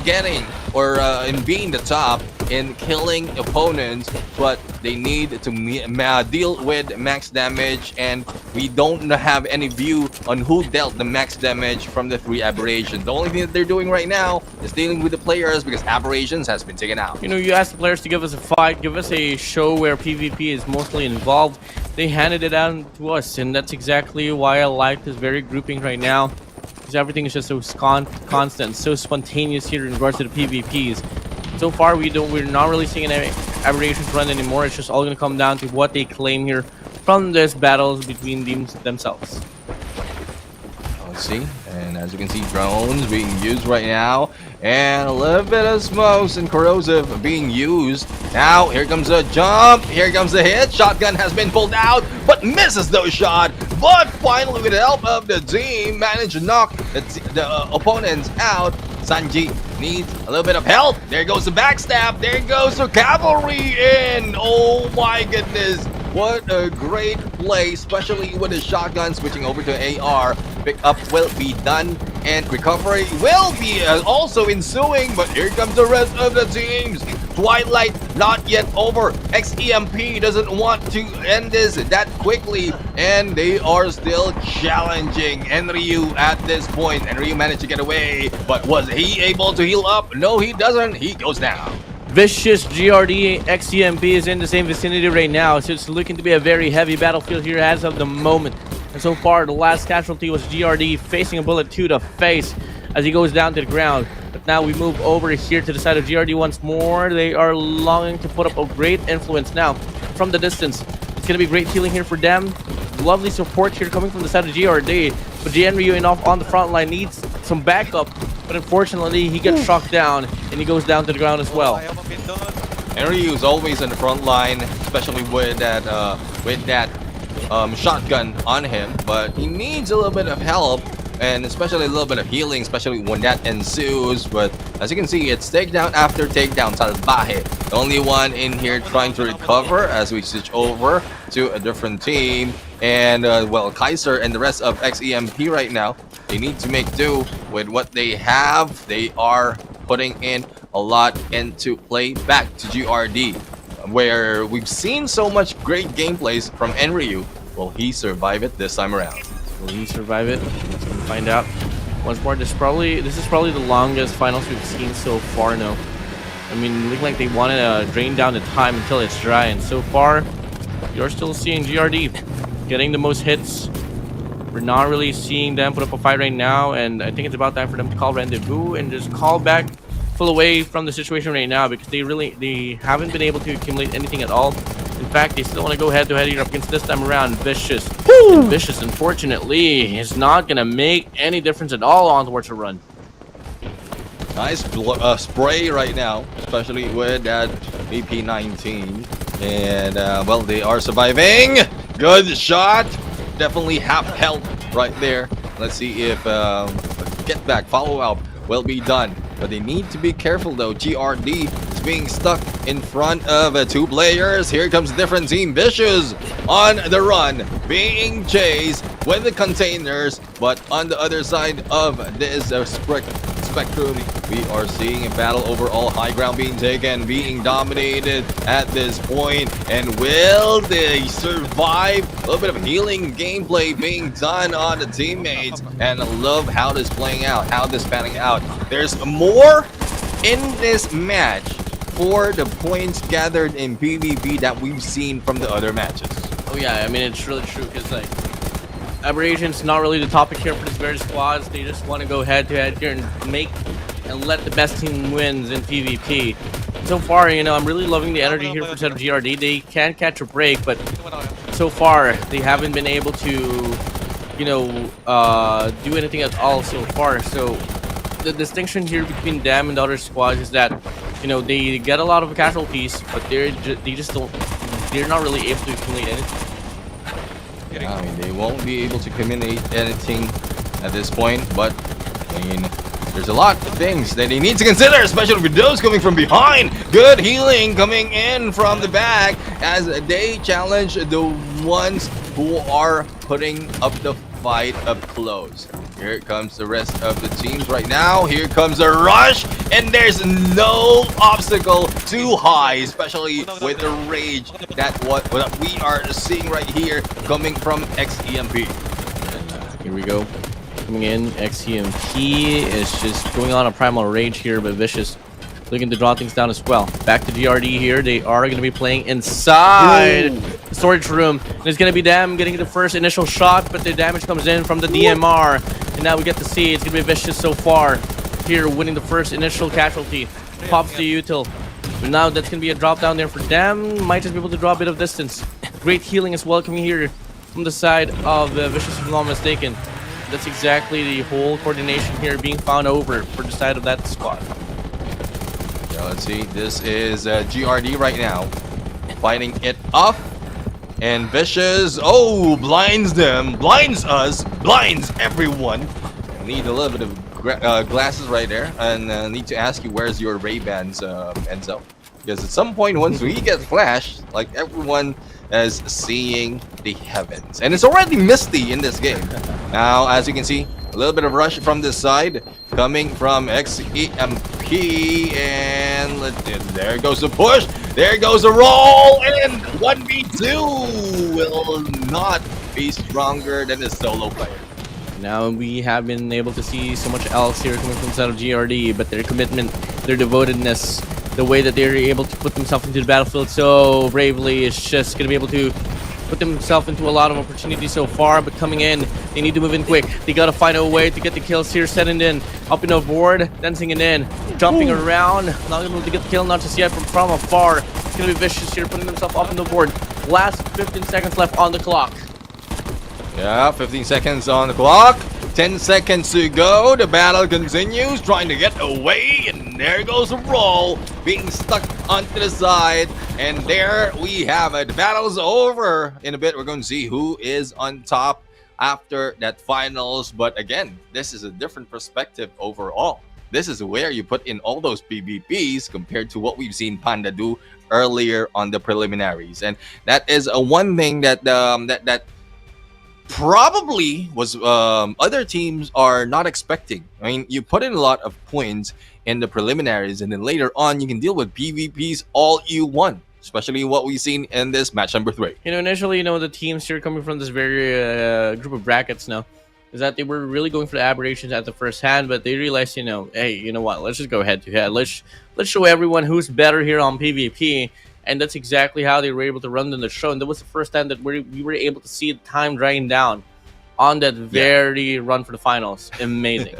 getting or in being the top in killing opponents, but they need to deal with max damage, and we don't have any view on who dealt the max damage from the 3 aberrations. The only thing that they're doing right now is dealing with the players because aberrations has been taken out. You know, you ask the players to give us a fight, give us a show where PvP is mostly involved. They handed it out to us, and that's exactly why I like this very grouping right now. Because everything is just so constant, so spontaneous here in regards to the PvPs. So far, we're not really seeing any aberrations run anymore. It's just all going to come down to what they claim here from this battles between themselves. Let's see, and as you can see, drones being used right now, and a little bit of smokes and corrosive being used. Now, here comes a jump, here comes the hit. Shotgun has been pulled out, but misses those shot. But finally, with the help of the team, managed to knock the opponents out. Sanji needs a little bit of help. There goes the backstab. There goes the cavalry in. Oh my goodness. What a great play, especially with the shotgun switching over to AR. Pickup will be done, and recovery will be also ensuing. But here comes the rest of the teams. Twilight not yet over. XEMP doesn't want to end this that quickly, and they are still challenging Enryu at this point. Enryu managed to get away, but was he able to heal up? No, he doesn't. He goes down. Vicious GRD XCMP is in the same vicinity right now, so it's looking to be a very heavy battlefield here as of the moment. And so far, the last casualty was GRD facing a bullet to the face as he goes down to the ground. But now we move over here to the side of GRD once more. They are longing to put up a great influence now from the distance. It's going to be great healing here for them. Lovely support here coming from the side of GRD. But Ryu enough on the front line needs some backup. But unfortunately, he gets struck down and he goes down to the ground as well. Enryu is always in the front line, especially with that shotgun on him. But he needs a little bit of help, and especially a little bit of healing, especially when that ensues. But as you can see, it's takedown after takedown. Salvaje, the only one in here trying to recover as we switch over to a different team. And well, Kaiser and the rest of XEMP right now, they need to make do with what they have. They are putting in a lot into play back to GRD, where we've seen so much great gameplays from Enryu. Will he survive it this time around? Will he survive it? Let's find out. Once more, this is probably the longest finals we've seen so far now. I mean, looking like they wanted to drain down the time until it's dry, and so far, you're still seeing GRD getting the most hits. We're not really seeing them put up a fight right now, and I think it's about time for them to call rendezvous and just call back, pull away from the situation right now, because they haven't been able to accumulate anything at all. In fact, they still want to go head-to-head here up against this time around Vicious. And Vicious, unfortunately, is not going to make any difference at all on towards a run. Nice spray right now, especially with that AP-19. And, well, they are surviving. Good shot. Definitely half health right there. Let's see if get back, follow-up will be done. But they need to be careful, though. GRD is being stuck in front of 2 players. Here comes a different team. Vicious on the run, being chased with the containers. But on the other side of this spectrum, we are seeing a battle over all high ground being taken, being dominated at this point. And will they survive? A little bit of healing gameplay being done on the teammates. And I love how this playing out, how this panning out. There's more in this match for the points gathered in PvP that we've seen from the other matches. Oh yeah, I mean, it's really true, because like Aberration's not really the topic here for this very squads. They just want to go head-to-head here and let the best team wins in PvP. so far, I'm really loving the energy here for set of GRD. They can catch a break, but so far they haven't been able to, do anything at all so far. So the distinction here between them and the other squads is that, they get a lot of casualties, but they just don't. They're not really able to accumulate anything. I mean, they won't be able to communicate anything at this point, but I mean, there's a lot of things that they need to consider, especially with those coming from behind. Good healing coming in from the back as they challenge the ones who are putting up the fight up close. Here comes the rest of the teams right now. Here comes a rush, and there's no obstacle too high, especially with the rage that what we are seeing right here coming from XEMP. And here we go. Coming in, XEMP is just going on a primal rage here, but Vicious looking to draw things down as well. Back to GRD here. They are going to be playing inside the storage room. And it's going to be them getting the first initial shot, but the damage comes in from the DMR. And now we get to see it's going to be Vicious so far here, winning the first initial casualty. Pops to Util. But now that's going to be a drop down there for them. Might just be able to draw a bit of distance. Great healing as well coming here from the side of Vicious, if I'm not mistaken. That's exactly the whole coordination here being found over for the side of that squad. Yeah, let's see. This is GRD right now, fighting it up, and Vicious, blinds them, blinds us, blinds everyone. I need a little bit of glasses right there, and need to ask you, where's your Ray-Bans, Enzo? Because at some point, once we get flashed, like everyone is seeing the heavens, and it's already misty in this game. Now, as you can see, a little bit of rush from this side coming from XEMP, and there goes the push, there goes the roll, and 1v2 will not be stronger than a solo player. Now we have been able to see so much else here coming from the side of GRD, but their commitment, their devotedness, the way that they're able to put themselves into the battlefield so bravely is just going to be able to put themselves into a lot of opportunities so far. But coming in, they need to move in quick. They got to find a way to get the kills here, setting in, up in the board, dancing it in, jumping around, not able to get the kill, not just yet from afar. It's going to be Vicious here, putting themselves up in the board. Last 15 seconds left on the clock. Yeah, 15 seconds on the clock. 10 seconds to go. The battle continues, trying to get away, and there goes the roll, being stuck onto the side, and there we have it. The battle's over. In a bit, we're going to see who is on top after that finals. But again, this is a different perspective overall. This is where you put in all those PvPs compared to what we've seen Panda do earlier on the preliminaries, and that is one thing that that probably was other teams are not expecting. I mean, you put in a lot of points in the preliminaries, and then later on you can deal with PvPs all you want, especially what we've seen in this match number 3. Initially, the teams here coming from this very group of brackets now is that they were really going for the aberrations at the first hand, but they realized, hey, you know what, let's just go head to head. Let's show everyone who's better here on PvP. And that's exactly how they were able to run in the show. And that was the first time that we were able to see the time dragging down on that very run for the finals. Amazing.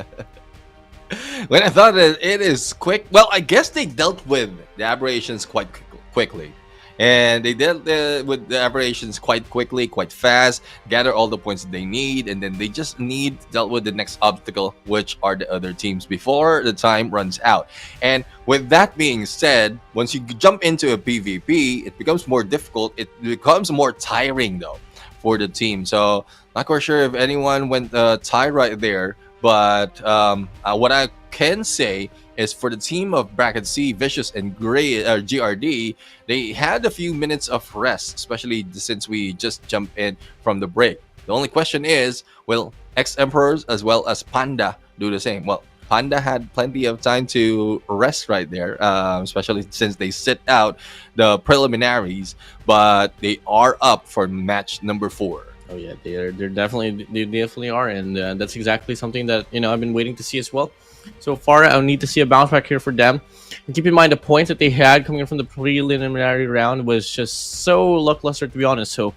When I thought that it is quick, well, I guess they dealt with the aberrations quite quickly. And they dealt with the aberrations quite quickly, quite fast, gather all the points that they need, and then they just need to deal with the next obstacle, which are the other teams, before the time runs out. And with that being said, once you jump into a PvP, it becomes more difficult. It becomes more tiring, though, for the team. So, not quite sure if anyone went tired right there, but what I can say is for the team of Bracket C, Vicious, and GRD, they had a few minutes of rest, especially since we just jumped in from the break. The only question is, will X-Emperors as well as Panda do the same? Well, Panda had plenty of time to rest right there, especially since they sit out the preliminaries, but they are up for match number 4. Oh yeah, they definitely are, and that's exactly something that I've been waiting to see as well. So far, I'll need to see a bounce back here for them. And keep in mind the points that they had coming in from the preliminary round was just so lackluster, to be honest. So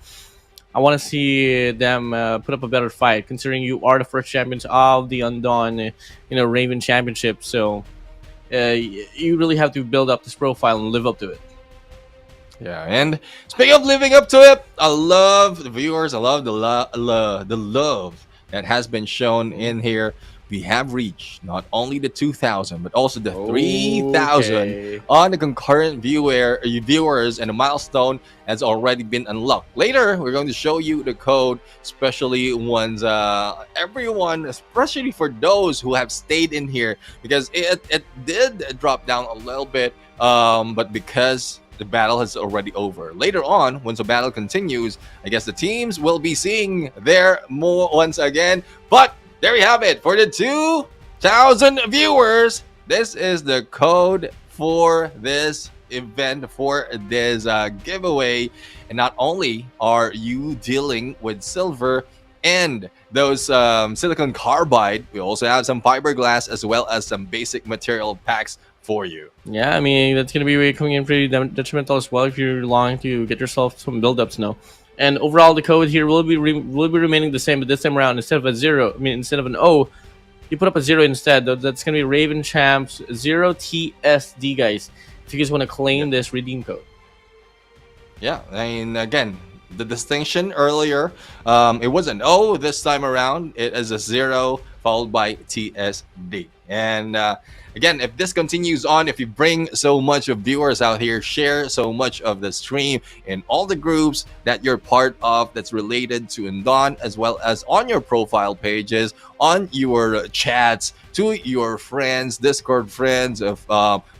I want to see them put up a better fight, considering you are the first champions of the Undawn, Raven Championship. So you really have to build up this profile and live up to it. Yeah, and speaking of living up to it, I love the viewers. I love the love that has been shown in here. We have reached not only the 2,000 but also the 3,000 Okay. on the concurrent viewers, and the milestone has already been unlocked. Later, we're going to show you the code, especially once everyone, especially for those who have stayed in here, because it did drop down a little bit, but because the battle is already over. Later on, once the battle continues, I guess the teams will be seeing their more once again. But there you have it. For the 2,000 viewers, this is the code for this event, for this giveaway. And not only are you dealing with silver and those silicon carbide, we also have some fiberglass as well as some basic material packs for you. Yeah, I mean, that's going to be coming in pretty detrimental as well if you're longing to get yourself some build-ups now. And overall, the code here will be remaining the same, but this time around, instead of a 0, I mean, instead of an O, you put up a 0 instead. That's going to be Raven Champs 0TSD, guys, if you guys want to claim this redeem code. Yeah, I mean, again, the distinction earlier, it was an O. This time around, it is a 0 followed by TSD. And again, if this continues on, if you bring so much of viewers out here, share so much of the stream in all the groups that you're part of that's related to Undawn, as well as on your profile pages, on your chats, to your friends, Discord friends, of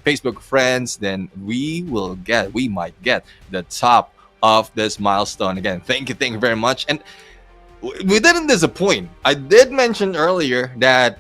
Facebook friends, then we might get the top of this milestone. Again, thank you very much. And we didn't disappoint. I did mention earlier that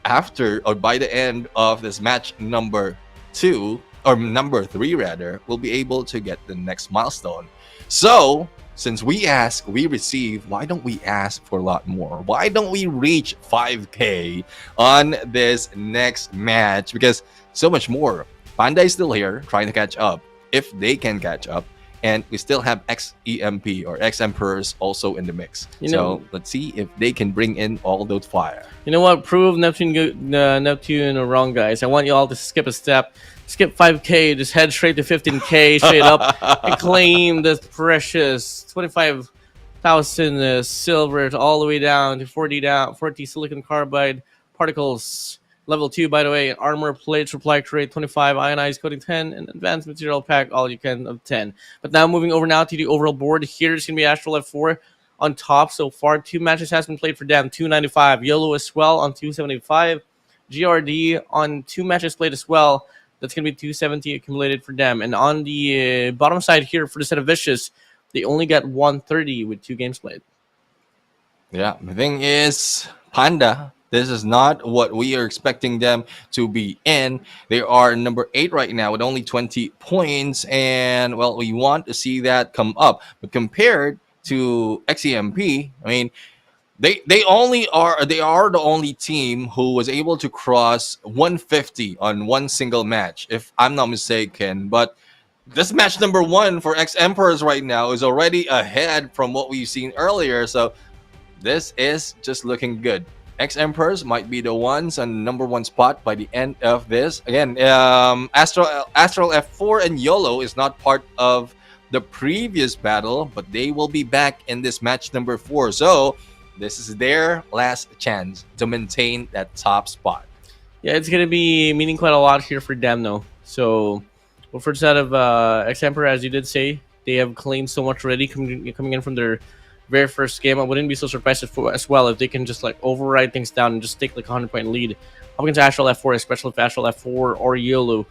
after, or by the end of this match number 2, or number 3 rather, we'll be able to get the next milestone. So since we ask, we receive, why don't we ask for a lot more? Why don't we reach 5k on this next match? Because so much more. Panda is still here trying to catch up, if they can catch up. And we still have XEMP or X Emperors also in the mix. So let's see if they can bring in all those fire. You know what? Prove Neptune wrong, guys. I want you all to skip a step. Skip 5k, just head straight to 15k, straight up, and claim this precious 25,000 silver all the way down to 40 silicon carbide particles. Level 2, by the way, armor plate, supply crate 25, ionized coating 10, and advanced material pack all you can of 10. But now moving over now to the overall board, here it's going to be Astral F4 on top so far. 2 matches has been played for them, 295. YOLO as well on 275. GRD on 2 matches played as well. That's going to be 270 accumulated for them. And on the bottom side here for the set of Vicious, they only got 130 with 2 games played. Yeah, the thing is, Panda, this is not what we are expecting them to be in. They are number 8 right now with only 20 points. And, well, we want to see that come up. But compared to XEMP, I mean, they are the only team who was able to cross 150 on one single match, if I'm not mistaken. But this match number 1 for X Emperors right now is already ahead from what we've seen earlier. So this is just looking good. X Emperors might be the ones on the number 1 spot by the end of this. Again, Astral F4 and YOLO is not part of the previous battle, but they will be back in this match number 4. So this is their last chance to maintain that top spot. Yeah, it's going to be meaning quite a lot here for them, though. So, well, for the side of X Emperor, as you did say, they have claimed so much already coming in from their very first game. I wouldn't be so surprised as well if they can just like override things down and just take like a 100-point lead up against Astral F4, especially if Astral F4 or YOLO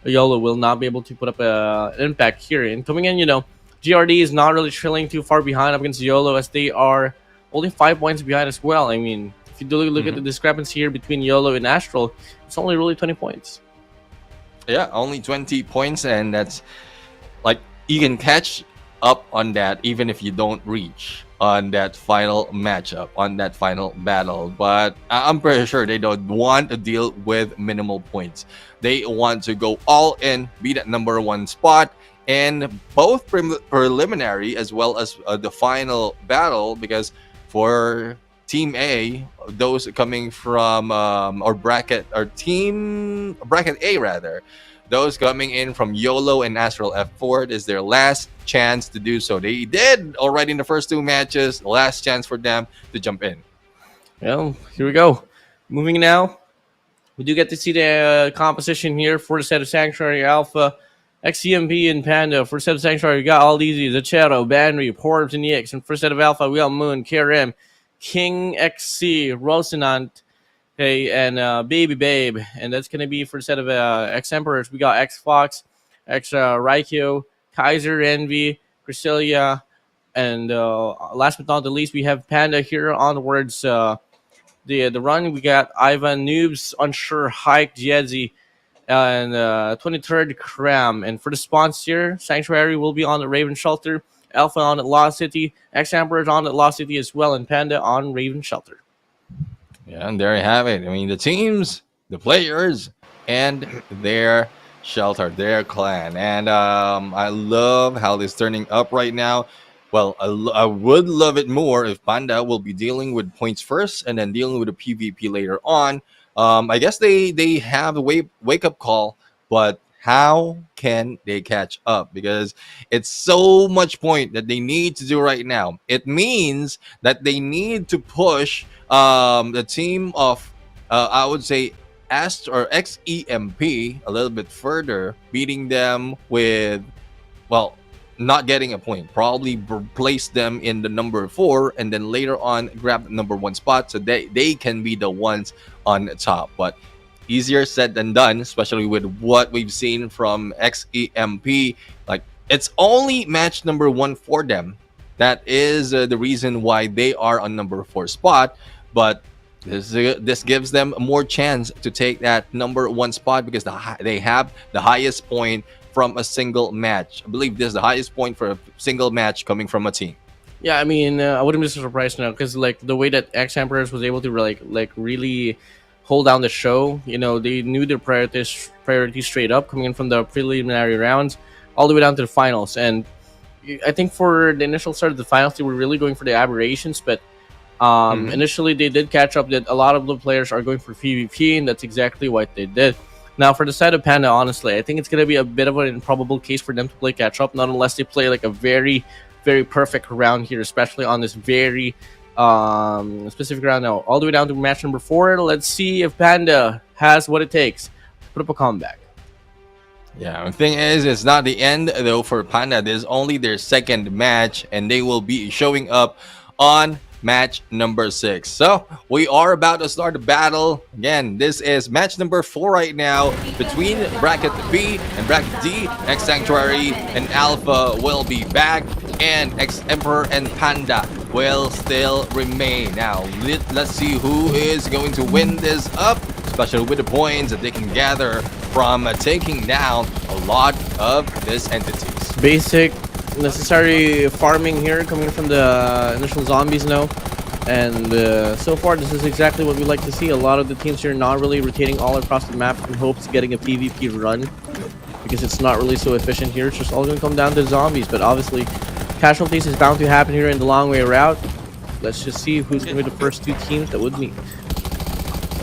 will not be able to put up an impact here. And coming in, GRD is not really trailing too far behind up against YOLO, as they are only 5 points behind as well. I mean, if you do look at the discrepancy here between YOLO and Astral, it's only really 20 points. Yeah, only 20 points, and that's like you can catch up on that even if you don't reach on that final matchup, on that final battle. But I'm pretty sure they don't want to deal with minimal points. They want to go all in, be that number 1 spot in both preliminary as well as the final battle, because for Team A, those coming from or bracket or team bracket A rather, those coming in from YOLO and Astral F4, is their last chance to do so. They did already in the first 2 matches. Last chance for them to jump in. Well, here we go. Moving now, we do get to see the composition here for the set of Sanctuary Alpha, XCMP, and Panda. For the set of Sanctuary, we got All Easy, Zachero, Banry, Porbs, and EX. And for the set of Alpha, we got Moon, KRM, King XC, Rosinant, hey, and Baby Babe. And that's going to be for the set of X Emperors. We got X Fox, X Raikyo, Kaiser, Envy, Cresselia, and last but not the least, we have Panda here onwards. The run, we got Ivan, Noobs, Unsure, Hike, Jedzi, and 23rd Cram. And for the spawns here, Sanctuary will be on the Raven Shelter, Alpha on at Lost City, X Emperor on at Lost City as well, and Panda on Raven Shelter. Yeah, and there you have it. I mean, the teams, the players, and their shelter, their clan. And I love how this turning up right now. Well, I would love it more if Panda will be dealing with points first and then dealing with a PvP later on. I guess they have a wake up call, but how can they catch up? Because it's so much point that they need to do right now. It means that they need to push the team of, I would say, Ast or XEMP a little bit further, beating them with, well, not getting a point, probably place them in the number 4 and then later on grab the number 1 spot so they can be the ones on top. But easier said than done, especially with what we've seen from XEMP. Like, it's only match number 1 for them. That is the reason why they are on number 4 spot, but this gives them more chance to take that number 1 spot because they have the highest point from a single match. I believe this is the highest point for a single match coming from a team. Yeah, I mean, I wouldn't be surprised now because like the way that X Emperors was able to like really hold down the show. You know, they knew their priorities straight up coming in from the preliminary rounds all the way down to the finals. And I think for the initial start of the finals, they were really going for the aberrations, but initially they did catch up that a lot of the players are going for PvP, and that's exactly what they did. Now, for the side of Panda, honestly, I think it's going to be a bit of an improbable case for them to play catch-up, not unless they play like a very, very perfect round here, especially on this very specific round now. All the way down to match number 4. Let's see if Panda has what it takes to put up a comeback. Yeah, the thing is, it's not the end, though, for Panda. This is only their second match, and they will be showing up on match number 6. So we are about to start the battle. Again, this is match number 4 right now between bracket B and bracket D. X Sanctuary and Alpha will be back, and X Emperor and Panda will still remain. Now let's see who is going to win this up, especially with the points that they can gather from taking down a lot of these entities. Basic necessary farming here coming from the initial zombies now, and so far this is exactly what we like to see. A lot of the teams here not really rotating all across the map in hopes of getting a PvP run because it's not really so efficient here. It's just all going to come down to zombies, but obviously casualties is bound to happen here in the long way route. Let's just see who's going to be the first 2 teams that would meet.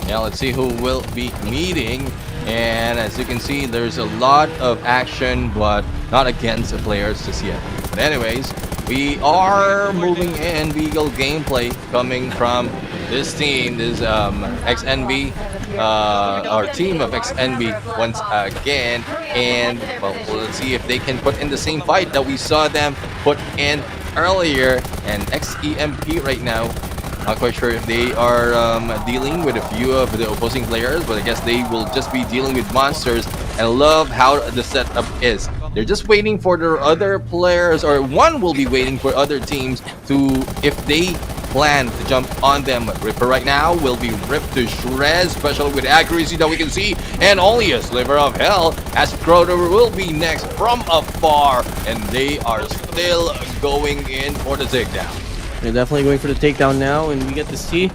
Yeah, let's see who will be meeting. And as you can see, there's a lot of action, but not against the players just yet. But anyways, we are moving in legal gameplay coming from this team, this XNB, our team of XNB once again. And well, let's see if they can put in the same fight that we saw them put in earlier. And XEMP right now, not quite sure if they are dealing with a few of the opposing players, but I guess they will just be dealing with monsters. And I love how the setup is. They're just waiting for their other players, or one will be waiting for other teams to, if they plan to jump on them. But Ripper right now will be ripped to shreds, especially with accuracy that we can see, and only a sliver of hell, as Crowder will be next from afar, and they are still going in for the takedown. They're definitely going for the takedown now, and we get to see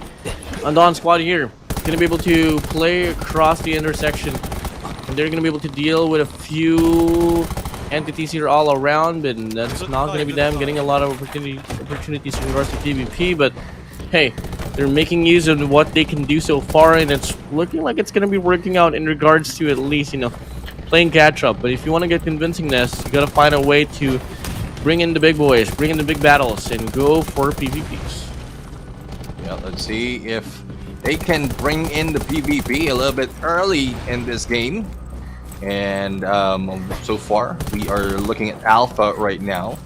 Undawn squad here. Going to be able to play across the intersection, and they're going to be able to deal with a few entities here all around, but that's not going to be them getting a lot of opportunities in regards to PvP. But hey, They're making use of what they can do so far, and it's looking like it's going to be working out in regards to at least, playing catch up. But if you want to get convincingness, you got to find a way to bring in the big boys, bring in the big battles, and go for PvPs. Yeah, let's see if they can bring in the PvP a little bit early in this game. And so far, we are looking at Alpha right now.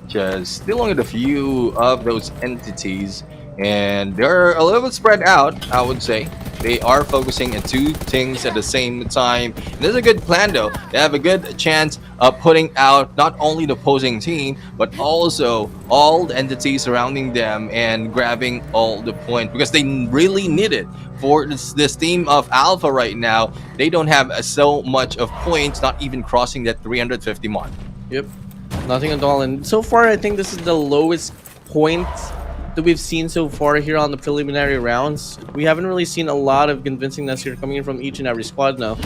Just dealing with a few of those entities. And they're a little bit spread out, I would say. They are focusing on two things at the same time. And there's a good plan though. They have a good chance of putting out not only the opposing team, but also all the entities surrounding them and grabbing all the points because they really need it. For this team of Alpha right now, they don't have so much of points, not even crossing that 350 mark. Yep, nothing at all. And so far, I think this is the lowest point that we've seen so far here on the preliminary rounds. We haven't really seen a lot of convincingness here coming in from each and every squad now.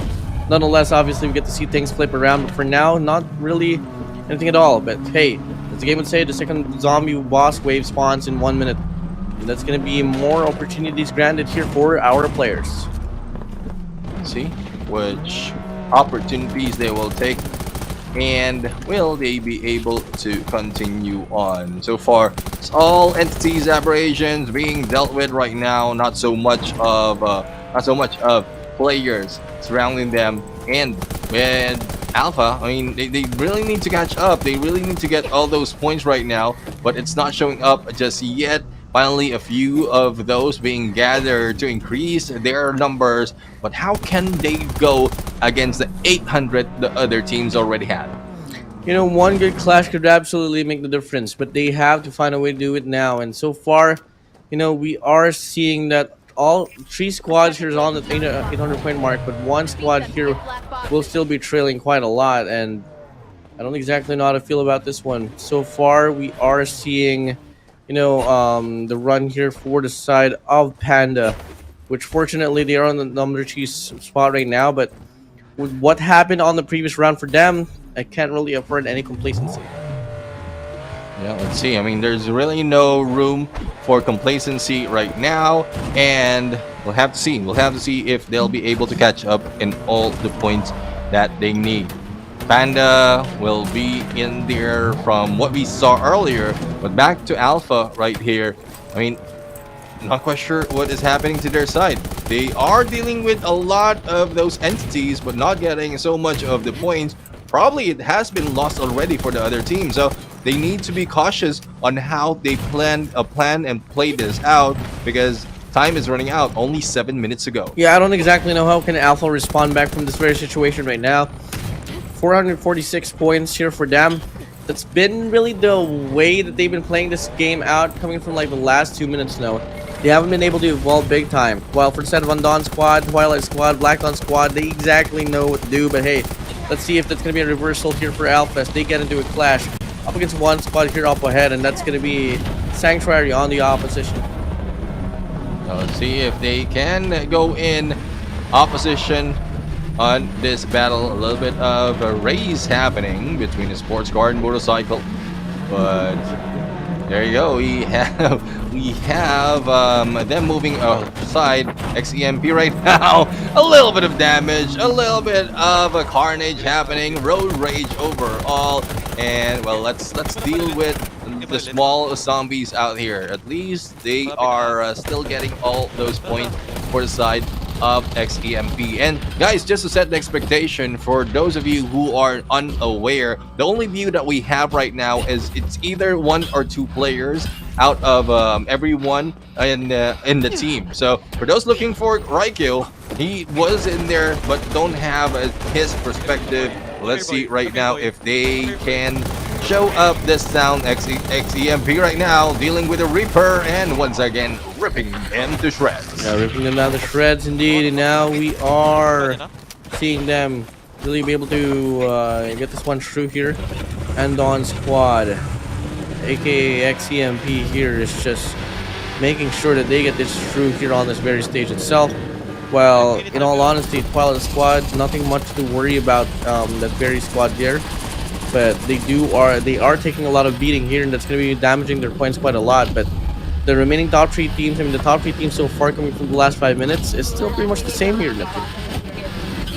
Nonetheless, obviously, we get to see things flip around, but for now, not really anything at all. But hey, as the game would say, the second zombie boss wave spawns in 1 minute. And that's going to be more opportunities granted here for our players. See which opportunities they will take. And will they be able to continue on? So far, it's all entities, aberrations being dealt with right now. Not so much of players surrounding them. And with Alpha, I mean, they really need to catch up. They really need to get all those points right now. But it's not showing up just yet. Finally, a few of those being gathered to increase their numbers. But how can they go against the 800 the other teams already had? One good clash could absolutely make the difference, but they have to find a way to do it now. And so far, we are seeing that all three squads here is on the 800 point mark, but one squad here will still be trailing quite a lot. And I don't exactly know how to feel about this one. So far, we are seeing the run here for the side of Panda, which fortunately they are on the number 2 spot right now. But with what happened on the previous round for them, I can't really afford any complacency. Yeah, let's see. I mean, there's really no room for complacency right now, and we'll have to see. We'll have to see if they'll be able to catch up in all the points that they need. Panda will be in there from what we saw earlier, but back to Alpha right here. I mean, not quite sure what is happening to their side. They are dealing with a lot of those entities, but not getting so much of the points. Probably it has been lost already for the other team, so they need to be cautious on how they plan and play this out because time is running out. Only 7 minutes ago. Yeah, I don't exactly know how can Alpha respond back from this very situation right now. 446 points here for them. That's been really the way that they've been playing this game out, coming from like the last 2 minutes now. They haven't been able to evolve big time. While for the set of Undawn squad, Twilight squad, Black Dawn squad, they exactly know what to do. But hey, let's see if that's going to be a reversal here for Alpha as they get into a clash up against one squad here up ahead, and that's going to be Sanctuary on the opposition. Now let's see if they can go in opposition on this battle. A little bit of a race happening between the sports car and motorcycle, but there you go. We have them moving aside. XEMP right now. A little bit of damage, a little bit of a carnage happening. Road rage overall, and well, let's deal with the small zombies out here. At least they are still getting all those points for the side of XEMP. And guys, just to set the expectation for those of you who are unaware, the only view that we have right now is it's either 1 or 2 players out of everyone in the team. So for those looking for Raikyo, he was in there but don't have his perspective. Let's see right now if they can show up this down. XEMP right now dealing with a Reaper and once again ripping them to shreds. Yeah, ripping them down to shreds indeed. And now we are seeing them really be able to get this one through here. Undawn squad, aka XEMP here, is just making sure that they get this through here on this very stage itself. Well, in all honesty, Twilight squad, nothing much to worry about that very squad there. But they are taking a lot of beating here, and that's going to be damaging their points quite a lot. But the remaining top three teams, I mean, the top three teams so far coming from the last 5 minutes is still pretty much the same here, Neptune.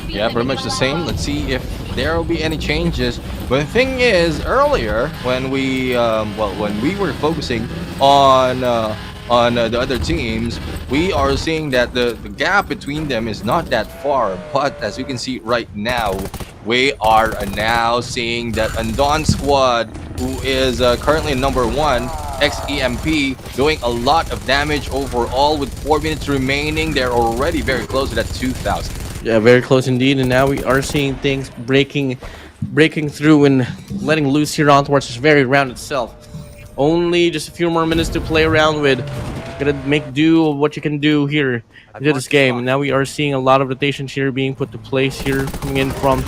Yeah, pretty much the same. Let's see if there will be any changes. But the thing is, earlier when we were focusing on the other teams, we are seeing that the gap between them is not that far. But as you can see right now, we are now seeing that Undawn squad, who is currently number 1, XEMP, doing a lot of damage overall with 4 minutes remaining. They're already very close to that 2,000. Yeah, very close indeed. And now we are seeing things breaking through and letting loose here on towards this very round itself. Only just a few more minutes to play around with. Gotta make do of what you can do here into this game. And now we are seeing a lot of rotations here being put to place here, coming in from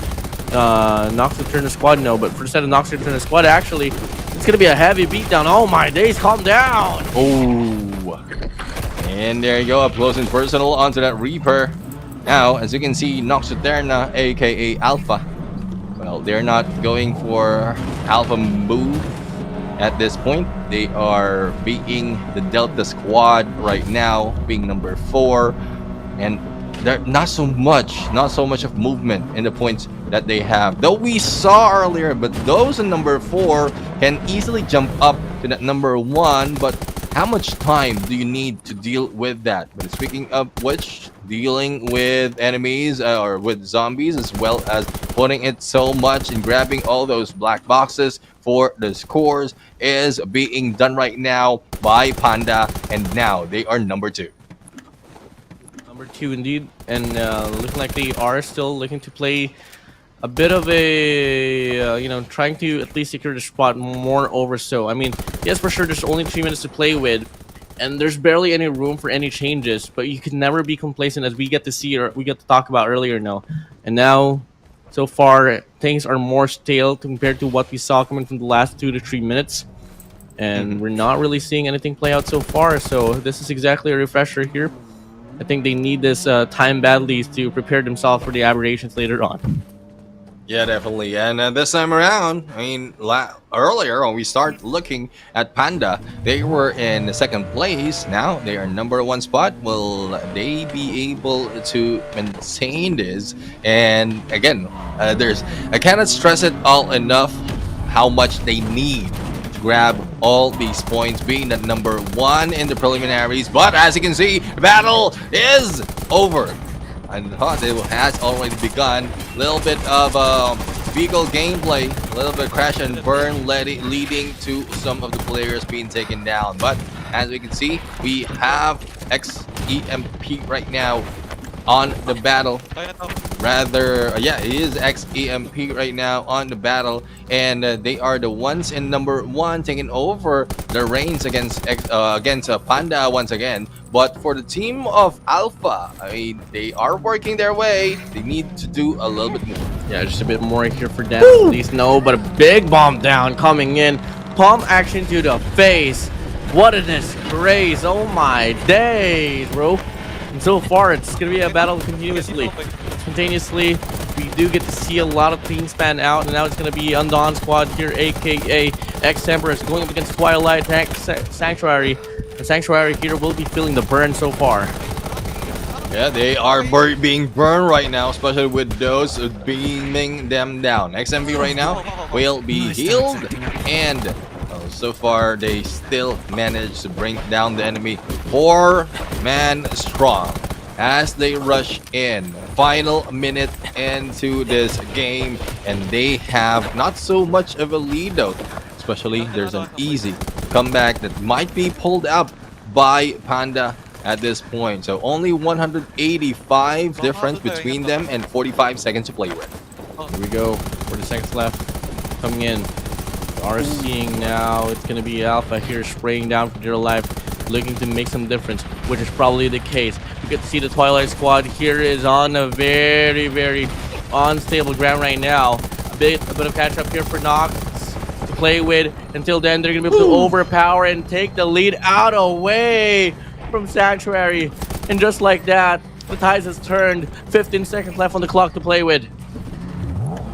Nox to turn the squad. No, but for the set of Nox to turn the squad, actually, it's gonna be a heavy beatdown. Oh my days, calm down. Oh, and there you go, up close and personal onto that Reaper. Now, as you can see, Nox Eterna, aka Alpha. Well, they're not going for Alpha move at this point. They are beating the Delta squad right now, being number 4, and there's not so much of movement in the points that they have. Though we saw earlier, but those in number 4 can easily jump up to that number 1. But how much time do you need to deal with that? But speaking of which, dealing with enemies or with zombies, as well as putting it so much and grabbing all those black boxes for the scores, is being done right now by Panda, and now they are number 2. Number 2 indeed, and looking like they are still looking to play a bit of a trying to at least secure the spot more over. So I mean, yes, for sure there's only 3 minutes to play with, and there's barely any room for any changes, but you can never be complacent, as we get to see or we get to talk about earlier now. And now, so far, things are more stale compared to what we saw coming from the last 2 to 3 minutes, and we're not really seeing anything play out so far. So this is exactly a refresher here. I think they need this time badly to prepare themselves for the aberrations later on. Yeah, definitely. And this time around, I mean, earlier when we start looking at Panda, they were in the 2nd place. Now they are number 1 spot. Will they be able to maintain this? And again, I cannot stress it all enough how much they need to grab all these points, being that number 1 in the preliminaries. But as you can see, the battle is over. I thought it has already begun. A little bit of vehicle gameplay, a little bit of crash and burn leading to some of the players being taken down. But as we can see, we have XEMP right now on the battle. It is XEMP right now on the battle, and they are the ones in number 1 taking over the reins against Panda once again. But for the team of Alpha, I mean, they are working their way. They need to do a little bit more. Yeah, just a bit more here for them. At least no, but a big bomb down coming in. Palm action to the face. What a disgrace. Oh my days, bro. And so far, it's going to be a battle continuously. We do get to see a lot of teams span out, and now it's going to be Undawn squad here, aka X-Empress, going up against Twilight Sanctuary. The Sanctuary here will be feeling the burn so far. Yeah, they are being burned right now, especially with those beaming them down. XMV right now will be healed, and so far they still managed to bring down the enemy 4-man strong as they rush in. Final minute into this game, and they have not so much of a lead though. Especially there's an easy comeback that might be pulled up by Panda at this point. So only 185 difference between them and 45 seconds to play with. Here we go. 40 seconds left. Coming in. We are seeing now it's going to be Alpha here spraying down for dear life, looking to make some difference, which is probably the case. We get to see the Twilight squad here is on a very, very unstable ground right now. A bit of catch up here for Nox to play with. Until then, they're going to be able to overpower and take the lead out away from Sanctuary. And just like that, the tides has turned. 15 seconds left on the clock to play with.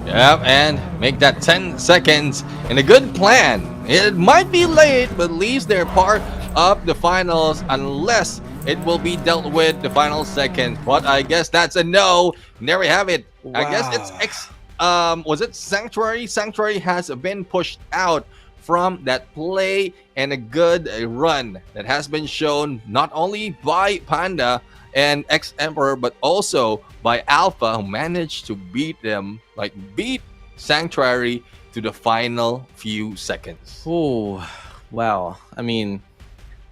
Yep, and make that 10 seconds. And a good plan. It might be late, but at least they're part of the finals unless it will be dealt with the final second. But I guess that's a no. And there we have it. I guess it's was it Sanctuary? Sanctuary has been pushed out from that play and a good run that has been shown not only by Panda and X-Emperor, but also by Alpha, who managed to beat them, beat Sanctuary to the final few seconds. Oh, wow. I mean,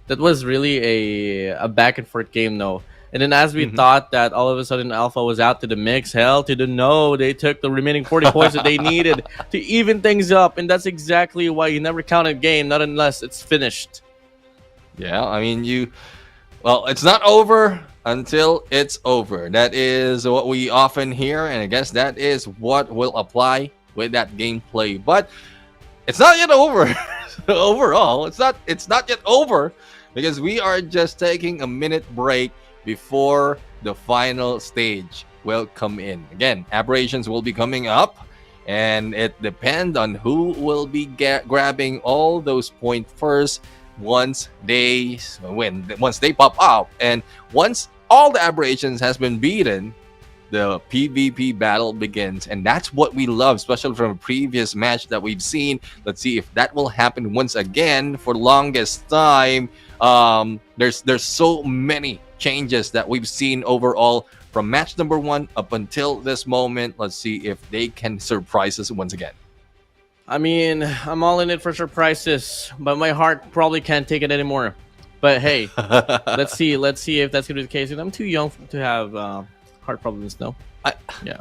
that was really a back and forth game, though. And then as we thought that all of a sudden Alpha was out to the mix, hell to the no, they took the remaining 40 points that they needed to even things up. And that's exactly why you never count a game, not unless it's finished. Yeah, I mean, it's not over until it's over. That is what we often hear, and I guess that is what will apply with that gameplay. But it's not yet over. Overall, it's not yet over because we are just taking a minute break before the final stage will come in. Again, Aberrations will be coming up, and it depends on who will be grabbing all those points first once they pop out. And once all the Aberrations has been beaten, the PvP battle begins, and that's what we love, especially from a previous match that we've seen. Let's see if that will happen once again for the longest time. There's so many changes that we've seen overall from match number 1 up until this moment. Let's see if they can surprise us once again. I mean, I'm all in it for surprises, but my heart probably can't take it anymore. But hey, let's see if that's gonna be the case. And I'm too young to have heart problems. No, yeah.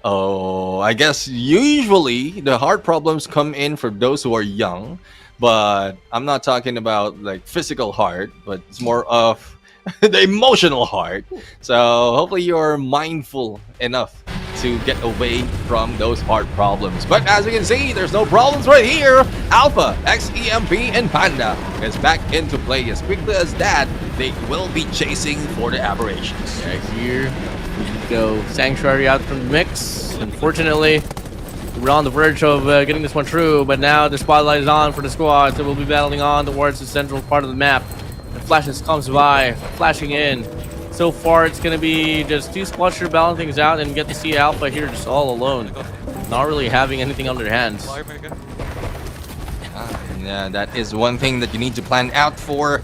Oh, I guess usually the heart problems come in for those who are young, but I'm not talking about like physical heart, but it's more of the emotional heart. So hopefully you're mindful enough to get away from those heart problems. But as you can see, there's no problems right here. Alpha, XEMP, and Panda is back into play. As quickly as that, they will be chasing for the Aberrations. Yeah, here we go. Sanctuary out from the mix. Unfortunately, we're on the verge of getting this one through, but now the spotlight is on for the squad, so we'll be battling on towards the central part of the map. The flashes comes by, flashing in. So far, it's going to be just two squads here balancing things out and get to see Alpha here just all alone. Not really having anything on their hands. Yeah, that is one thing that you need to plan out for.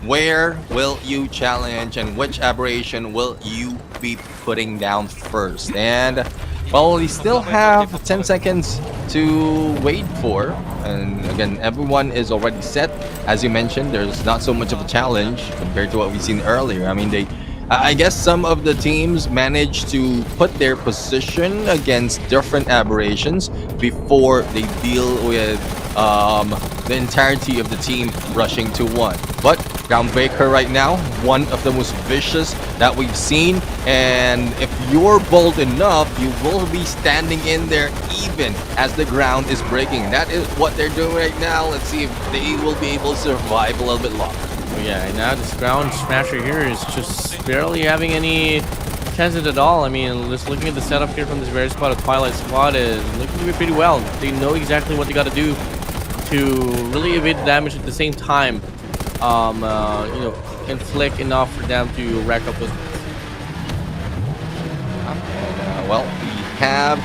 Where will you challenge and which Aberration will you be putting down first? And, well, we still have 10 seconds to wait for. And again, everyone is already set. As you mentioned, there's not so much of a challenge compared to what we've seen earlier. I mean, I guess some of the teams managed to put their position against different Aberrations before they deal with the entirety of the team rushing to one. But Groundbreaker right now, one of the most vicious that we've seen, and if you're bold enough, you will be standing in there even as the ground is breaking. That is what they're doing right now. Let's see if they will be able to survive a little bit longer. Oh yeah, and now this ground smasher here is just barely having any chances at all. I mean, just looking at the setup here from this very squad of Twilight Squad is looking to be pretty well. They know exactly what they got to do to really evade the damage at the same time. You know, inflict enough for them to rack up those. Well, we have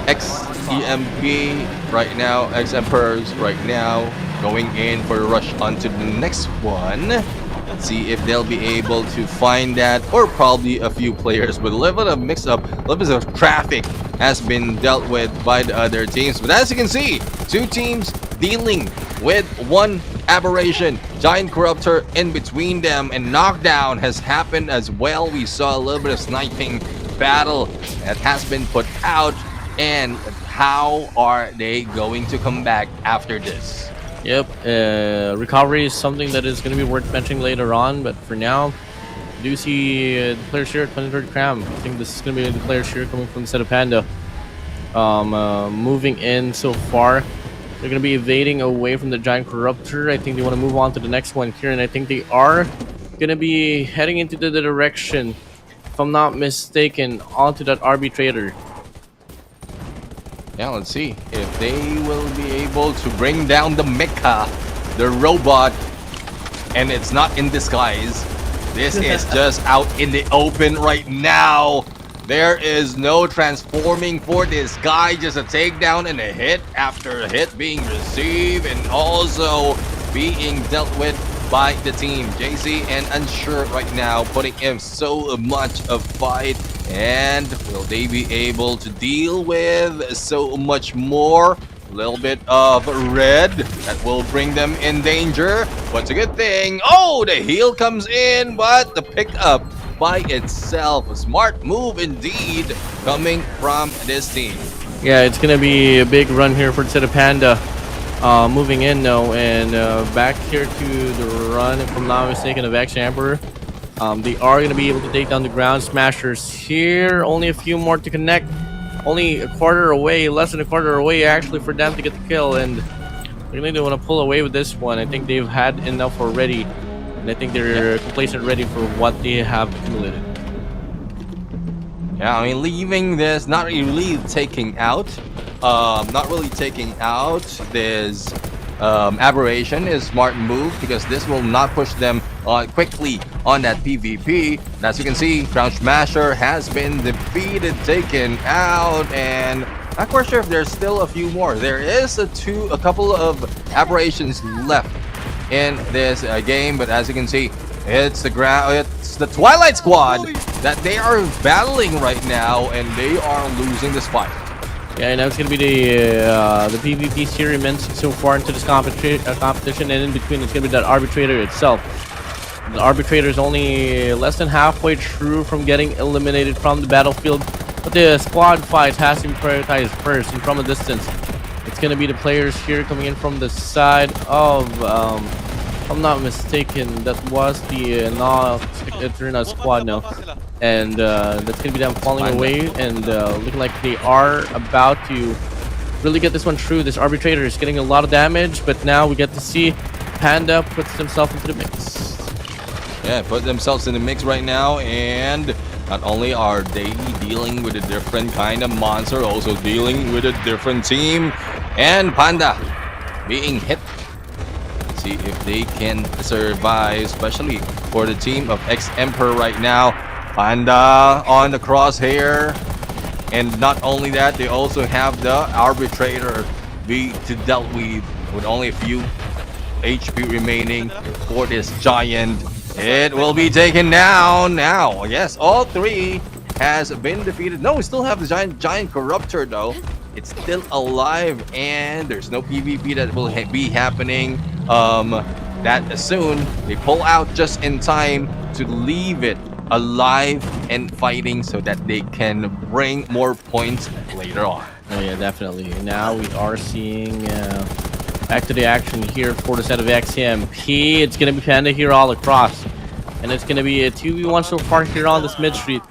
XEMP right now, X-Emperors right now, going in for a rush onto the next one. Let's see if they'll be able to find that, or probably a few players. But a little bit of mix-up, a little bit of traffic has been dealt with by the other teams. But as you can see, two teams dealing with one Aberration. Giant Corruptor in between them, and knockdown has happened as well. We saw a little bit of sniping battle that has been put out. And how are they going to come back after this? Yep, recovery is something that is going to be worth mentioning later on, but for now, I do see the players here at 23rd Cram. I think this is going to be the players here coming from the set of Panda. Moving in so far. They're going to be evading away from the Giant Corruptor. I think they want to move on to the next one here, and I think they are going to be heading into the direction, if I'm not mistaken, onto that Arbitrator. Yeah, let's see if they will be able to bring down the mecha, the robot. and it's not in disguise. This is just out in the open right now. There is no transforming for this guy, just a takedown and a hit after a hit being received and also being dealt with by the team. JC and unsure right now, putting in so much of fight, and will they be able to deal with so much more? A little bit of red that will bring them in danger. What's a good thing? Oh, the heal comes in, but the pickup by itself, a smart move indeed coming from this team. Yeah, it's gonna be a big run here for Zeta Panda. Moving in now and back here to the run, if I'm not mistaken, of X Emperor. They are gonna be able to take down the ground smashers here. Only a few more to connect. Only a quarter away, less than a quarter away actually for them to get the kill, and they really want to pull away with this one. I think they've had enough already, and I think they're complacent, ready for what they have accumulated. Yeah, I mean, leaving this, not really taking out this Aberration is smart move, because this will not push them quickly on that PvP. And as you can see, Ground Smasher has been defeated, taken out, and not quite sure if there's still a few more. There is a couple of Aberrations left in this game, but as you can see, it's the Twilight Squad that they are battling right now, and they are losing this fight. Yeah, and that's gonna be the PvP series meant so far into this competition, and in between it's gonna be that Arbitrator itself. The Arbitrator is only less than halfway through from getting eliminated from the battlefield, but the squad fight has to be prioritized first, and from a distance. It's gonna be the players here coming in from the side of, if I'm not mistaken, that was the Eternal squad now. And that's gonna be them falling away and looking like they are about to really get this one through. This Arbitrator is getting a lot of damage, but now we get to see Panda puts himself into the mix. Yeah, put themselves in the mix right now, and not only are they dealing with a different kind of monster, also dealing with a different team, and Panda being hit. Let's see if they can survive, especially for the team of X-Emperor right now. Panda on the crosshair, and not only that, they also have the Arbitrator to dealt with only a few HP remaining for this giant. It will be taken down now. Yes, all three has been defeated. No, we still have the giant Corruptor though. It's still alive, and there's no PvP that will be happening that soon. They pull out just in time to leave it alive and fighting so that they can bring more points later on. Oh yeah, definitely. Now we are seeing back to the action here for the set of XMP. It's gonna be Panda here all across, and it's gonna be a 2v1 so far here on this mid street,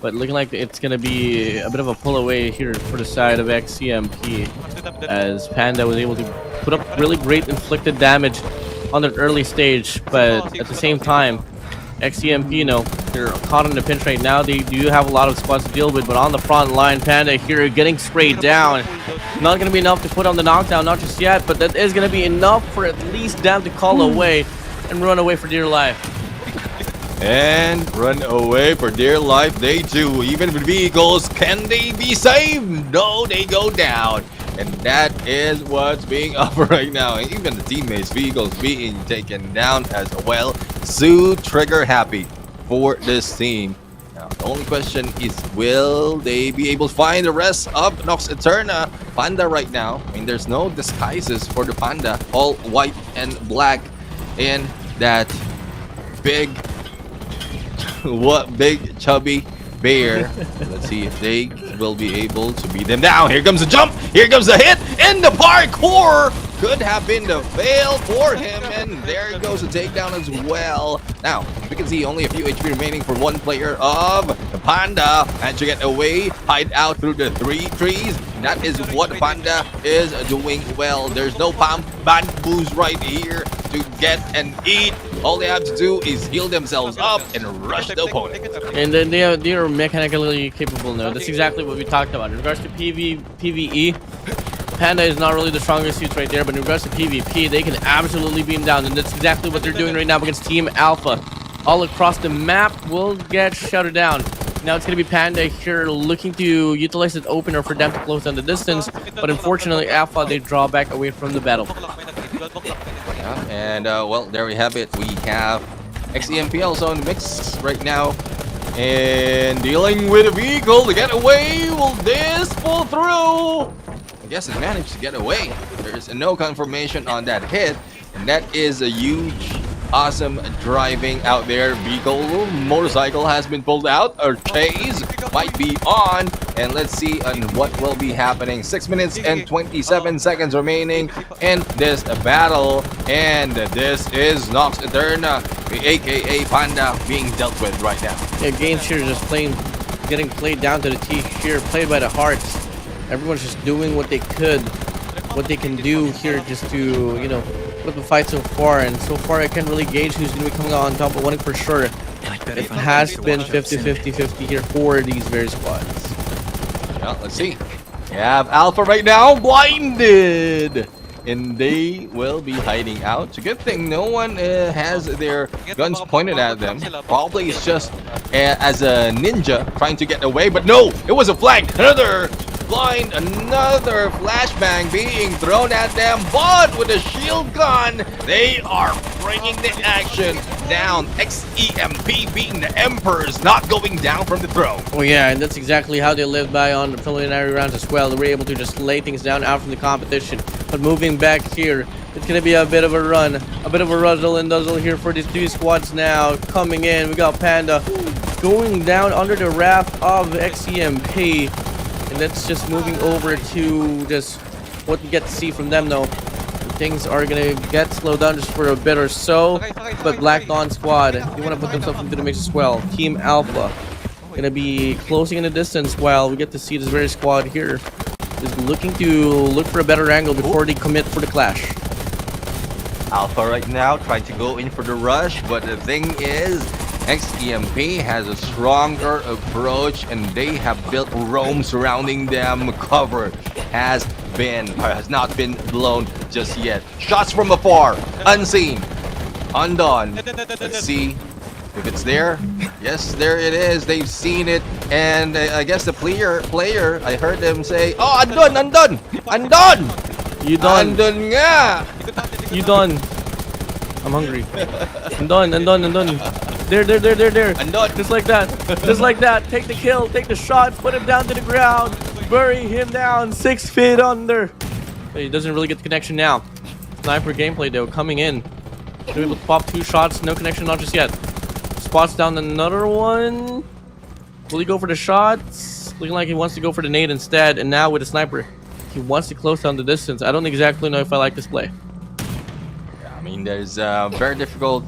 but looking like it's gonna be a bit of a pull away here for the side of XCMP, as Panda was able to put up really great inflicted damage on the early stage, but at the same time XCMP, you know, they're caught in the pinch right now. They do have a lot of squads to deal with, but on the front line, Panda here getting sprayed down. Not going to be enough to put on the knockdown, not just yet, but that is going to be enough for at least them to call away and run away for dear life. And run away for dear life they do. Even with vehicles, can they be saved? No, they go down. And that is what's being offered right now. And even the teammates' vehicles being taken down as well. So trigger happy for this team. Now, the only question is, will they be able to find the rest of Nox Eterna? Panda right now, I mean, there's no disguises for the Panda. All white and black in that big big chubby bear. Let's see if they will be able to beat them down. Here comes the jump, here comes the hit, and the parkour could have been the fail for him, and there goes the takedown as well. Now we can see only a few HP remaining for one player of the Panda, and to get away, hide out through the three trees. That is what Panda is doing well. There's no bamboos right here to get and eat. All they have to do is heal themselves up and rush the opponent. And then they are mechanically capable now. That's exactly what we talked about. In regards to PvE, Panda is not really the strongest suits right there, but in regards to PvP, they can absolutely beam down, and that's exactly what they're doing right now against Team Alpha. All across the map will get shouted down. Now it's going to be Panda here looking to utilize that opener for them to close down the distance, but unfortunately Alpha, they draw back away from the battle. Yeah, and well, there we have it. We have XEMP also in the mix right now. And dealing with a vehicle to get away. Will this pull through? I guess it managed to get away. There's no confirmation on that hit. And that is a huge, awesome driving out there. Vehicle, motorcycle has been pulled out. Or chase might be on. And let's see on what will be happening. 6 minutes and 27 seconds remaining in this battle. And this is Nox Eterna, aka Panda, being dealt with right now. Yeah, games here just getting played down to the teeth here, played by the hearts. Everyone's just doing what they could, what they can do here just to, you know, put up a fight so far. And so far I can't really gauge who's going to be coming out on top, but one thing for sure, it has been 50-50-50 here for these very squads. Well, let's see. We have Alpha right now, blinded! And they will be hiding out. It's a good thing no one has their guns pointed at them. Probably it's just as a ninja trying to get away. But no, it was a flank. Another blind, another flashbang being thrown at them. But with a shield gun, they are bringing the action down. XEMP being the Emperors, not going down from the throne. Oh yeah, and that's exactly how they lived by on the preliminary rounds as well. They were able to just lay things down out from the competition. But moving back here, it's going to be a bit of a run, a bit of a ruzzle and duzzle here for these two squads now. Coming in, we got Panda going down under the raft of XEMP. And that's just moving over to just what we get to see from them though. Things are going to get slowed down just for a bit or so. But Black Dawn squad, they want to put themselves into the mix as well. Team Alpha going to be closing in the distance while we get to see this very squad here is looking to look for a better angle before they commit for the clash. Alpha right now trying to go in for the rush, but the thing is, XEMP has a stronger approach and they have built roam surrounding them. Cover has not been blown just yet. Shots from afar, unseen. Undawn. Let's see if it's there. Yes, there it is. They've seen it, and I guess the player, I heard them say, "Oh, Undawn. You done? Undawn nga." You done? I'm hungry. I'm done. There. Undawn. Just like that. Just like that. Take the kill. Take the shot. Put him down to the ground. Bury him down 6 feet under. But he doesn't really get the connection now. Sniper gameplay though coming in. Should be able to pop 2 shots. No connection, not just yet. Spots down another one. Will he go for the shots? Looking like he wants to go for the nade instead. And now with the sniper, he wants to close down the distance. I don't exactly know if I like this play. I mean, there's a very difficult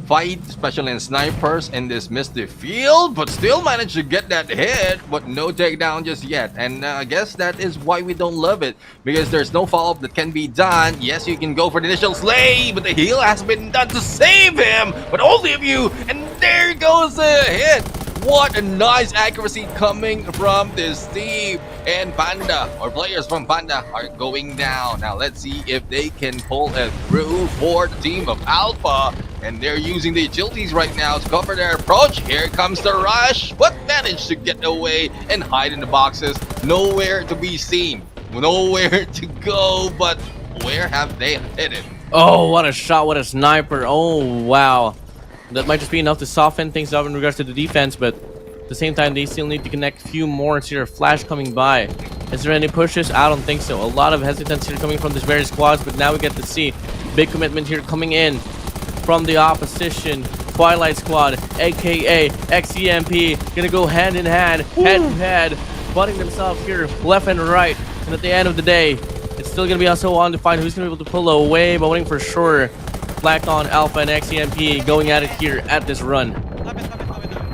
fight, especially in snipers in this misty field, but still managed to get that hit, but no takedown just yet. And I guess that is why we don't love it, because there's no follow-up that can be done. Yes, you can go for the initial slay, but the heal has been done to save him, but only of you, and there goes a hit. What a nice accuracy coming from this team. And Panda, or players from Panda, are going down. Now let's see if they can pull it through for the team of Alpha. And they're using the agilities right now to cover their approach. Here comes the rush, but managed to get away and hide in the boxes. Nowhere to be seen. Nowhere to go, but where have they hit it? Oh, what a shot. What a sniper. Oh, wow. That might just be enough to soften things up in regards to the defense, but at the same time, they still need to connect a few more. It's here, flash coming by. Is there any pushes? I don't think so. A lot of hesitance here coming from these various squads, but now we get to see big commitment here coming in from the opposition. Twilight Squad, aka XEMP, gonna go hand in hand, head to head, butting themselves here left and right. And at the end of the day, it's still gonna be also on to find who's gonna be able to pull away, but winning for sure. Black Dawn, Alpha, and XEMP going at it here at this run.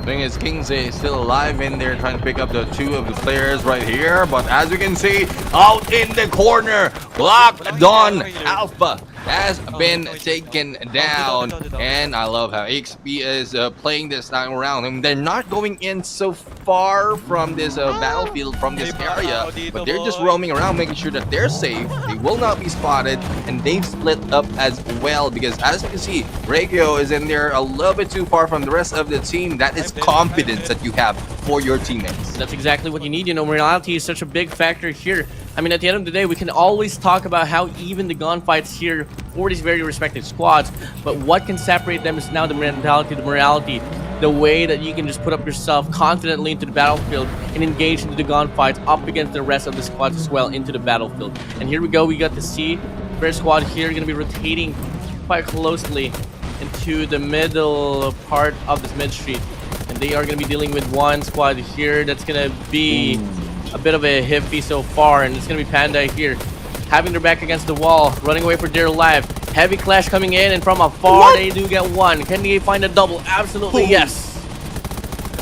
Thing is, Kingsley is still alive in there trying to pick up the 2 of the players right here. But as you can see, out in the corner, Black Dawn, Alpha has been taken down, and I love how XP is playing this time around. I mean, they're not going in so far from this battlefield, from this area, but they're just roaming around, making sure that they're safe. They will not be spotted, and they've split up as well, because as you can see, Regio is in there a little bit too far from the rest of the team. That is confidence that you have for your teammates. That's exactly what you need. You know, morality is such a big factor here. I mean, at the end of the day, we can always talk about how even the gunfights here for these very respective squads, but what can separate them is now the mentality, the morality, the way that you can just put up yourself confidently into the battlefield and engage into the gunfights up against the rest of the squads as well into the battlefield. And here we go, we got to see first squad here going to be rotating quite closely into the middle part of this mid street, and they are going to be dealing with one squad here that's going to be a bit of a hiffy so far, and it's going to be Panda here having their back against the wall, running away for dear life. Heavy clash coming in, and from afar they do get one. Can they find a double? Absolutely yes.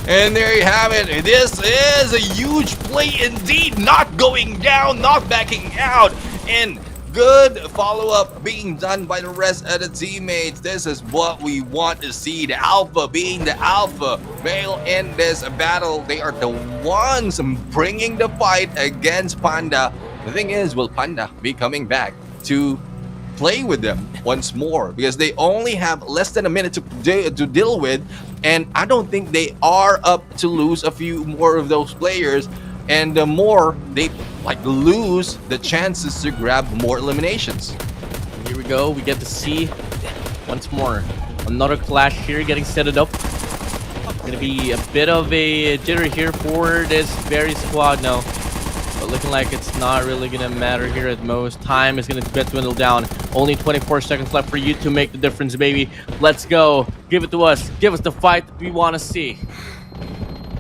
And there you have it. This is a huge play indeed. Not going down, not backing out, and good follow-up being done by the rest of the teammates. This is what we want to see. The alpha being the alpha male in this battle. They are the ones bringing the fight against Panda. The thing is, will Panda be coming back to play with them once more? Because they only have less than a minute to deal with, and I don't think they are up to lose a few more of those players. And the more they lose the chances to grab more eliminations. Here we go. We get to see once more another clash here getting set it up. Gonna be a bit of a jitter here for this very squad now, but looking like it's not really gonna matter here at most. Time is gonna dwindle down. Only 24 seconds left for you to make the difference, baby. Let's go. Give it to us. Give us the fight that we want to see.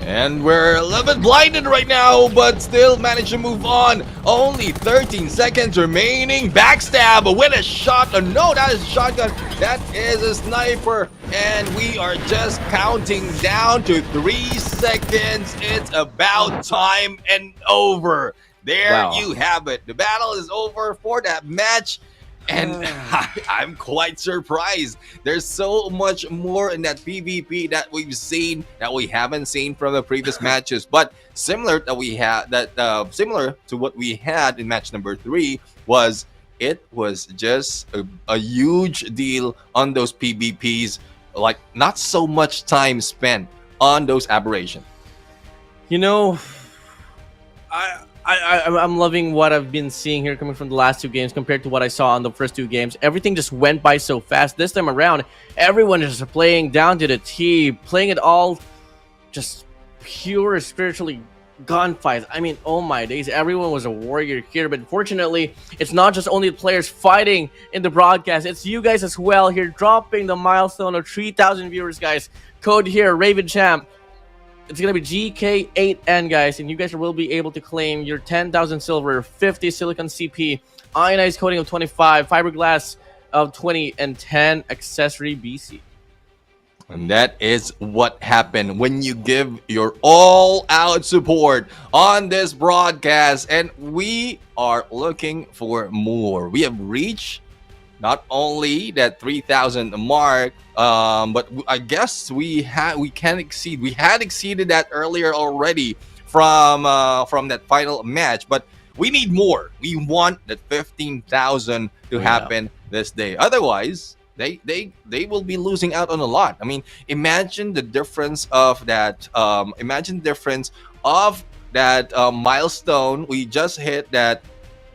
And we're a little bit blinded right now, but still managed to move on. Only 13 seconds remaining. Backstab with a shot. No, that is a shotgun. That is a sniper. And we are just counting down to 3 seconds. It's about time and over. There you have it. The battle is over for that match. And I'm quite surprised. There's so much more in that PvP that we've seen that we haven't seen from the previous matches. But similar to what we had in match number 3 was just a huge deal on those PvPs. Like, not so much time spent on those Aberration. You know, I'm loving what I've been seeing here coming from the last 2 games compared to what I saw on the first 2 games. Everything just went by so fast. This time around, everyone is just playing down to the T, playing it all just pure spiritually gunfights. I mean, oh my days, everyone was a warrior here. But fortunately, it's not just only the players fighting in the broadcast. It's you guys as well here, dropping the milestone of 3,000 viewers, guys. Code here, Raven Champ. It's going to be GK8N, guys, and you guys will be able to claim your 10,000 silver, 50 silicon CP, ionized coating of 25, fiberglass of 20, and 10 accessory BC. And that is what happened when you give your all-out support on this broadcast. And we are looking for more. We have reached not only that 3,000 mark, but I guess we had exceeded that earlier already from that final match. But we need more. We want that 15,000 to happen this day. Otherwise, they will be losing out on a lot. I mean, imagine the difference of that. Milestone. We just hit that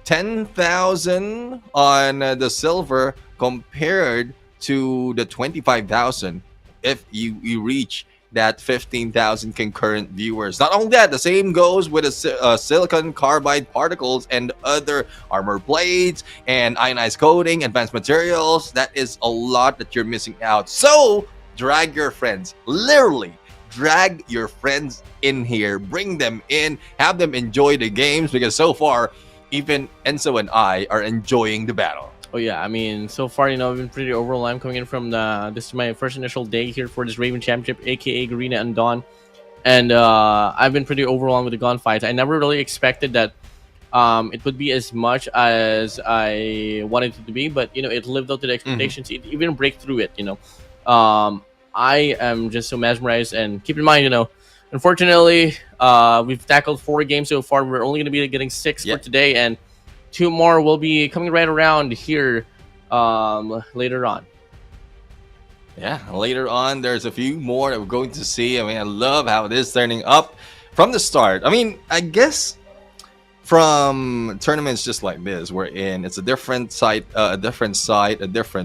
10,000 on the silver compared to the 25,000 if you reach that 15,000 concurrent viewers. Not only that, the same goes with the silicon carbide particles and other armor plates and ionized coating, advanced materials. That is a lot that you're missing out. So drag your friends, literally drag your friends in here, bring them in, have them enjoy the games, because so far even Enzo and I are enjoying the battle. Oh yeah, I mean, so far, you know, I've been pretty overall. I'm coming in from this is my first initial day here for this Raven Championship, aka Garena Undawn, and I've been pretty overwhelmed with the gunfights. I never really expected that it would be as much as I wanted it to be, but it lived up to the expectations. It even break through it. I am just so mesmerized. And keep in mind, unfortunately, we've tackled 4 games so far. We're only going to be getting 6 for today, and 2 more will be coming right around here later on. Yeah, later on, there's a few more that we're going to see. I mean, I love how it is turning up from the start. I mean, I guess from tournaments just like this, we're in, it's a different site, a different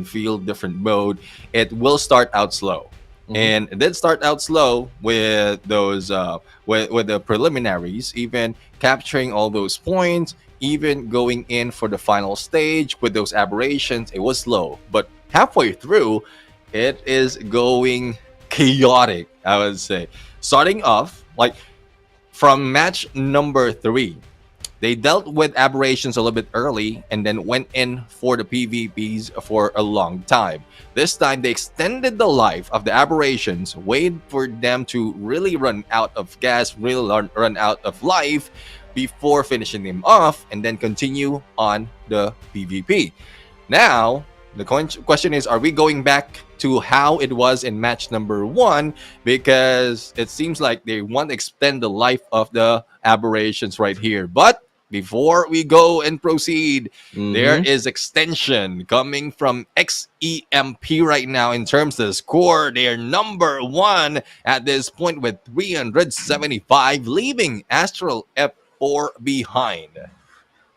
field, different mode. It will start out slow. And it did start out slow with those, with the preliminaries, even capturing all those points, even going in for the final stage with those aberrations. It was slow, but halfway through, it is going chaotic, I would say. Starting off, like from match number 3, they dealt with aberrations a little bit early and then went in for the PvPs for a long time. This time, they extended the life of the aberrations, waited for them to really run out of gas, really run out of life before finishing them off, and then continue on the PvP. Now, the question is, are we going back to how it was in match number 1? Because it seems like they want to extend the life of the aberrations right here. But before we go and proceed, there is extension coming from XEMP right now in terms of the score. They are number 1 at this point with 375, leaving Astral F4 behind.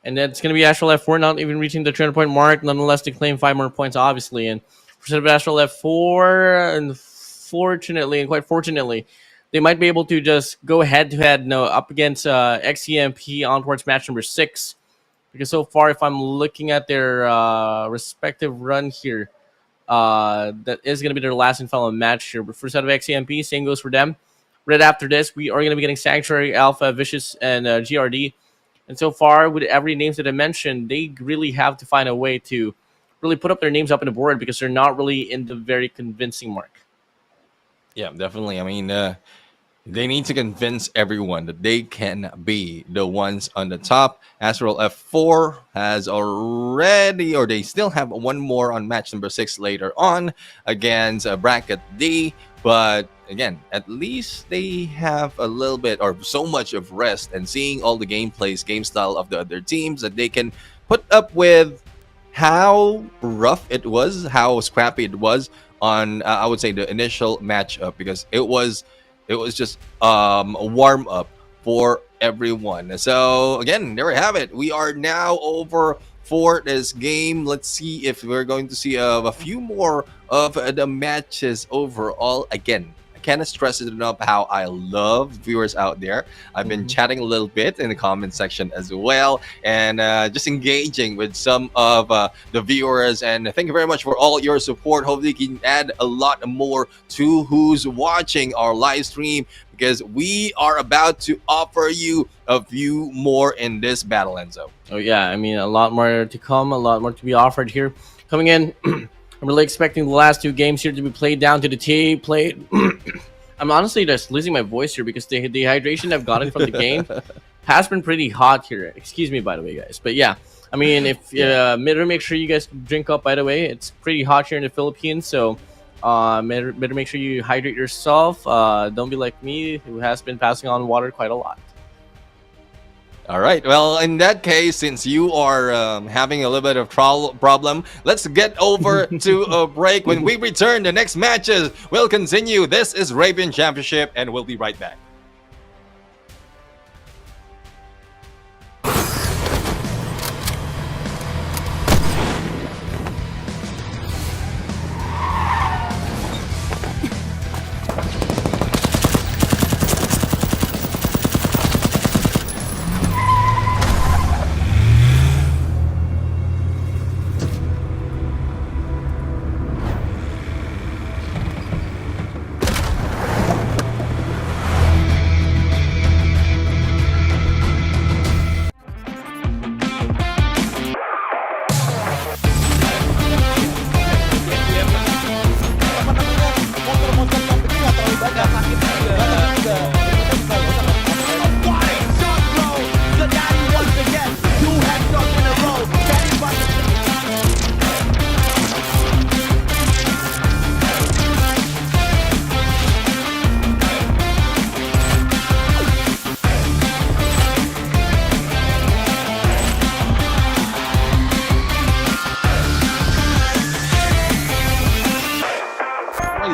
And that's going to be Astral F4 not even reaching the 300-point mark. Nonetheless, they claim 5 more points, obviously. And for Astral F4, unfortunately, and quite fortunately, they might be able to just go head-to-head up against XEMP on towards match number 6. Because so far, if I'm looking at their respective run here, that is going to be their last and final match here. But first out of XEMP, same goes for them. Right after this, we are going to be getting Sanctuary, Alpha, Vicious, and GRD. And so far, with every names that I mentioned, they really have to find a way to really put up their names up on the board because they're not really in the very convincing mark. Yeah, definitely. I mean, they need to convince everyone that they can be the ones on the top. Astral F4 has already, or they still have one more on match number 6 later on against Bracket D. But again, at least they have a little bit or so much of rest and seeing all the gameplays, game style of the other teams that they can put up with how rough it was, how scrappy it was on, I would say, the initial matchup, because it was just a warm up for everyone. So again, there we have it. We are now over for this game. Let's see if we're going to see a few more of the matches overall. Again, I cannot stress it enough how I love viewers out there. I've been chatting a little bit in the comment section as well, and just engaging with some of the viewers. And thank you very much for all your support. Hopefully you can add a lot more to who's watching our live stream, because we are about to offer you a few more in this battle, Enzo. Oh yeah, I mean, a lot more to come, a lot more to be offered here. Coming in, I'm really expecting the last 2 games here to be played down to the T. Played. I'm honestly just losing my voice here because the dehydration I've gotten from the game has been pretty hot here. Excuse me, by the way, guys. But yeah, I mean, if better make sure you guys drink up. By the way, it's pretty hot here in the Philippines, so better make sure you hydrate yourself. Don't be like me, who has been passing on water quite a lot. All right. Well, in that case, since you are having a little bit of problem, let's get over to a break. When we return, the next matches will continue. This is Raven Championship, and we'll be right back.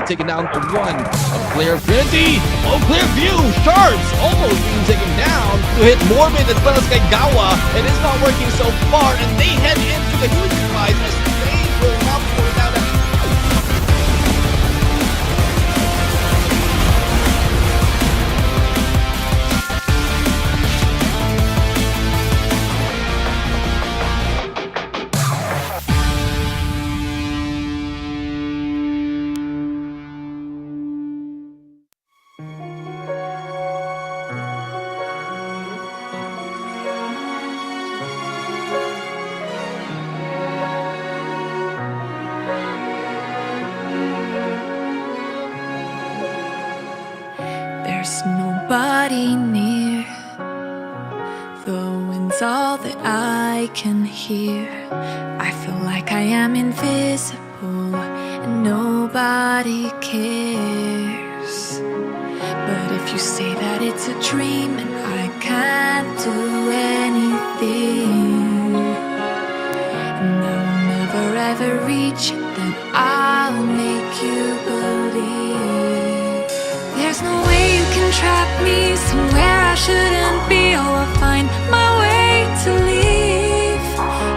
taken down for one. A Clear Affinity. Oh, Clear View. Sharps almost being taken down to hit Morbid as well as Kaigawa. And it's not working so far. And they head into the huge prize as they will not pull it out. There's nobody near. The wind's all that I can hear. I feel like I am invisible and nobody cares. But if you say that it's a dream and I can't do anything, and I will never ever reach it, then I'll make you believe. There's no way you can trap me somewhere I shouldn't be. Oh, I'll find my way to leave.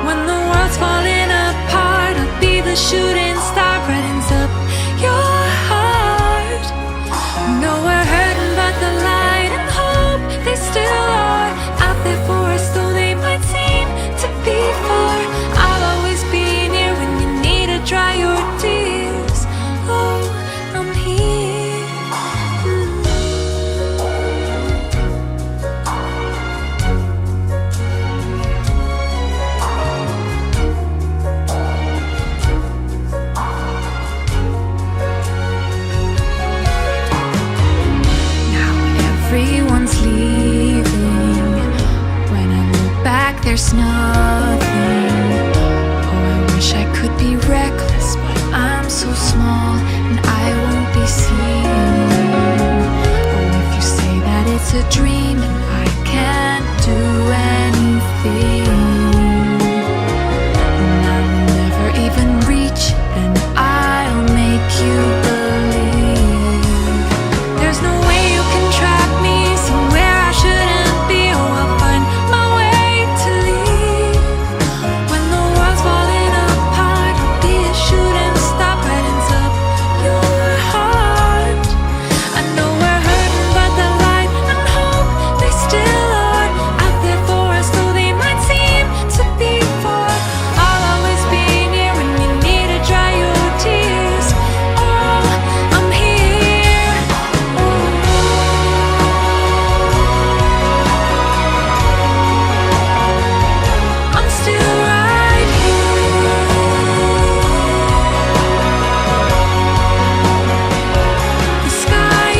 When the world's falling apart, I'll be the shooting star, brightens up your heart. No, we're hurting, but the light and hope, they still are out there for us, though they might seem to be far. I'll always be near when you need to dry your tears. Oh, I'm here. Everyone's leaving. When I look back, there's nothing. Oh, I wish I could be reckless, but I'm so small and I won't be seen. Oh, if you say that it's a dream and I can't do anything, and I will never even reach, then I'll make you believe. There's no way you can trap me somewhere I shouldn't be. Oh, I'll find my way to leave. When the world's falling apart, I'll be a shooting star, brightens up your heart. I know we're hurting, but the light and hope, they still are out there for us, though they might seem to be far. I'll always be near when you need to dry your tears. Oh, I'm here. I'm still right here. The sky is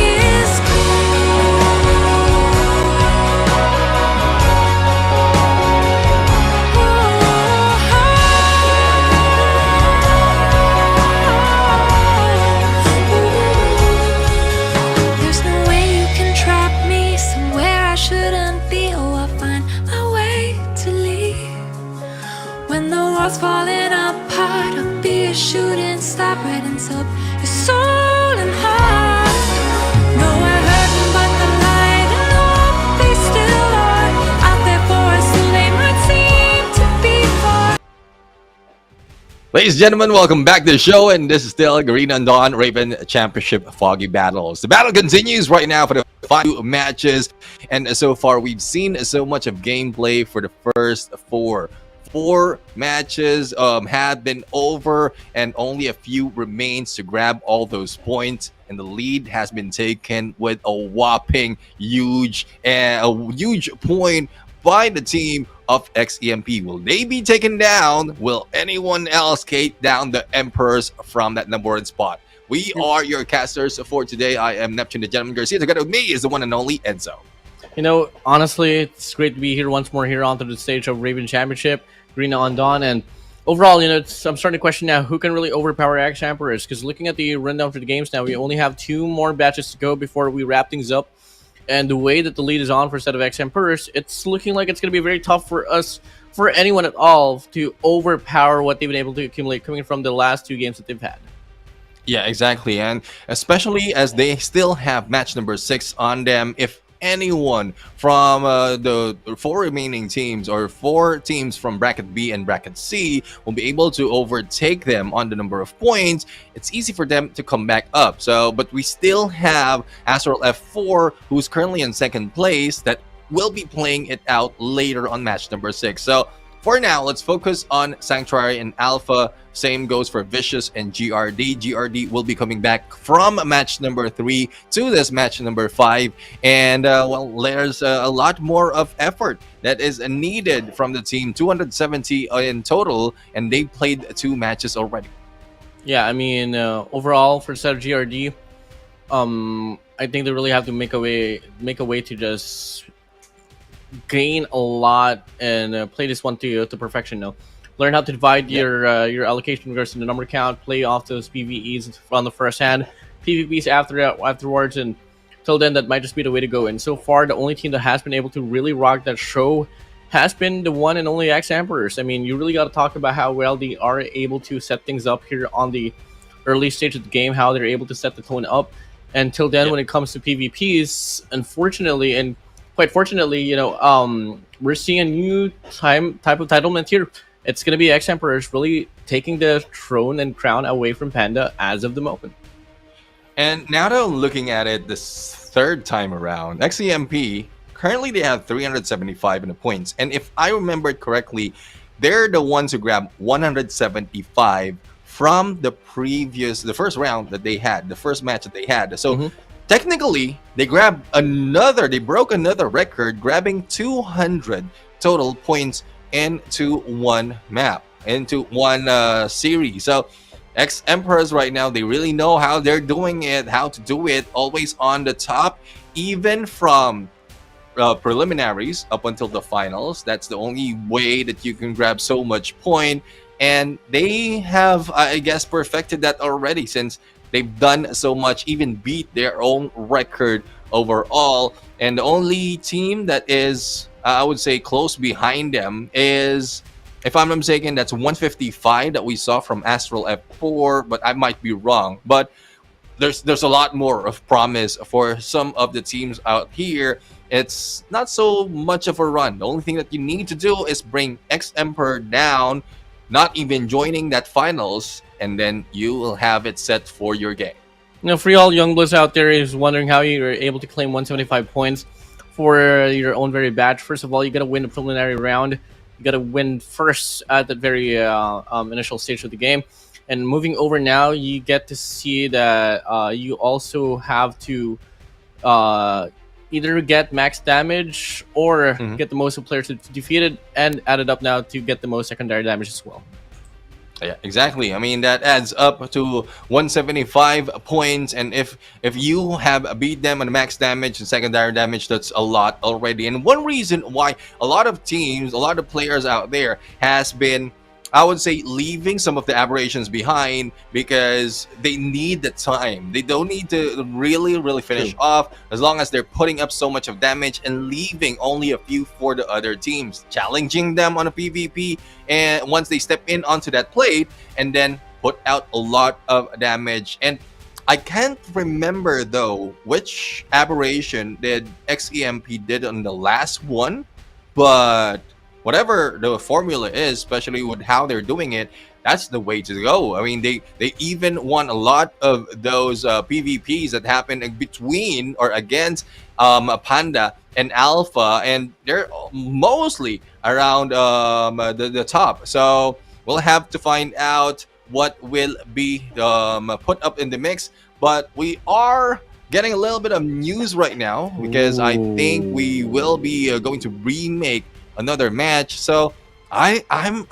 There's no way you can trap me somewhere I shouldn't be. Oh, I'll find my way to leave. When the world's falling apart, I'll be a shooting star, brightens up your soul and heart. No, we're hurting, but the light and hope, they still are out there for us, though they might seem to be far. Ladies and gentlemen, welcome back to the show, and this is still Garena Undawn Raven Championship Foggy Battles. The battle continues right now for the 5 matches, and so far we've seen so much of gameplay for the first 4. 4 matches have been over, and only a few remains to grab all those points, and the lead has been taken with a whopping huge point by the team of XEMP. Will they be taken down? Will anyone else take down the Emperors from that number 1 spot? We are your casters for today. I am Neptune the Gentleman Garcia. Together with me is the one and only Enzo. You know, honestly, it's great to be here once more here onto the stage of Raven Championship, Garena Undawn, and overall, you know, I'm starting to question now who can really overpower X Emperors, because looking at the rundown for the games now, we only have 2 more batches to go before we wrap things up, and the way that the lead is on for a set of X Emperors, it's looking like it's going to be very tough for us, for anyone at all, to overpower what they've been able to accumulate coming from the last 2 games that they've had. Yeah, exactly. And especially as they still have match number 6 on them, if anyone from the four remaining teams or four teams from bracket B and bracket C will be able to overtake them on the number of points, it's easy for them to come back up. So, but we still have Astral F4, who's currently in second place, that will be playing it out later on match number 6. So, for now, let's focus on Sanctuary and Alpha. Same goes for Vicious and GRD. GRD will be coming back from match number 3 to this match number 5. And, well, there's a lot more of effort that is needed from the team. 270 in total, and they played 2 matches already. Yeah, I mean, overall for set of GRD, I think they really have to make a way to just gain a lot and play this one to perfection now. Learn how to divide your allocation in regards to the number count, play off those PvEs on the first hand, PvPs afterwards, and till then that might just be the way to go. And so far, the only team that has been able to really rock that show has been the one and only X Emperors. I mean, you really got to talk about how well they are able to set things up here on the early stage of the game, how they're able to set the tone up. Until then, when it comes to PvPs, unfortunately and quite fortunately, we're seeing a new type of titlement here. It's going to be X Emperors really taking the throne and crown away from Panda as of the moment. And now that I'm looking at it this third time around, XEMP, currently they have 375 in the points. And if I remember it correctly, they're the ones who grabbed 175 from the first round that they had, the first match that they had. So technically, they broke another record, grabbing 200 total points into one map, into one series. So X Emperors right now, they really know how they're doing it, how to do it, always on the top, even from preliminaries up until the finals. That's the only way that you can grab so much point. And they have, I guess, perfected that already, since they've done so much, even beat their own record overall. And the only team that is, I would say, close behind them is, if I'm not mistaken, that's 155 that we saw from Astral F4, but I might be wrong. But there's a lot more of promise for some of the teams out here. It's not so much of a run. The only thing that you need to do is bring X Emperor down, not even joining that finals, and then you will have it set for your game. For all Youngbloods out there is wondering how you're able to claim 175 points for your own very batch. First of all, you got to win the preliminary round. You got to win first at the very initial stage of the game. And moving over now, you get to see that you also have to either get max damage or get the most players defeated, and add it up now to get the most secondary damage as well. Yeah, exactly. I mean, that adds up to 175 points, and if you have beat them on max damage and secondary damage, that's a lot already. And one reason why a lot of teams, a lot of players out there has been, I would say, leaving some of the aberrations behind, because they need the time. They don't need to really finish off, as long as they're putting up so much of damage and leaving only a few for the other teams, challenging them on a PvP, and once they step in onto that plate, and then put out a lot of damage. And I can't remember though which aberration did XEMP did on the last one, but whatever the formula is, especially with how they're doing it, that's the way to go. I mean, they even won a lot of those PvPs that happened between or against Panda and Alpha, and they're mostly around the top. So we'll have to find out what will be put up in the mix. But we are getting a little bit of news right now, because I think we will be going to remake another match. So I'm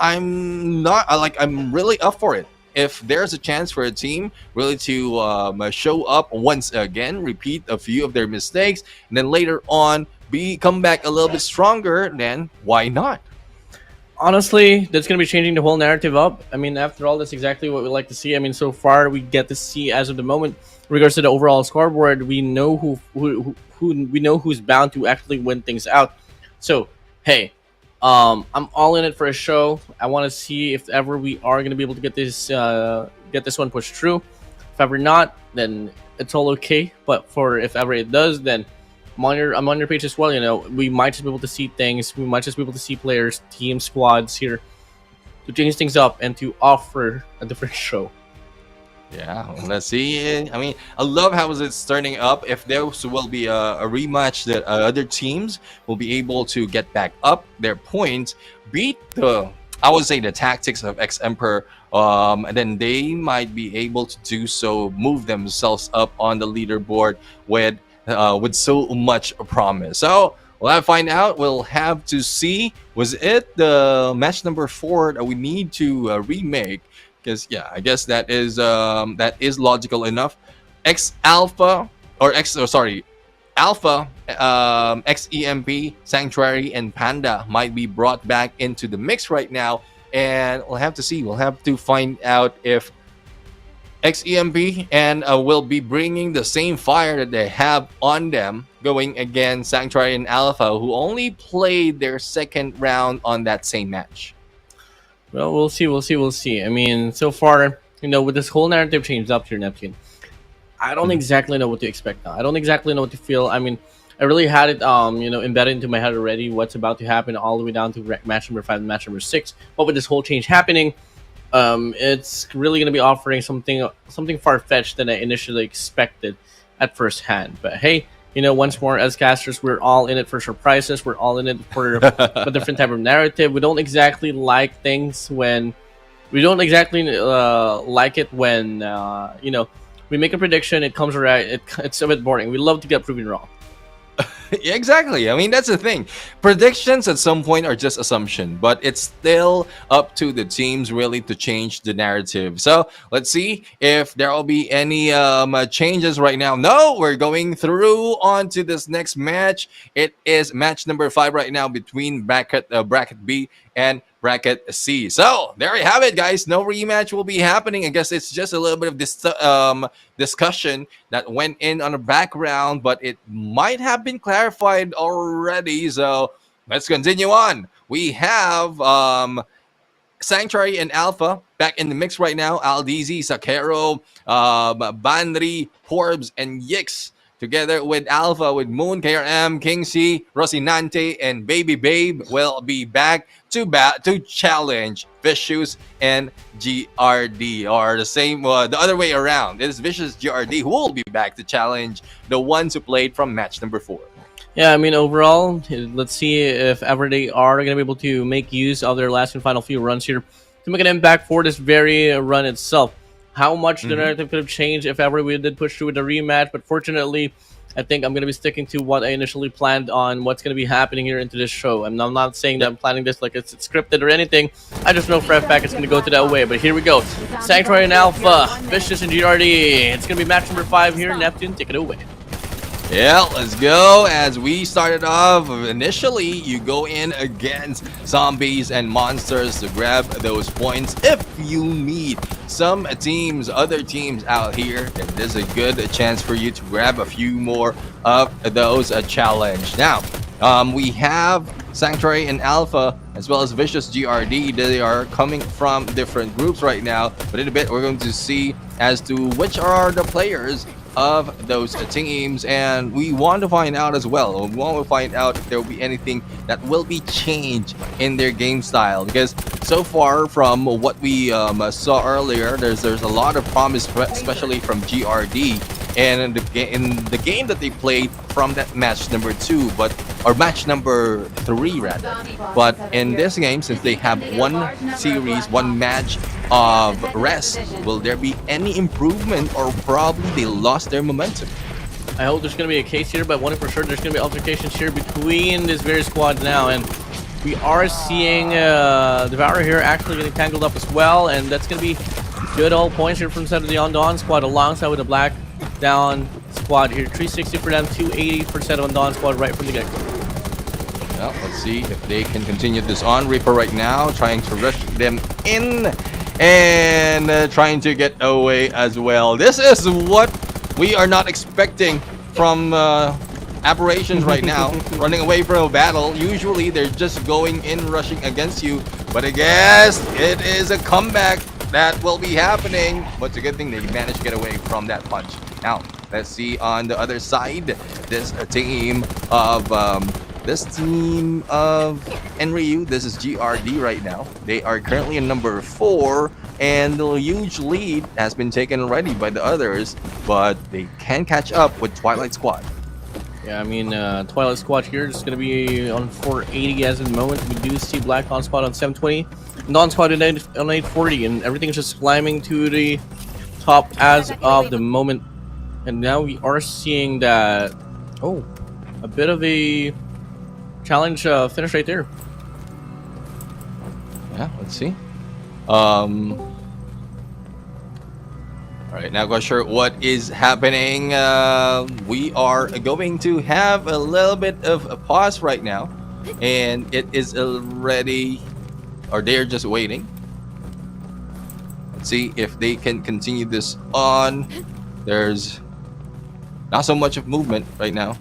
really up for it. If there's a chance for a team really to show up once again, repeat a few of their mistakes, and then later on come back a little bit stronger, then why not? Honestly, that's going to be changing the whole narrative up. I mean, after all, that's exactly what we like to see. I mean, so far we get to see, as of the moment, in regards to the overall scoreboard, we know who's bound to actually win things out. So hey, I'm all in it for a show. I want to see if ever we are going to be able to get this one pushed through. If ever not, then it's all okay. But for if ever it does, then I'm on your page as well. We might just be able to see things. We might just be able to see players, team, squads here to change things up and to offer a different show. Yeah, let's see. I mean, I love how it's turning up. If there will be a rematch, that other teams will be able to get back up their points, beat I would say the tactics of X Emperor, and then they might be able to do so, move themselves up on the leaderboard with so much promise. So we'll have to find out. We'll have to see. Was it the match number 4 that we need to remake? Because yeah, I guess that is logical enough. Alpha, XEMP, Sanctuary, and Panda might be brought back into the mix right now, and we'll have to see. We'll have to find out if XEMP and will be bringing the same fire that they have on them going against Sanctuary and Alpha, who only played their second round on that same match. Well, we'll see. I mean, so far, with this whole narrative change up here, Neptune, I don't exactly know what to expect now. I don't exactly know what to feel. I mean, I really had it, embedded into my head already what's about to happen all the way down to match number 5 and match number 6. But with this whole change happening, it's really going to be offering something far-fetched than I initially expected at first hand. But hey, once more, as casters, we're all in it for surprises. We're all in it for a different type of narrative. We don't exactly like things when... We don't exactly like it when, we make a prediction, it comes right, it's a bit boring. We love to get proven wrong. Yeah, exactly. I mean, that's the thing. Predictions at some point are just assumption, but it's still up to the teams really to change the narrative. So let's see if there will be any changes right now. No, we're going through on to this next match. It is match number 5 right now between bracket B and bracket C. So there you have it, guys. No rematch will be happening. I guess it's just a little bit of this discussion that went in on the background, but it might have been clarified already. So let's continue on. We have Sanctuary and Alpha back in the mix right now. Aldizi, Sakero, Banri, Porbs, and Yix. Together with Alpha, with Moon, KRM, Kingsi, Rocinante, and Baby Babe will be back to challenge Vicious and GRD, or the same, the other way around. It is Vicious GRD who will be back to challenge the ones who played from match number 4. Yeah, I mean, overall, let's see if ever they are going to be able to make use of their last and final few runs here to make an impact for this very run itself. How much the narrative could have changed if ever we did push through with the rematch, but fortunately, I think I'm going to be sticking to what I initially planned on what's going to be happening here into this show. I'm not saying that I'm planning this like it's scripted or anything. I just know for a fact it's going to go to that way, but here we go. Sanctuary and Alpha, Vicious and GRD. It's going to be match number 5 here. Neptune, take it away. Yeah, let's go. As we started off, initially, you go in against zombies and monsters to grab those points. If you meet some teams, other teams out here, then there's a good chance for you to grab a few more of those challenge. Now, we have Sanctuary and Alpha, as well as Vicious GRD. They are coming from different groups right now, but in a bit, we're going to see as to which are the players of those teams, and we want to find out as well. We want to find out if there will be anything that will be changed in their game style, because so far from what we saw earlier, there's a lot of promise, especially from GRD, and in the game that they played from that match number 2, or match number 3 rather. But in this game, since they have one series, one match of rest, will there be any improvement, or probably they lost their momentum? I hope there's going to be a case here, but one for sure, there's going to be altercations here between this various squads now, and we are seeing Devourer here actually getting tangled up as well, and that's going to be good old points here from the side of the Undawn squad alongside with the Black Down squad here. 360 for them, 280 for the Undawn squad right from the get-go. Well, let's see if they can continue this on. Reaper right now trying to rush them in and trying to get away as well. This is what we are not expecting from Aberrations right now. Running away from a battle. Usually they're just going in, rushing against you, but I guess it is a comeback that will be happening. But it's a good thing they managed to get away from that punch. Now, let's see on the other side. This team of Enryu. This is GRD right now. They are currently in number 4, and the huge lead has been taken already by the others, but they can catch up with Twilight Squad. Yeah, I mean, Twilight Squad here is going to be on 480 as of the moment. We do see Black on spot on 720, Non Squad on 840, and everything's just climbing to the top as of the moment. And now we are seeing that, a bit of a challenge finish right there. Yeah, let's see. All right, now not sure what is happening. We are going to have a little bit of a pause right now, and it is already, or they're just waiting. Let's see if they can continue this on. There's not so much of movement right now.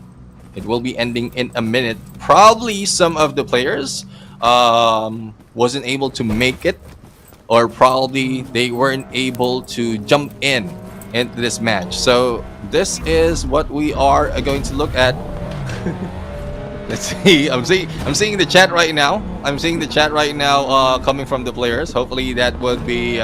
It will be ending in a minute. Probably some of the players wasn't able to make it, or probably they weren't able to jump in into this match. So this is what we are going to look at. Let's see. I'm seeing the chat right now. I'm seeing the chat right now coming from the players. Hopefully that will be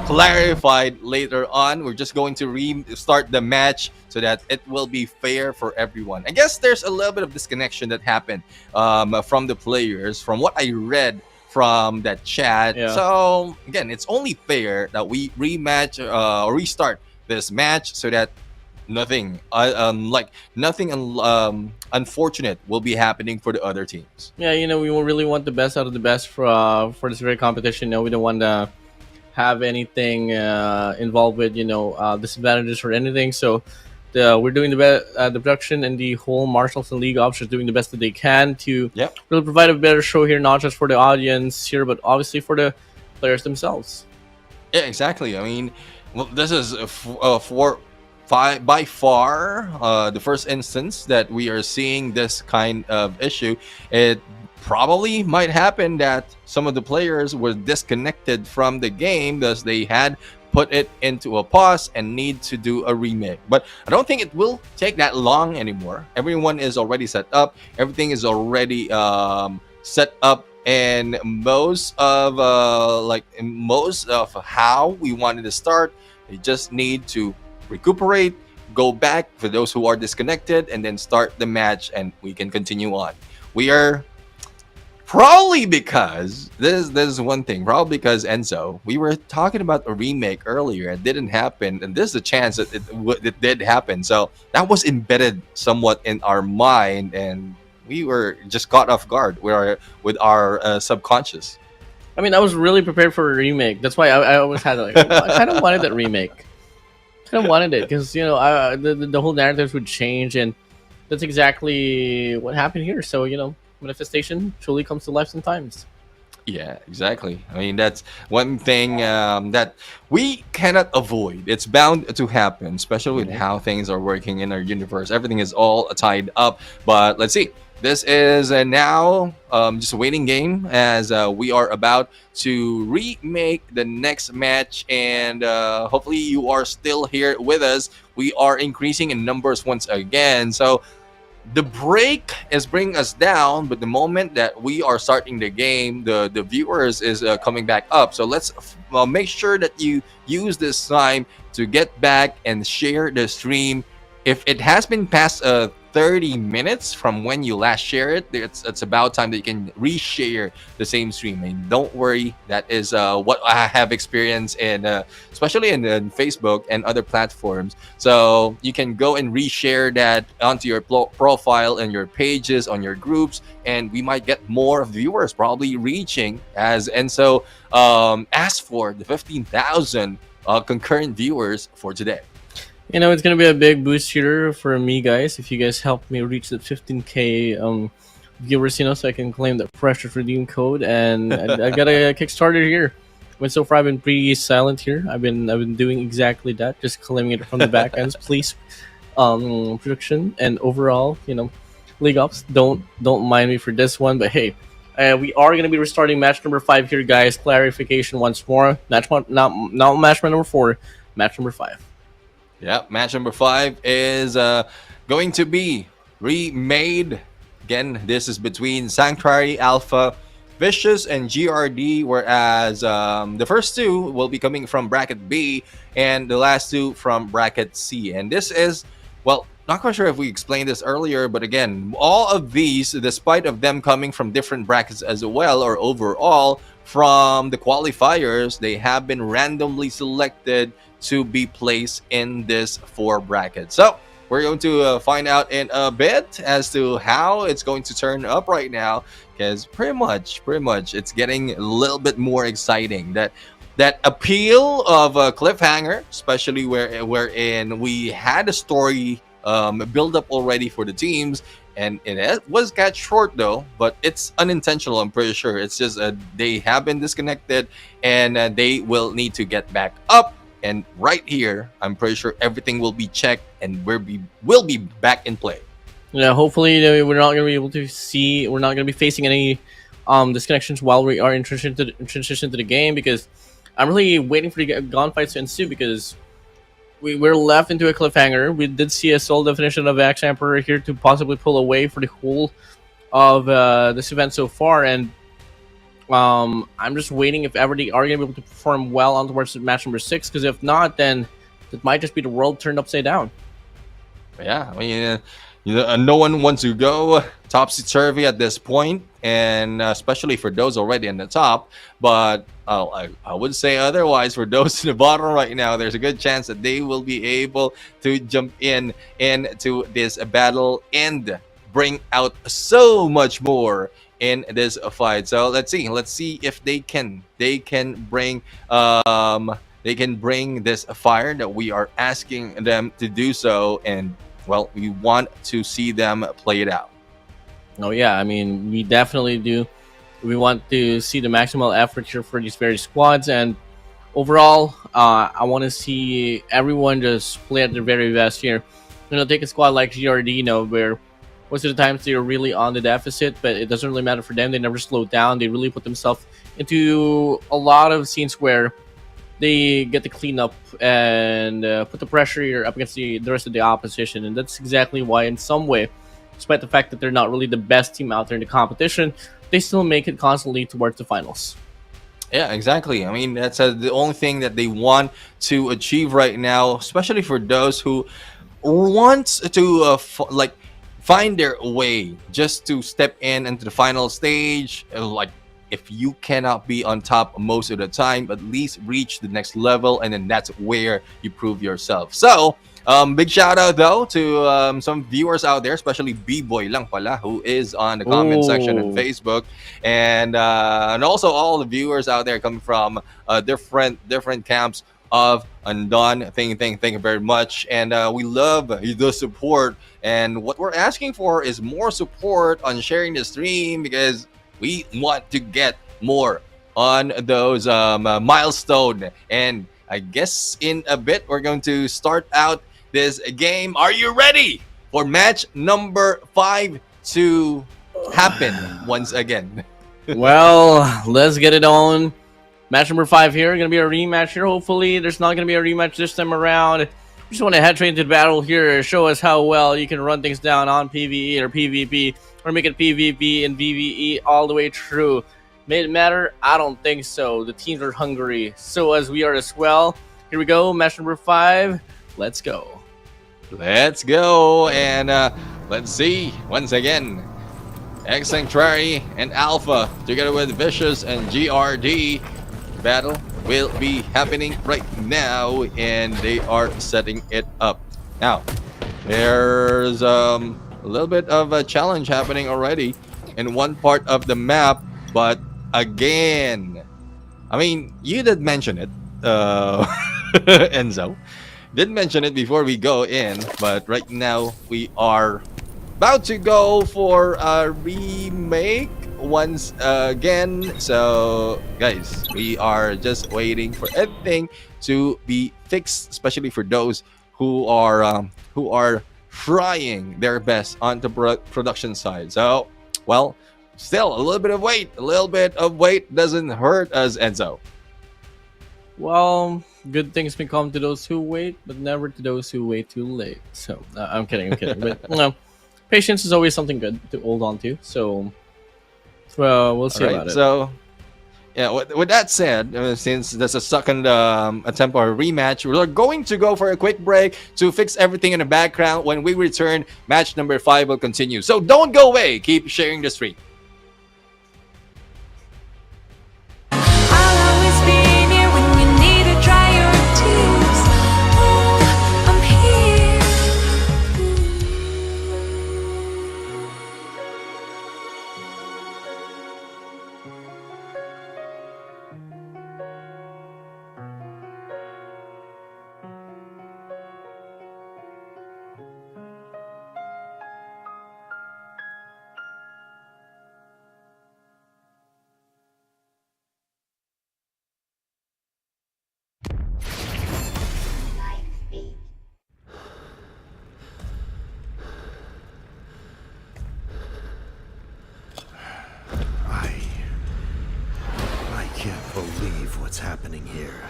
clarified later on. We're just going to restart the match so that it will be fair for everyone. I guess there's a little bit of disconnection that happened from the players, from what I read from that chat. Yeah. So again, it's only fair that we rematch or restart this match so that nothing unfortunate will be happening for the other teams. Yeah, we will really want the best out of the best for this very competition. We don't want to have anything involved with disadvantages or anything. So we're doing the production and the whole marshals and league officers doing the best that they can to really provide a better show here, not just for the audience here, but obviously for the players themselves. Yeah, exactly. I mean, well, this is by far the first instance that we are seeing this kind of issue. It probably might happen that some of the players were disconnected from the game because they had put it into a pause and need to do a remake. But I don't think it will take that long anymore. Everyone is already set up. Everything is already set up, and most of how we wanted to start, they just need to recuperate, go back for those who are disconnected, and then start the match, and we can continue on. We are probably, because this is one thing, probably because Enzo, we were talking about a remake earlier, it didn't happen, and this is a chance that it did happen. So that was embedded somewhat in our mind, and we were just caught off guard with our subconscious. I mean, I was really prepared for a remake. That's why I always had I kind of wanted that remake. Kind of wanted it because the whole narratives would change, and that's exactly what happened here. So manifestation truly comes to life sometimes. Yeah, exactly. I mean, that's one thing that we cannot avoid. It's bound to happen, especially with how things are working in our universe. Everything is all tied up. But let's see. This is now just a waiting game as we are about to remake the next match. And hopefully you are still here with us. We are increasing in numbers once again. So the break is bringing us down, but the moment that we are starting the game, the viewers is coming back up. So let's make sure that you use this time to get back and share the stream. If it has been past 30 minutes from when you last share it, it's about time that you can reshare the same stream. And don't worry, that is what I have experienced in especially in Facebook and other platforms. So you can go and reshare that onto your profile and your pages, on your groups, and we might get more viewers probably reaching as Enzo asked for the 15,000 concurrent viewers for today. It's gonna be a big boost here for me, guys. If you guys help me reach the 15K viewers, so I can claim that precious redeem code. And I got a Kickstarter here. But so far, I've been pretty silent here. I've been doing exactly that, just claiming it from the back ends, please. Production and overall, league ops. Don't mind me for this one, but hey, We are going to be restarting match number 5 here, guys. Clarification once more. Not match number 4, match number 5. Yeah, match number 5 is going to be remade. Again, this is between Sanctuary Alpha, Vicious, and GRD, whereas the first two will be coming from bracket B and the last two from bracket C. And this is, well, not quite sure if we explained this earlier, but again, all of these, despite of them coming from different brackets as well, or overall from the qualifiers, they have been randomly selected to be placed in this 4 bracket. So we're going to find out in a bit as to how it's going to turn up right now, because pretty much it's getting a little bit more exciting. That appeal of a cliffhanger, especially wherein we had a story build up already for the teams, and it was cut short though, but it's unintentional. I'm pretty sure it's just they have been disconnected, and they will need to get back up. And right here, I'm pretty sure everything will be checked, and we'll be back in play. Yeah, hopefully we're not going to be able to see. We're not going to be facing any disconnections while we are in transition to the game, because I'm really waiting for the gunfights to ensue, because we're left into a cliffhanger. We did see a sole definition of Axe Emperor here to possibly pull away for the whole of this event so far, and I'm just waiting if ever they are going to be able to perform well on towards match number 6, because if not, then it might just be the world turned upside down. Yeah, I mean, no one wants to go topsy-turvy at this point, and especially for those already in the top. But I would say otherwise, for those in the bottom right now, there's a good chance that they will be able to jump into this battle and bring out so much more in this fight. So let's see if they can bring this fire that we are asking them to do so, and well, we want to see them play it out. Oh yeah, I mean, we definitely do. We want to see the maximal effort here for these various squads, and overall, I want to see everyone just play at their very best here. Take a squad like GRD, where most of the times they're really on the deficit, but it doesn't really matter for them. They never slow down. They really put themselves into a lot of scenes where they get to clean up and put the pressure here up against the rest of the opposition. And that's exactly why, in some way, despite the fact that they're not really the best team out there in the competition, they still make it constantly towards the finals. Yeah, exactly. I mean, that's the only thing that they want to achieve right now, especially for those who want to find their way just to step into the final stage. Like, if you cannot be on top most of the time, at least reach the next level, and then that's where you prove yourself. So big shout out though to some viewers out there, especially B-Boy lang pala, who is on the comment section on Facebook, and also all the viewers out there coming from different camps of Undawn. Thank you very much, and we love the support. And what we're asking for is more support on sharing the stream, because we want to get more on those milestone. And I guess in a bit we're going to start out this game. Are you ready for match number 5 to happen once again? Well, let's get it on. Match number 5 here. Going to be a rematch here. Hopefully, there's not going to be a rematch this time around. We just want to head straight into the battle here. Show us how well you can run things down on PvE or PvP, or make it PvP and PvE all the way through. Made it matter? I don't think so. The teams are hungry, so as we are as well. Here we go. Match number 5. Let's go. Let's go, and let's see once again. X Sanctuary and Alpha together with Vicious and GRD. Battle will be happening right now, and they are setting it up. Now, there's a little bit of a challenge happening already in one part of the map, but again, I mean, you did mention it, Enzo. Did mention it before we go in, but right now we are about to go for a remake once again. So guys, we are just waiting for everything to be fixed, especially for those who are trying their best on the production side. So, well, still a little bit of weight. A little bit of weight doesn't hurt us, Enzo. Well, good things may come to those who wait, but never to those who wait too late. So, I'm kidding, but no, patience is always something good to hold on to. So, well, we'll see All right, about it. so yeah, with that said, since there's a second attempt or a rematch, we're going to go for a quick break to fix everything in the background. When we return, match number 5 will continue. So don't go away. Keep sharing the stream. I'll always be near when you need to dry your tears. Oh, I'm here. I can't believe what's happening here.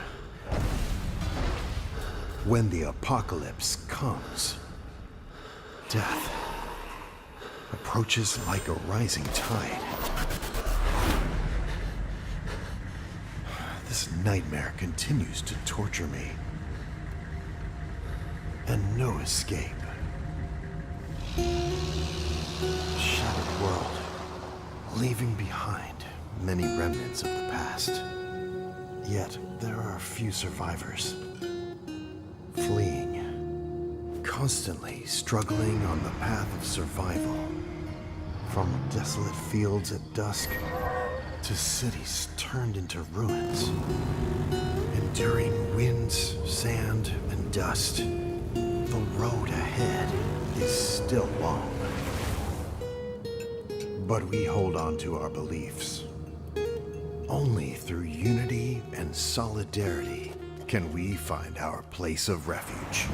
When the apocalypse comes, death approaches like a rising tide. This nightmare continues to torture me. And no escape. Shattered world, leaving behind many remnants of the past. Yet there are few survivors, fleeing, constantly struggling on the path of survival. From desolate fields at dusk to cities turned into ruins. Enduring winds, sand, and dust, the road ahead is still long. But we hold on to our beliefs. Only through unity and solidarity can we find our place of refuge.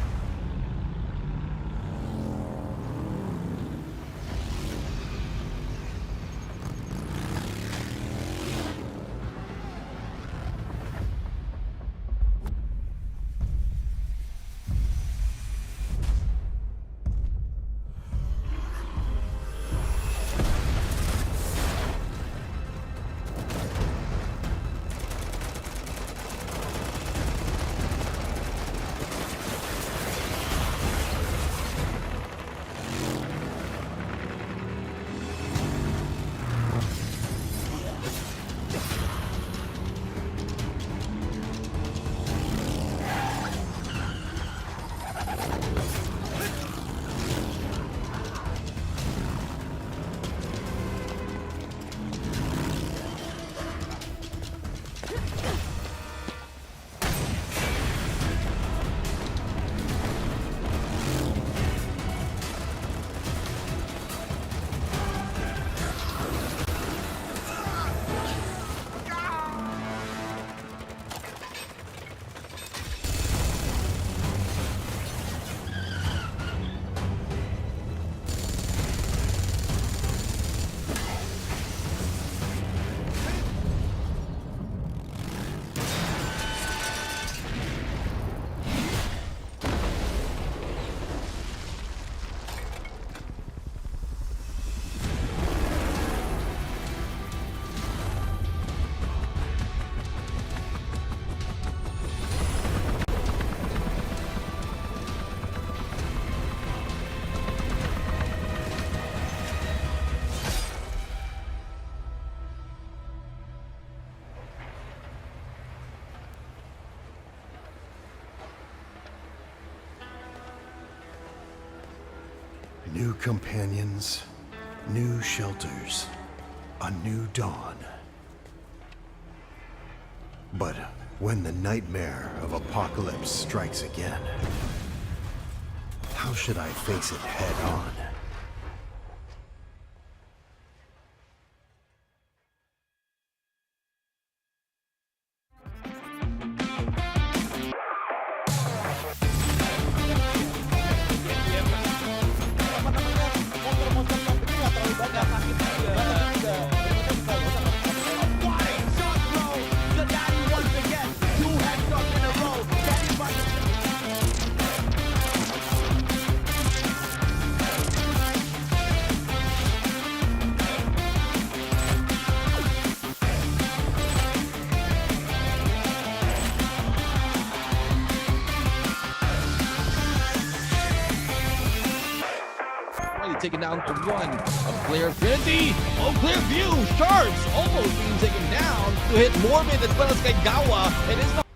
New companions, new shelters, a new dawn. But when the nightmare of apocalypse strikes again, how should I face it head on? taken down for one of Player Infinity. Oh, clear view. Sharps almost being taken down to hit Morbid as well as Kaigawa. And it's not.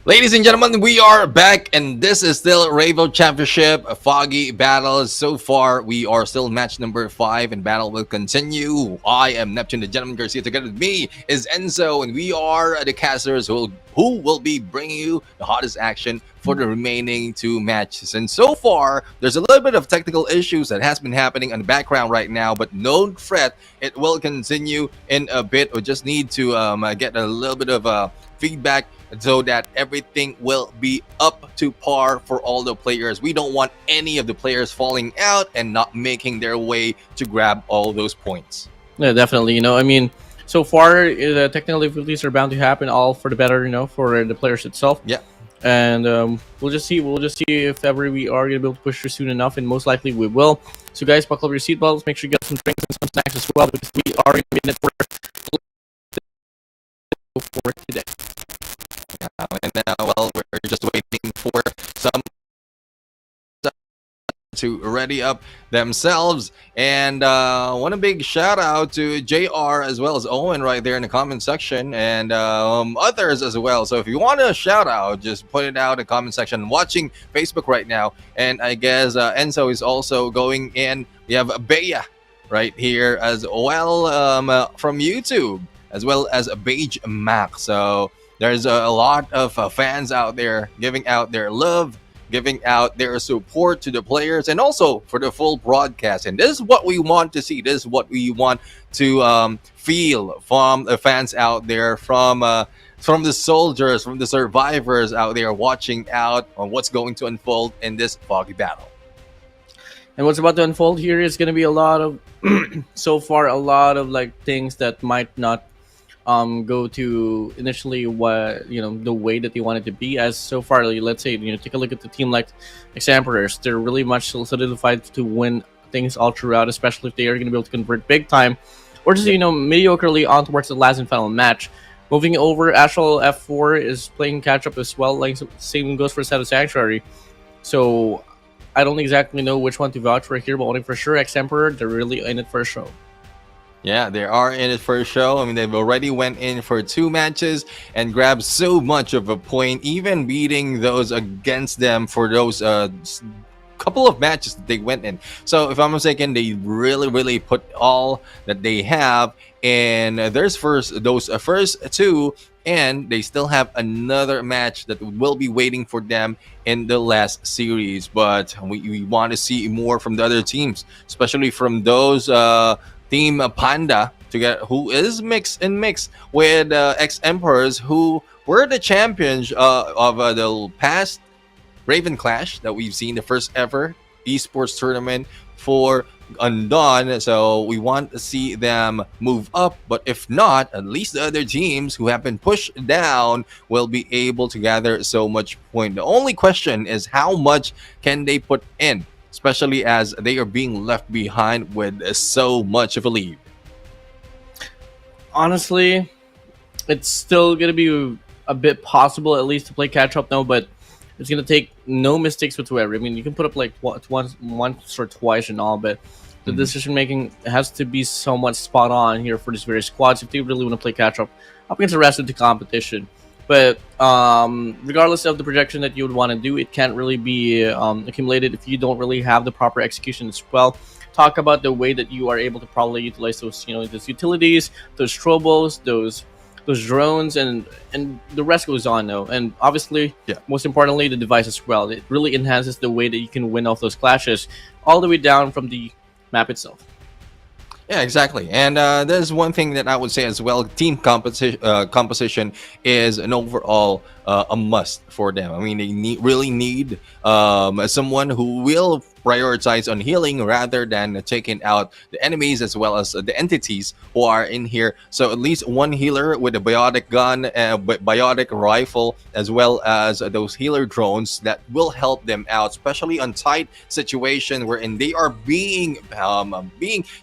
Ladies and gentlemen, we are back, and this is still Rainbow Championship Foggy battles. So far, we are still match number 5, and battle will continue. I am Neptune, the Gentleman Garcia. Together with me is Enzo, and we are the casters who will be bringing you the hottest action for the remaining 2 matches. And so far, there's a little bit of technical issues that has been happening in the background right now, but no threat. It will continue in a bit. We just need to get a little bit of feedback so that everything will be up to par for all the players. We don't want any of the players falling out and not making their way to grab all those points. Yeah, definitely. I mean, so far the technical difficulties are bound to happen, all for the better. For the players itself. Yeah. And we'll just see if ever we are gonna be able to push through soon enough, and most likely we will. So guys, buckle up your seatbelts. Make sure you get some drinks and some snacks as well, because we are gonna be in it for today. And well, we're just waiting for some to ready up themselves. And want a big shout out to JR as well as Owen right there in the comment section, and others as well. So if you want a shout out, just put it out in the comment section. Watching Facebook right now, and I guess Enzo is also going in. We have Bea right here as well from YouTube, as well as Beige Mac. So there's a lot of fans out there giving out their love, giving out their support to the players, and also for the full broadcast. And this is what we want to see. This is what we want to feel from the fans out there, from the soldiers, from the survivors out there watching out on what's going to unfold in this Foggy battle. And what's about to unfold here is going to be a lot of, so far, a lot of things that might not go to initially the way that they want it to be. As so far, let's say take a look at the team like Emperors. They're really much solidified to win things all throughout, especially if they are going to be able to convert big time, or just mediocrely on towards the last and final match. Moving over, Astral F4 is playing catch up as well. Same goes for Set of Sanctuary. So I don't exactly know which one to vouch for here, but only for sure, Emperor, they're really in it for a show. Yeah, they are in it for a show. I mean, they've already went in for 2 matches and grabbed so much of a point, even beating those against them for those couple of matches that they went in. So if I'm mistaken, they really put all that they have in those first 2, and they still have another match that will be waiting for them in the last series. But we want to see more from the other teams, especially from those Team Panda, who is mix with ex-Emperors, who were the champions of the past Raven Clash that we've seen, the first ever esports tournament for Undawn. So we want to see them move up, but if not, at least the other teams who have been pushed down will be able to gather so much point. The only question is how much can they put in, especially as they are being left behind with so much of a lead. Honestly, it's still going to be a bit possible at least to play catch up now, but it's going to take no mistakes whatsoever. I mean, you can put up once or twice and all, but the decision making has to be somewhat spot on here for these various squads if they really want to play catch up against the rest of the competition. But regardless of the projection that you would want to do, it can't really be accumulated if you don't really have the proper execution as well. Talk about the way that you are able to probably utilize those, those utilities, those trobos, those drones, and the rest goes on though. And obviously, most importantly, the device as well. It really enhances the way that you can win off those clashes, all the way down from the map itself. Yeah, exactly. And there's one thing that I would say as well. Team composition is an overall a must for them. I mean, they really need someone who will prioritize on healing rather than taking out the enemies as well as the entities who are in here. So at least one healer with a biotic gun, biotic rifle, as well as those healer drones that will help them out, especially on tight situation wherein they are being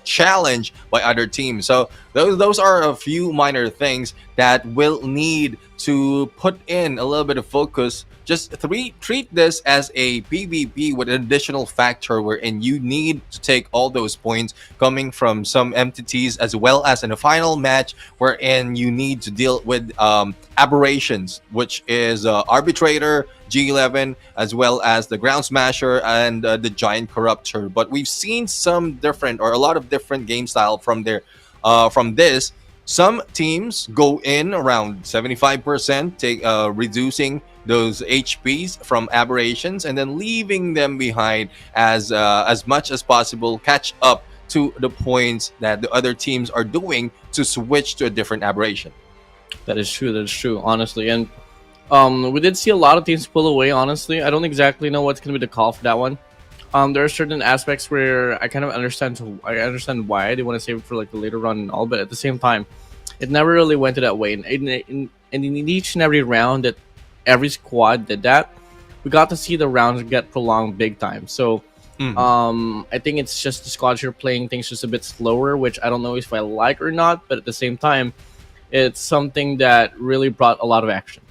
challenged by other teams. So those are a few minor things that will need to put in a little bit of focus. Just treat this as a PvP with an additional factor wherein you need to take all those points coming from some entities, as well as in a final match wherein you need to deal with aberrations, which is Arbitrator, G11, as well as the Ground Smasher and the Giant Corruptor. But we've seen some different, or a lot of different game style from there, from this. Some teams go in around 75%, reducing those HPs from aberrations and then leaving them behind as much as possible, catch up to the points that the other teams are doing to switch to a different aberration. That is true. That is true. Honestly, and we did see a lot of teams pull away. Honestly, I don't exactly know what's going to be the call for that one. There are certain aspects where I kind of understand. I understand why they want to save it for like the later run and all, but at the same time, it never really went to that way. And in each and every round that every squad did that, we got to see the rounds get prolonged big time. So, I think it's just the squads here playing things just a bit slower, which I don't know if I like or not. But at the same time, it's something that really brought a lot of action.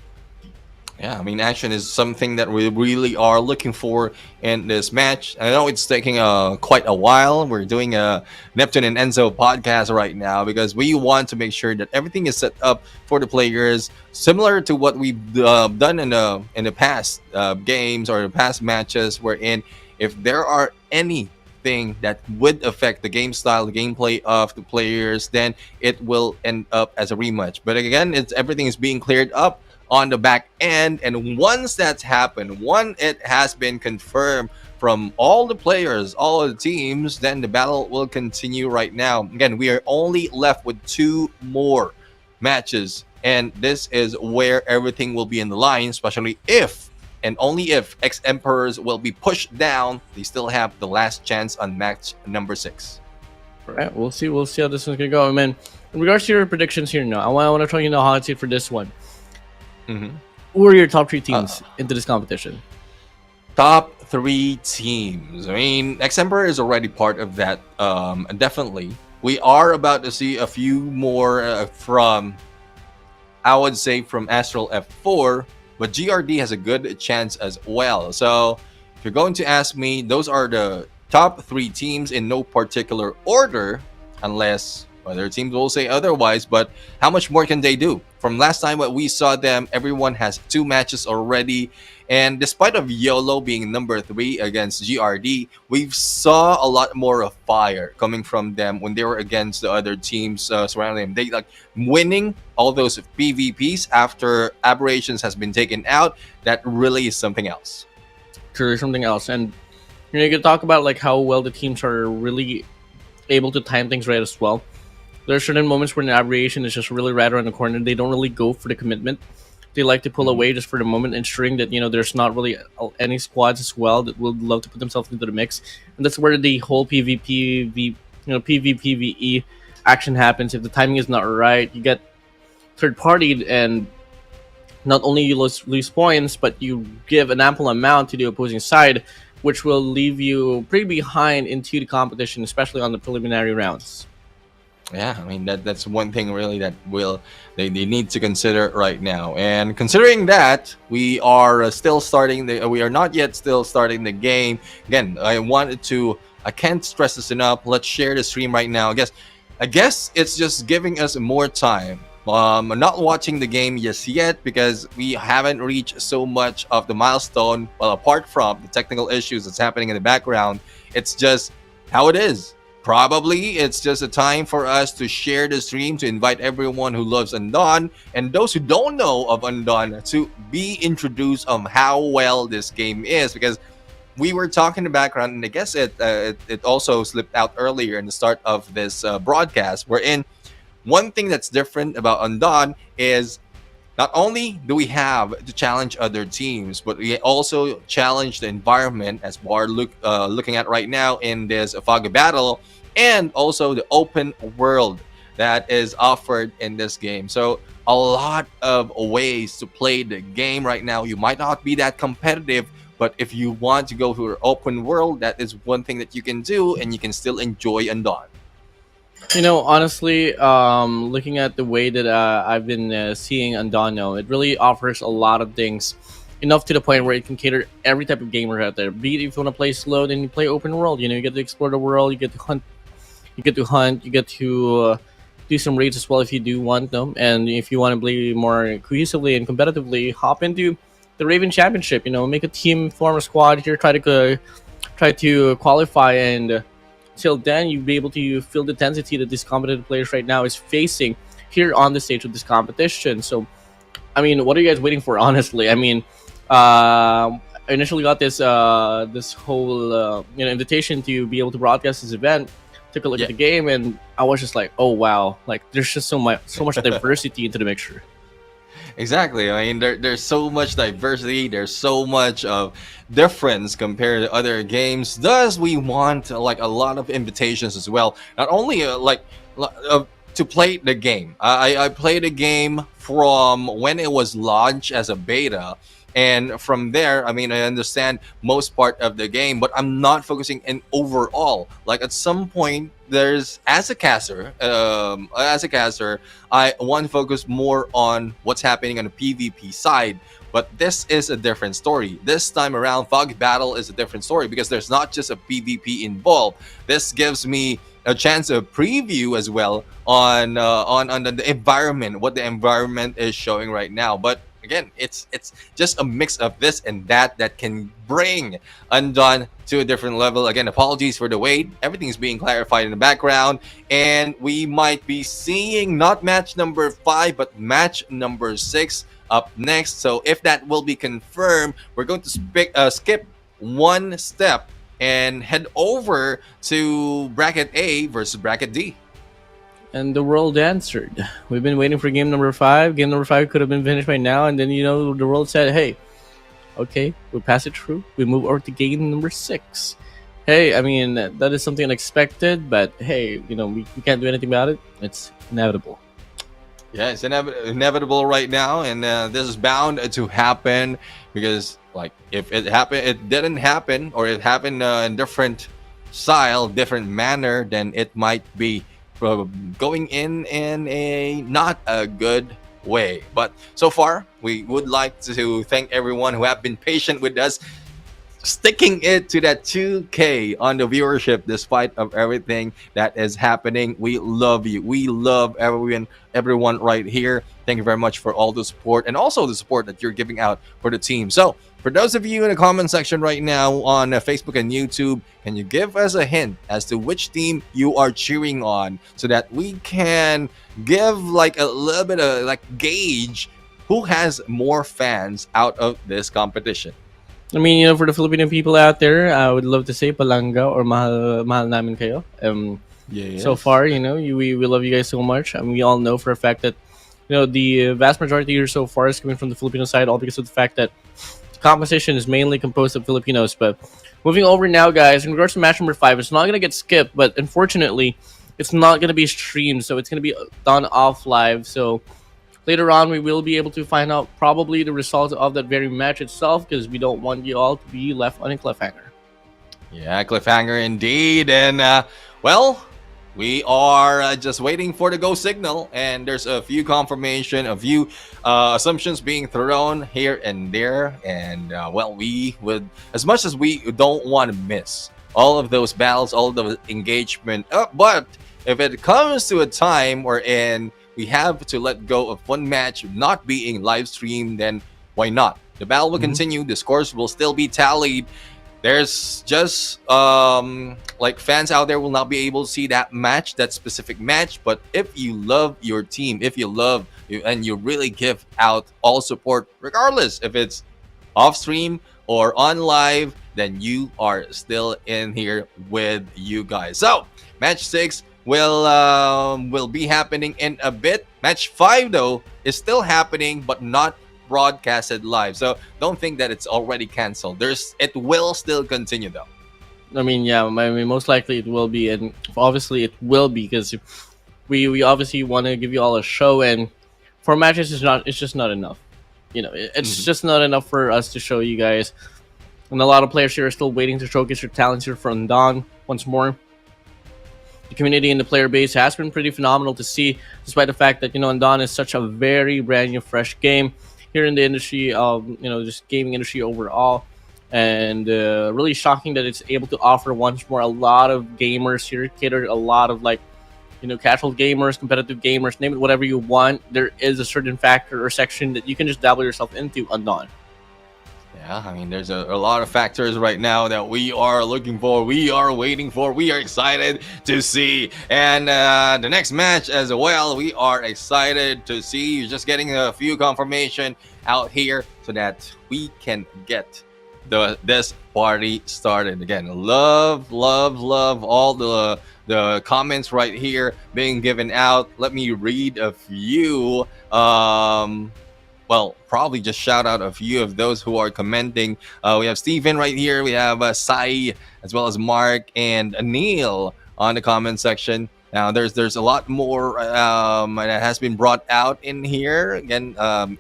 Yeah, I mean, action is something that we really are looking for in this match. I know it's taking quite a while. We're doing a Neptune and Enzo podcast right now because we want to make sure that everything is set up for the players, similar to what we've done in the past games or the past matches. Wherein, if there are anything that would affect the game style, the gameplay of the players, then it will end up as a rematch. But again, everything is being cleared up on the back end, and once that's happened, it has been confirmed from all the players, all of the teams, then the battle will continue right now. Again, we are only left with 2 more matches, and this is where everything will be in the line, especially if and only if ex-emperors will be pushed down. They still have the last chance on match number 6. All right, we'll see how this one's gonna go. I mean, in regards to your predictions here now, I want to try the hot seat for this one. Who are your top 3 teams into this competition? Top 3 teams. I mean, X-Emperor is already part of that. Definitely. We are about to see a few more from, I would say, from Astral F4, but GRD has a good chance as well. So, if you're going to ask me, those are the top 3 teams in no particular order, unless other teams will say otherwise. But how much more can they do? From last time what we saw them, everyone has 2 matches already, and despite of YOLO being number 3 against GRD, we saw a lot more of fire coming from them when they were against the other teams surrounding them. They like winning all those PvPs after Aberrations has been taken out. That really is something else. Truly something else. And you can talk about like how well the teams are really able to time things right as well. There are certain moments where an Aberration is just really right around the corner. They don't really go for the commitment. They like to pull away just for the moment, ensuring that there's not really any squads as well that would love to put themselves into the mix. And that's where the whole PvPvE action happens. If the timing is not right, you get third partied, and not only you lose points, but you give an ample amount to the opposing side, which will leave you pretty behind into the competition, especially on the preliminary rounds. Yeah, I mean that's one thing really that they need to consider right now. And considering that we are we are not yet still starting the game. Again, I can't stress this enough. Let's share the stream right now. I guess it's just giving us more time. I'm not watching the game just yet because we haven't reached so much of the milestone. Well, apart from the technical issues that's happening in the background, it's just how it is. Probably it's just a time for us to share the stream, to invite everyone who loves Undawn and those who don't know of Undawn to be introduced on how well this game is, because we were talking in the background, and I guess it also slipped out earlier in the start of this broadcast, wherein one thing that's different about Undawn is not only do we have to challenge other teams, but we also challenge the environment, as we're looking at right now in this Foggy battle, and also the open world that is offered in this game. So a lot of ways to play the game right now. You might not be that competitive, but if you want to go to an open world, that is one thing that you can do, and you can still enjoy Undawn. Honestly, looking at the way that I've been seeing Undawn now, it really offers a lot of things. Enough to the point where it can cater every type of gamer out there. Be it if you want to play slow, then you play open world. You get to explore the world, you get to do some raids as well if you do want them. And if you want to play more cohesively and competitively, hop into the Raven Championship. Make a team, form a squad here, try to qualify, and till then you'll be able to feel the intensity that these competitive players right now is facing here on the stage of this competition. So, I mean, what are you guys waiting for? Honestly, I mean, I initially got this whole invitation to be able to broadcast this event. Took a look at the game, and I was just like, oh wow, like there's just so much diversity into the mixture. Exactly. I mean, there's so much diversity. There's so much of difference compared to other games. Thus, we want like a lot of invitations as well. Not only to play the game. I played the game from when it was launched as a beta. And from there, I mean, I understand most part of the game, but I'm not focusing in overall. Like at some point, there's as a caster, I want to focus more on what's happening on the PvP side. But this is a different story. This time around, Foggy Battle is a different story because there's not just a PvP involved. This gives me a chance to preview as well on the environment, what the environment is showing right now. But again, it's just a mix of this and that can bring Undawn to a different level. Again, apologies for the wait. Everything's being clarified in the background, and we might be seeing not match number 5, but match number 6 up next. So if that will be confirmed, we're going to skip one step and head over to bracket A versus bracket D. And the world answered. We've been waiting for game number 5. Game number 5 could have been finished by now, and then the world said, "Hey, okay, we pass it through. We move over to game number 6." Hey, I mean that is something unexpected, but hey, we can't do anything about it. It's inevitable. Yeah, it's inevitable right now, and this is bound to happen because, like, if it didn't happen, or it happened in different style, different manner, then it might be going in a not a good way. But so far, we would like to thank everyone who have been patient with us, sticking it to that 2K on the viewership despite of everything that is happening. We love you. We love everyone right here. Thank you very much for all the support, and also the support that you're giving out for the team. So for those of you in the comment section right now on Facebook and YouTube, can you give us a hint as to which team you are cheering on, so that we can give like a little bit of like gauge who has more fans out of this competition? I mean, for the Filipino people out there, I would love to say palanga or mahal namin kayo. Yeah. So far, we love you guys so much. And we all know for a fact that, the vast majority here so far is coming from the Filipino side, all because of the fact that the composition is mainly composed of Filipinos. But moving over now, guys, in regards to match number 5, it's not going to get skipped, but unfortunately, it's not going to be streamed. So it's going to be done off live. So later on, we will be able to find out probably the result of that very match itself, because we don't want you all to be left on a cliffhanger. Yeah, cliffhanger indeed. And, well, we are just waiting for the go signal, and there's a few confirmation, a few assumptions being thrown here and there. And, well, we would, as much as we don't want to miss all of those battles, all of the engagement, but if it comes to a time wherein we have to let go of one match not being live streamed, then why not? The battle will continue. The scores will still be tallied. There's just like fans out there will not be able to see that match, that specific match. But if you love your team, if you love you, and you really give out all support, regardless if it's off stream or on live, then you are still in here with you guys. So match 6 will be happening in a bit. Match 5 though is still happening, but not broadcasted live. So don't think that it's already canceled. It will still continue though. I mean, yeah, most likely it will be, and obviously it will be, because we obviously want to give you all a show, and for matches it's just not enough. It's just not enough for us to show you guys, and a lot of players here are still waiting to showcase your talents here from Dawn once more. the community and the player base has been pretty phenomenal to see, despite the fact that Undawn is such a very brand new, fresh game here in the industry, just gaming industry overall, and really shocking that it's able to offer once more a lot of gamers here, cater a lot of casual gamers, competitive gamers, name it whatever you want. There is a certain factor or section that you can just dabble yourself into Undawn. Yeah, I mean, there's a lot of factors right now that we are looking for, we are waiting for, we are excited to see. And the next match as well, we are excited to see. You're just getting a few confirmation out here so that we can get this party started. Again, love all the comments right here being given out. Let me read a few. Well, probably just shout out a few of those who are commenting. We have Steven right here. We have Sai, as well as Mark and Neil on the comment section. Now, there's a lot more that has been brought out in here. Again,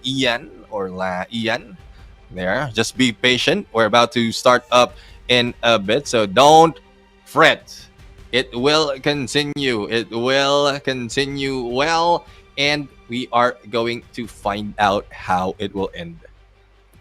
Ian or Ian there. Just be patient. We're about to start up in a bit, so don't fret. It will continue. It will continue well, and we are going to find out how it will end.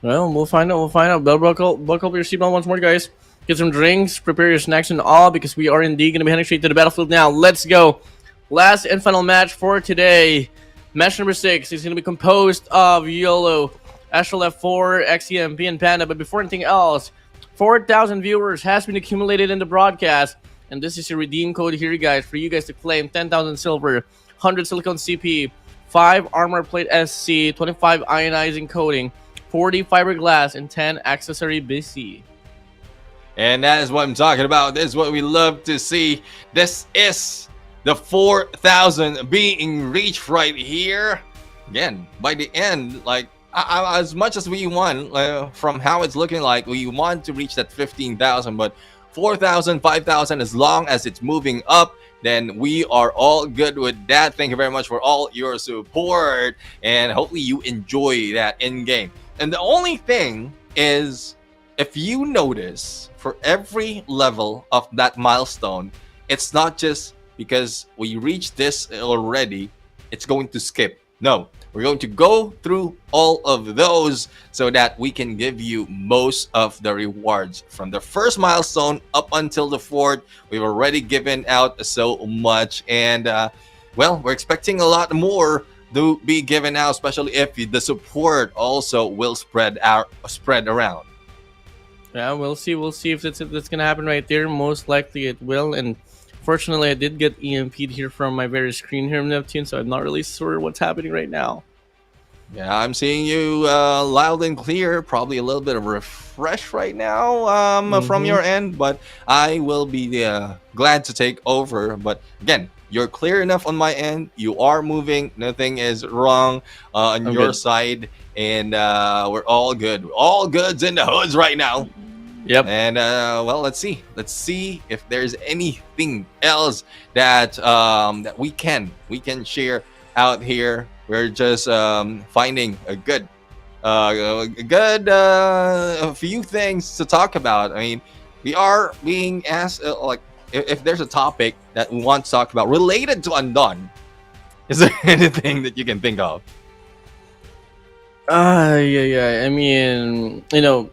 Well, we'll find out. Buckle up your seatbelt once more, guys. Get some drinks, prepare your snacks and all, because we are indeed going to be heading straight to the battlefield now. Let's go. Last and final match for today. Match number 6 is going to be composed of YOLO, Astral F4, XEMP, and Panda. But before anything else, 4,000 viewers has been accumulated in the broadcast. And this is a redeem code here, guys, for you guys to claim 10,000 silver, 100 silicone CP, 5 armor plate SC, 25 ionizing coating, 40 fiberglass, and 10 accessory BC. And that is what I'm talking about. This is what we love to see. This is the 4,000 being reached right here. Again, by the end, like as much as we want, from how it's looking like, we want to reach that 15,000, but 4,000, 5,000, as long as it's moving up, then we are all good with that. Thank you very much for all your support, and hopefully you enjoy that in game. And the only thing is, if you notice, for every level of that milestone, it's not just because we reached this already, it's going to skip. No, we're going to go through all of those so that we can give you most of the rewards. From the first milestone up until the 4th, we've already given out so much. And, well, we're expecting a lot more to be given out, especially if the support also will spread around. Yeah, we'll see. We'll see if that's going to happen right there. Most likely it will. And fortunately, I did get EMP'd here from my very screen here in Neptune, so I'm not really sure what's happening right now. Yeah, I'm seeing you loud and clear. Probably a little bit of refresh right now from your end, but I will be glad to take over. But again, you're clear enough on my end. You are moving. Nothing is wrong on your side, and we're all good. All goods in the hoods right now. Yep. And well, let's see if there's anything else that that we can share out here. We're just finding a few things to talk about. I mean, we are being asked if there's a topic that we want to talk about related to Undawn. Is there anything that you can think of? Yeah. I mean, I know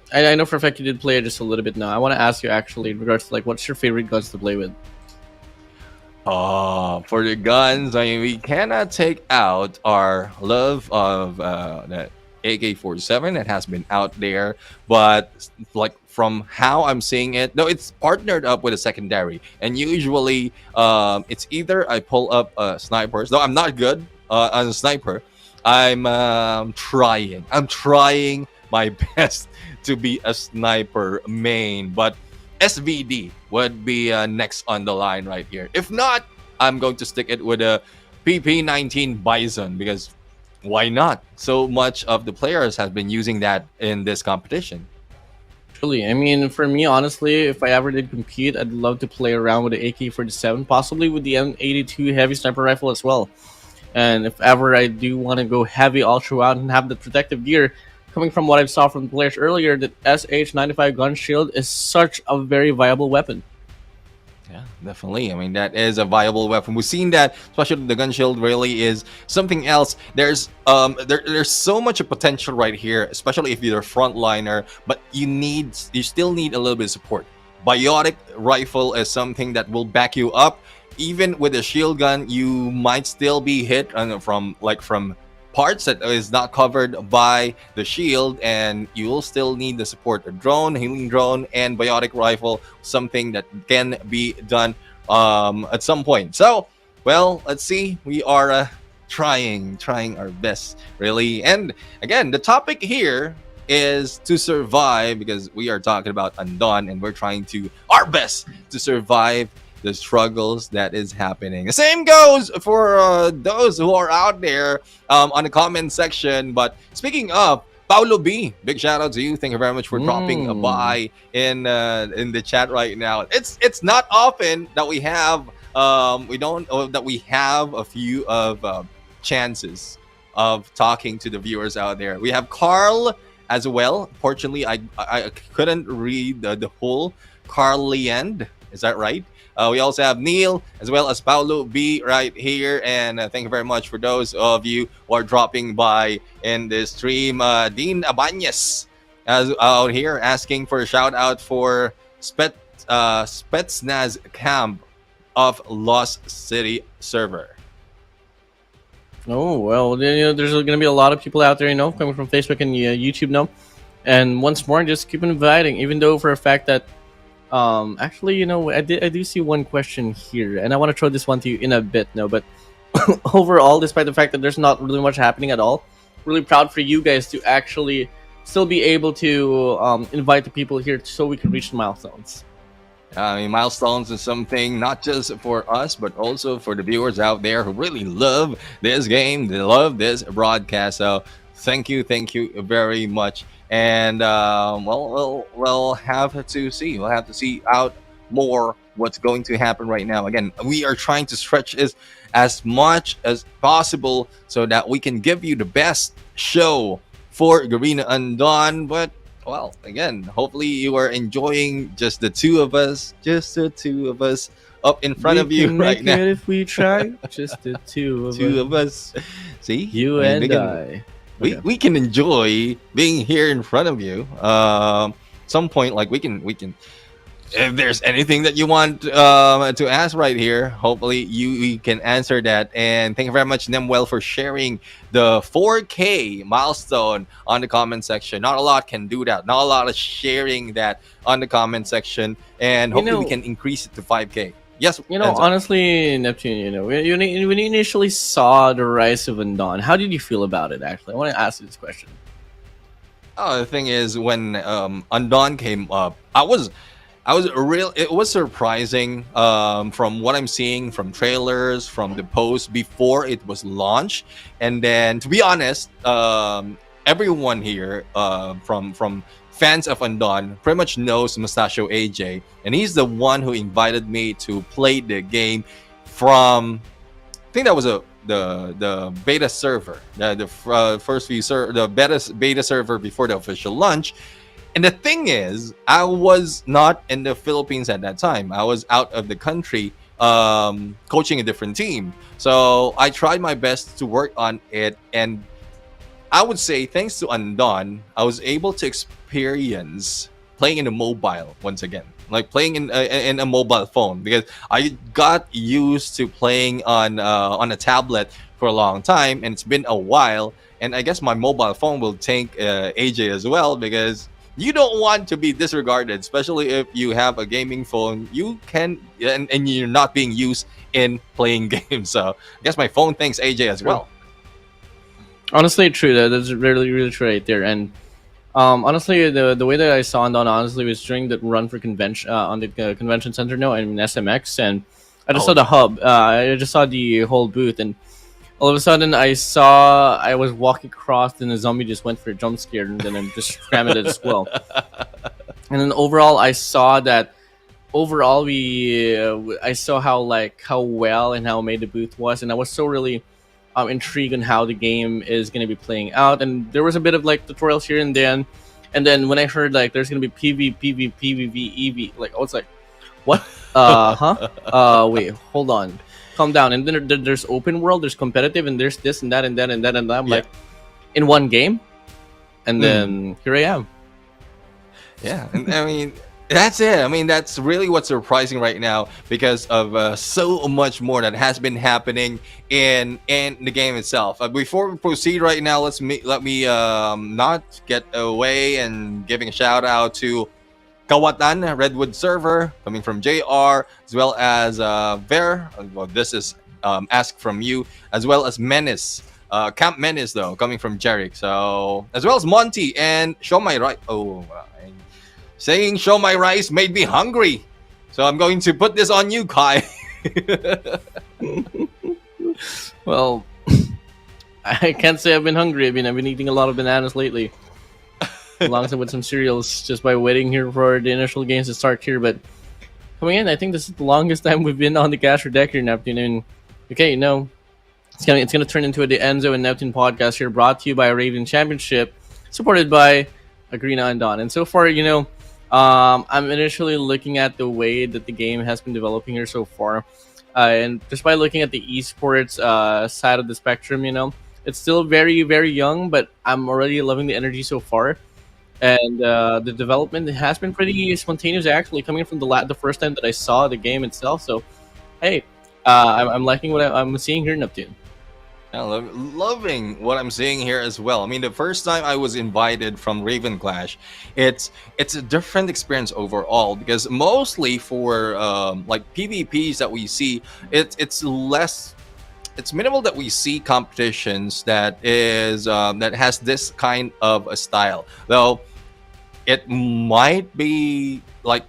for a fact you did play it just a little bit now. I want to ask you actually in regards to what's your favorite guns to play with? For the guns, I mean, we cannot take out our love of that AK-47 that has been out there, but from how I'm seeing it, no, it's partnered up with a secondary, and usually it's either I pull up snipers. Though I'm not good on a sniper. I'm trying my best to be a sniper main, but SVD would be next on the line right here. If not, I'm going to stick it with a PP-19 Bison, because why not? So much of the players have been using that in this competition. Really, I mean, for me, honestly, if I ever did compete, I'd love to play around with the AK-47, possibly with the M82 heavy sniper rifle as well. And if ever I do want to go heavy all throughout and have the protective gear, coming from what I saw from the players earlier, that SH-95 gun shield is such a very viable weapon. Yeah, definitely. I mean, that is a viable weapon. We've seen that, especially the gun shield really is something else. There's so much of potential right here, especially if you're a frontliner, but you still need a little bit of support. Biotic rifle is something that will back you up. Even with a shield gun, you might still be hit from parts that is not covered by the shield, and you will still need the support. A drone, healing drone, and biotic rifle, something that can be done at some point. So, well, let's see. We are trying our best, really. And again, the topic here is to survive, because we are talking about Undawn, and we're trying to our best to survive the struggles that is happening. The same goes for those who are out there on the comment section. But speaking of Paulo B, big shout out to you. Thank you very much for dropping a by in the chat right now. It's not often that we have a few of chances of talking to the viewers out there. We have Carl as well. Fortunately, I couldn't read the whole Carl Leand. Is that right? We also have Neil as well as Paulo B right here. And thank you very much for those of you who are dropping by in the stream. Dean Abanez as out here asking for a shout out for Spetsnaz camp of Lost City server. Oh, well, there's going to be a lot of people out there, coming from Facebook and YouTube now. And once more, just keep inviting, even though for a fact that actually, I do see one question here, and I want to throw this one to you in a bit now. But overall, despite the fact that there's not really much happening at all, really proud for you guys to actually still be able to invite the people here so we can reach the milestones. I mean, milestones is something not just for us, but also for the viewers out there who really love this game. They love this broadcast. So thank you very much. And we'll have to see. We'll have to see out more what's going to happen right now. Again, we are trying to stretch this as much as possible so that we can give you the best show for Garena Undawn. But well, again, hopefully you are enjoying just the two of us up in front of you right now. If we try, just the two of us. See, you and I. We can enjoy being here in front of you. Some point, like we can. If there's anything that you want to ask right here, hopefully you can answer that. And thank you very much, Nemwell, for sharing the 4K milestone on the comment section. Not a lot can do that. Not a lot of sharing that on the comment section. And hopefully we can increase it to 5K. Yes, honestly, Neptune, when you initially saw the rise of Undawn, how did you feel about it? Actually, I want to ask you this question. Oh, the thing is, when Undawn came up, it was surprising from what I'm seeing from trailers, from the post before it was launched, and then to be honest, everyone here from fans of Undawn pretty much knows Mustachio AJ, and he's the one who invited me to play the game from, I think that was the beta server, the first few the beta server before the official launch. And the thing is, I was not in the Philippines at that time. I was out of the country coaching a different team. So I tried my best to work on it, and I would say thanks to Undawn, I was able to experience playing in a mobile once again, like playing in a mobile phone, because I got used to playing on a tablet for a long time, and it's been a while. And I guess my mobile phone will take AJ as well, because you don't want to be disregarded, especially if you have a gaming phone. You can and you're not being used in playing games. So I guess my phone thanks AJ as well. Honestly, true. That's really true right there. And honestly, the way that I saw Undawn honestly was during the run for convention on the convention center now in SMX, and I just saw the hub. I just saw the whole booth, and all of a sudden I was walking across, and the zombie just went for a jump scare, and then I just crammed it as well. And then overall, I saw that. Overall, I saw how well and how made the booth was, and I was so really intrigued on how the game is going to be playing out. And there was a bit of tutorials here and then when I heard there's going to be PvP, PvP, EV, I was like, What? Huh? Wait, hold on. Calm down. And then there's open world, there's competitive, and there's this and that and that and that and that. I'm Yeah. like, in one game, and then here I am. Yeah, and I mean that's it. I mean that's really what's surprising right now because of so much more that has been happening in the game itself. Before we proceed right now, let me not get away and giving a shout out to Kawatan Redwood server coming from JR as well as Ver. Well, this is ask from you as well as Menace. Camp Menace though coming from Jerick. So as well as Monty and Show My Right. Oh. Saying "show my rice" made me hungry, so I'm going to put this on you, Kai. Well, I can't say I've been hungry. I mean, I've been eating a lot of bananas lately, alongside with some cereals, just by waiting here for the initial games to start here. But coming in, I think this is the longest time we've been on the caster deck here, Neptune. And okay, it's gonna turn into the Enzo and Neptune podcast here, brought to you by Raven Championship, supported by Garena Undawn. And so far, I'm initially looking at the way that the game has been developing here so far, and just by looking at the esports side of the spectrum, it's still very, very young, but I'm already loving the energy so far, and the development has been pretty spontaneous actually, coming from the first time that I saw the game itself. So, hey, I'm liking what I'm seeing here in Neptune. Loving what I'm seeing here as well. I mean, the first time I was invited from Raven Clash, it's a different experience overall because mostly for like PvPs that we see, it's less. It's minimal that we see competitions that is that has this kind of a style. Though it might be like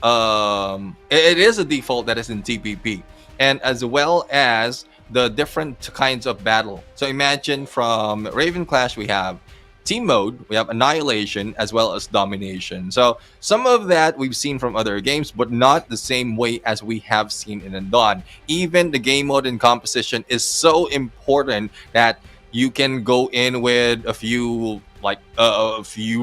it is a default that is in TPP, and as well as the different kinds of battle. So imagine from Raven Clash we have team mode, we have annihilation, as well as domination. So some of that we've seen from other games, but not the same way as we have seen in Undawn. Even the game mode and composition is so important that you can go in with a few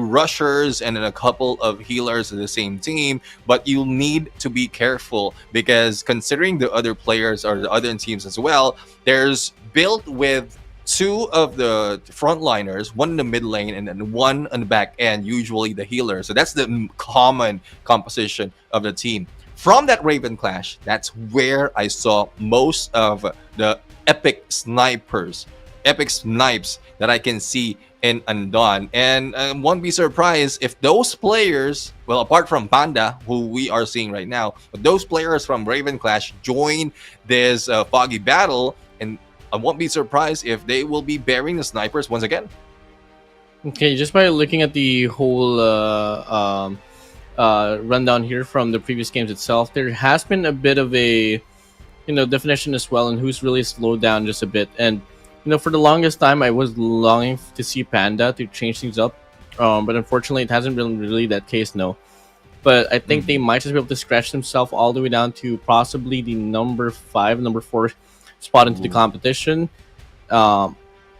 rushers and then a couple of healers in the same team, but you'll need to be careful because considering the other players or the other teams as well, there's built with two of the frontliners, one in the mid lane and then one on the back end, usually the healer. So that's the common composition of the team. From that Raven Clash, that's where I saw most of the epic snipes that I can see in Undawn. And won't be surprised if those players, well, apart from Panda, who we are seeing right now, but those players from Raven Clash join this Foggy battle, and I won't be surprised if they will be bearing the snipers once again. Okay, just by looking at the whole rundown here from the previous games itself, there has been a bit of a definition as well, and who's really slowed down just a bit. And for the longest time, I was longing to see Panda to change things up, but unfortunately, it hasn't been really that case. No, but I think they might just be able to scratch themselves all the way down to possibly the number 5, number 4 spot into the competition.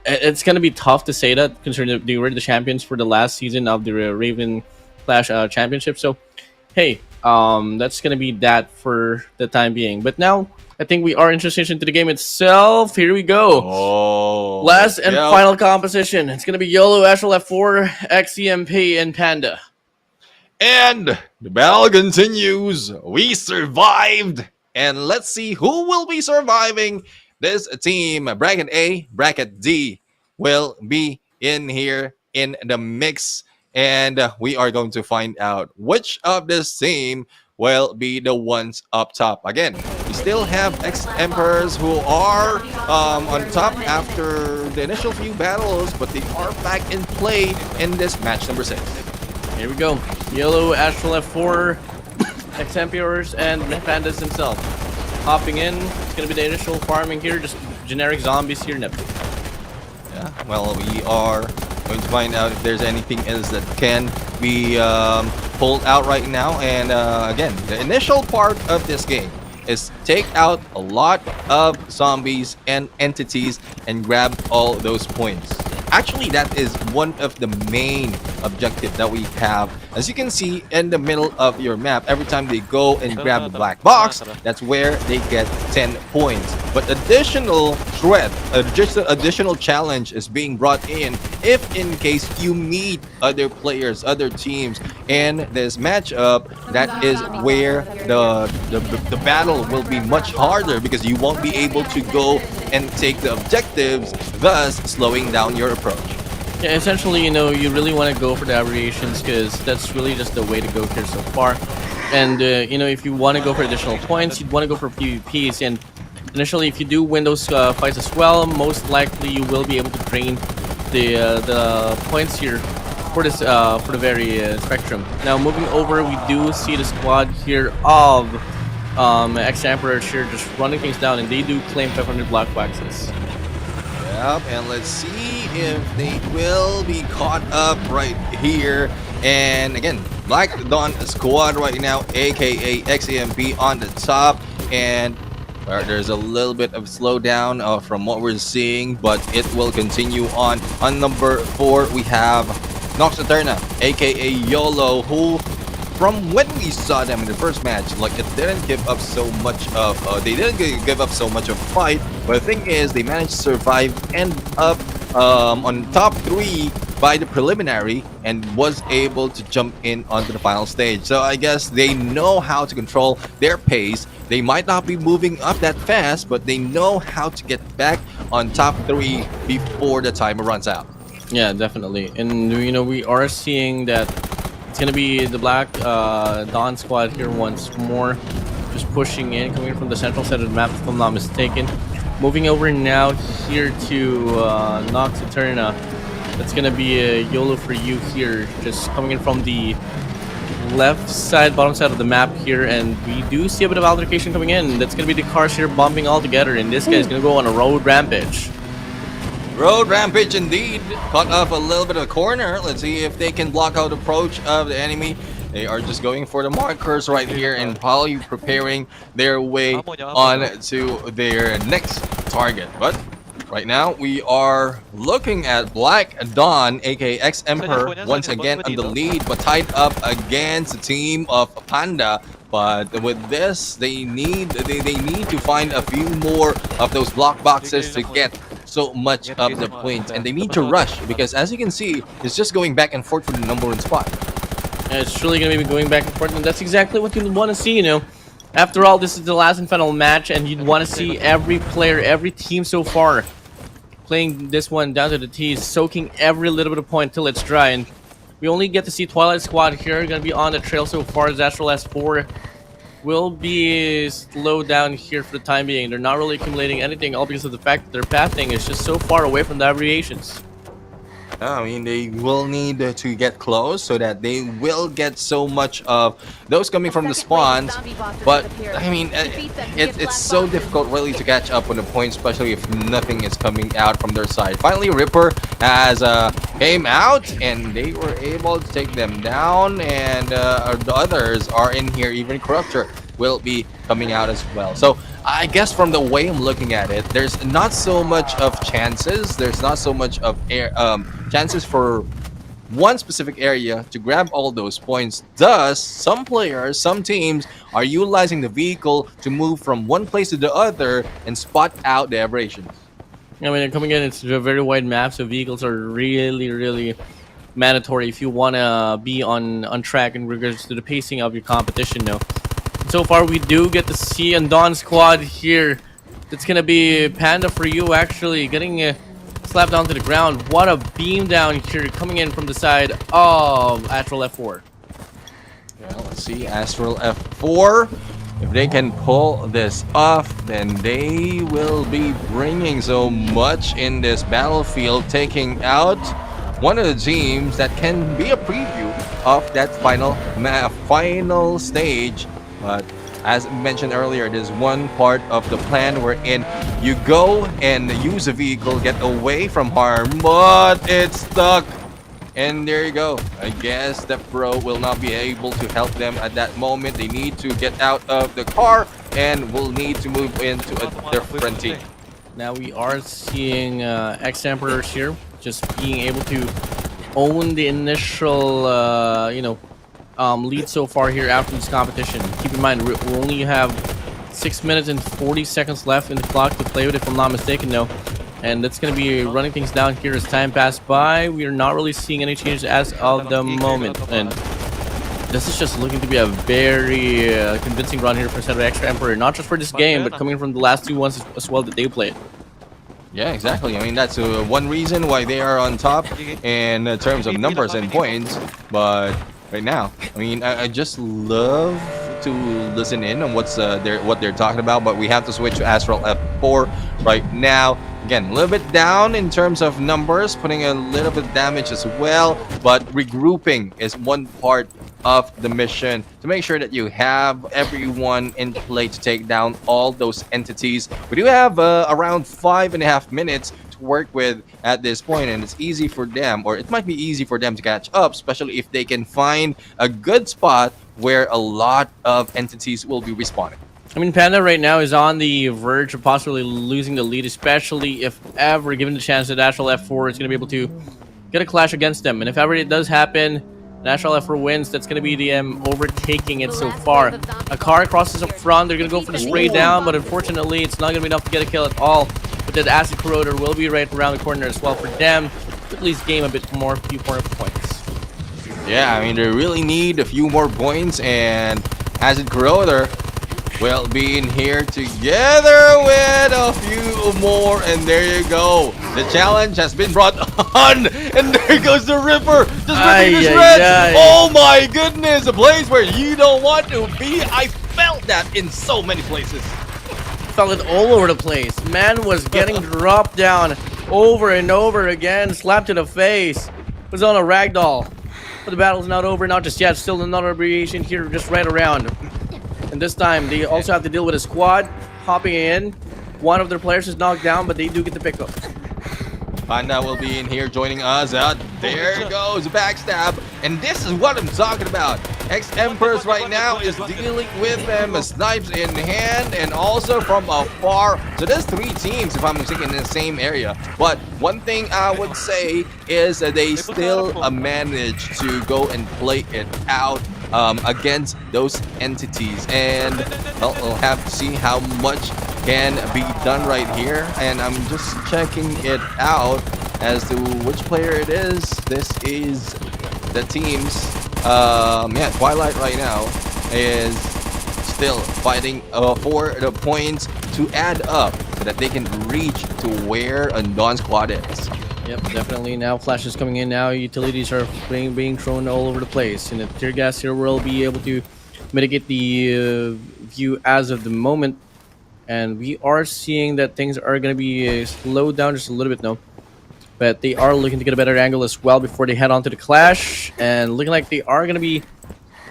It's gonna be tough to say that considering they were the champions for the last season of the Raven Clash Championship. So, hey, that's gonna be that for the time being. But now, I think we are interested into the game itself. Here we go. Oh, Last and final composition. It's gonna be YOLO, Astral F4, XEMP, and Panda. And the battle continues. We survived. And let's see who will be surviving. This team, bracket A, bracket D, will be in here in the mix. And we are going to find out which of this team will be the ones up top. Again, we still have ex-Emperors who are on top after the initial few battles, but they are back in play in this match number 6. Here we go. YOLO, Astral F4, ex-Emperors, and Pandas himself. Hopping in, it's going to be the initial farming here, just generic zombies here, Neptune. Yeah, well, we are going to find out if there's anything else that can be pulled out right now. And again, the initial part of this game is take out a lot of zombies and entities and grab all those points. Actually, that is one of the main objectives that we have As you can see in the middle of your map, every time they go and grab the black box, that's where they get 10 points. But additional threat, just an additional challenge is being brought in if in case you meet other players, other teams in this matchup. That is where the battle will be much harder because you won't be able to go and take the objectives, thus slowing down your approach. Yeah, essentially, you really want to go for the aberrations because that's really just the way to go here so far. And, if you want to go for additional points, you'd want to go for PvPs. And initially, if you do win those fights as well, most likely you will be able to drain the points here for this for the very spectrum. Now, moving over, we do see the squad here of Emperor here just running things down, and they do claim 500 block waxes. Yep, and let's see if they will be caught up right here. And again, Black Dawn squad right now, aka XAMP on the top, and there's a little bit of slowdown from what we're seeing, but it will continue on. On number 4, we have Nox Eterna, aka YOLO, who from when we saw them in the first match, like it didn't give up so much of they didn't give up so much of a fight, but the thing is they managed to survive, end up on top 3 by the preliminary, and was able to jump in onto the final stage. So I guess they know how to control their pace. They might not be moving up that fast, but they know how to get back on top 3 before the timer runs out. Yeah, definitely. And we are seeing that it's gonna be the Black Dawn squad here once more, just pushing in, coming from the central side of the map, if I'm not mistaken. Moving over now here to Nox Eterna. That's gonna be a YOLO for you here, just coming in from the left side, bottom side of the map here, and we do see a bit of altercation coming in. That's gonna be the cars here bombing all together, and this guy's gonna go on a road rampage. Road rampage indeed. Caught off a little bit of a corner. Let's see if they can block out the approach of the enemy. They are just going for the markers right here and probably preparing their way on to their next target. But right now we are looking at Black Dawn, aka Emperor, once again on the lead, but tied up against the team of Panda. But with this, they need to find a few more of those block boxes to get so much of the points, and they need to rush because, as you can see, it's just going back and forth for the number 1 spot. And it's truly going to be going back and forth, and that's exactly what you want to see. After all, this is the last and final match, and you'd want to see every player, every team so far playing this one down to the T, soaking every little bit of point till it's dry. And we only get to see Twilight Squad here, going to be on the trail so far. Astral S4 will be slowed down here for the time being. They're not really accumulating anything, all because of the fact that their pathing is just so far away from the aberrations. I mean, they will need to get close so that they will get so much of those coming from the spawns. But I mean, it's so difficult really to catch up on the points, especially if nothing is coming out from their side. Finally, Ripper has came out and they were able to take them down, and the others are in here. Even Corruptor will be coming out as well. So I guess from the way I'm looking at it, there's not so much of chances. There's not so much of chances for one specific area to grab all those points. Thus, some players, some teams are utilizing the vehicle to move from one place to the other and spot out the aberrations. I mean, coming in, it's a very wide map, so vehicles are really mandatory if you want to be on track in regards to the pacing of your competition. So far, we do get to see Undawn squad here. It's gonna be Panda for you, actually getting slapped down to the ground. What a beam down here coming in from the side of Astral F4. Yeah, let's see, Astral F4. If they can pull this off, then they will be bringing so much in this battlefield, taking out one of the teams that can be a preview of that final stage. But as mentioned earlier, there's one part of the plan wherein you go and use a vehicle, get away from harm, but it's stuck. And there you go. I guess the pro will not be able to help them at that moment. They need to get out of the car and will need to move into a different team. Now we are seeing Emperors here just being able to own the initial, lead so far here after this competition. Keep in mind, we only have 6 minutes and 40 seconds left in the clock to play with, if I'm not mistaken, no. And that's going to be running things down here as time passes by. We are not really seeing any changes as of the moment. And this is just looking to be a very convincing run here for Cedric Extra Emperor. Not just for this game, but coming from the last two ones as well that they played. Yeah, exactly. I mean, that's one reason why they are on top in terms of numbers and points. But right now, I mean, I just love to listen in on what they're talking about. But we have to switch to Astral F4 right now. Again, a little bit down in terms of numbers, putting a little bit of damage as well. But regrouping is one part of the mission to make sure that you have everyone in play to take down all those entities. We do have around 5.5 minutes to work with at this point, and it's easy for them, or it might be easy for them to catch up, especially if they can find a good spot where a lot of entities will be respawning. I mean, Panda right now is on the verge of possibly losing the lead, especially if ever given the chance that Astral F4 is going to be able to get a clash against them. And if ever it does happen, Astral F4 wins, that's going to be them overtaking it so far. A car crosses up front, they're going to go for the spray down, but unfortunately it's not going to be enough to get a kill at all. But that Acid Corroder will be right around the corner as well for them to at least gain a bit more, few more points. Yeah, I mean, they really need a few more points, and Acid Corroder will be in here together with a few more, and there you go. The challenge has been brought on, and there goes the Ripper, just ripping the shreds. Oh my goodness, a place where you don't want to be. I felt that in so many places. Felt it all over the place. Man was getting dropped down over and over again, slapped in the face. Was on a ragdoll. But the battle's not over, not just yet. Still another aberration here, just right around. And this time, they also have to deal with a squad hopping in. One of their players is knocked down, but they do get the pickup. Panda will be in here joining us. There goes backstab. And this is what I'm talking about. Ex-Empress right now is dealing with them, snipes in hand, and also from afar. So there's 3 teams, if I'm mistaken, in the same area. But one thing I would say is that they still manage to go and play it out against those entities. And we'll have to see how much can be done right here. And I'm just checking it out as to which player it is. This is the teams. Yeah, Twilight right now is still fighting for the points to add up so that they can reach to where Undawn squad is. Yep, definitely. Now flashes coming in. Now utilities are being thrown all over the place. And the tear gas here will be able to mitigate the view as of the moment. And we are seeing that things are going to be slowed down just a little bit now. But they are looking to get a better angle as well before they head on to the clash. And looking like they are going to be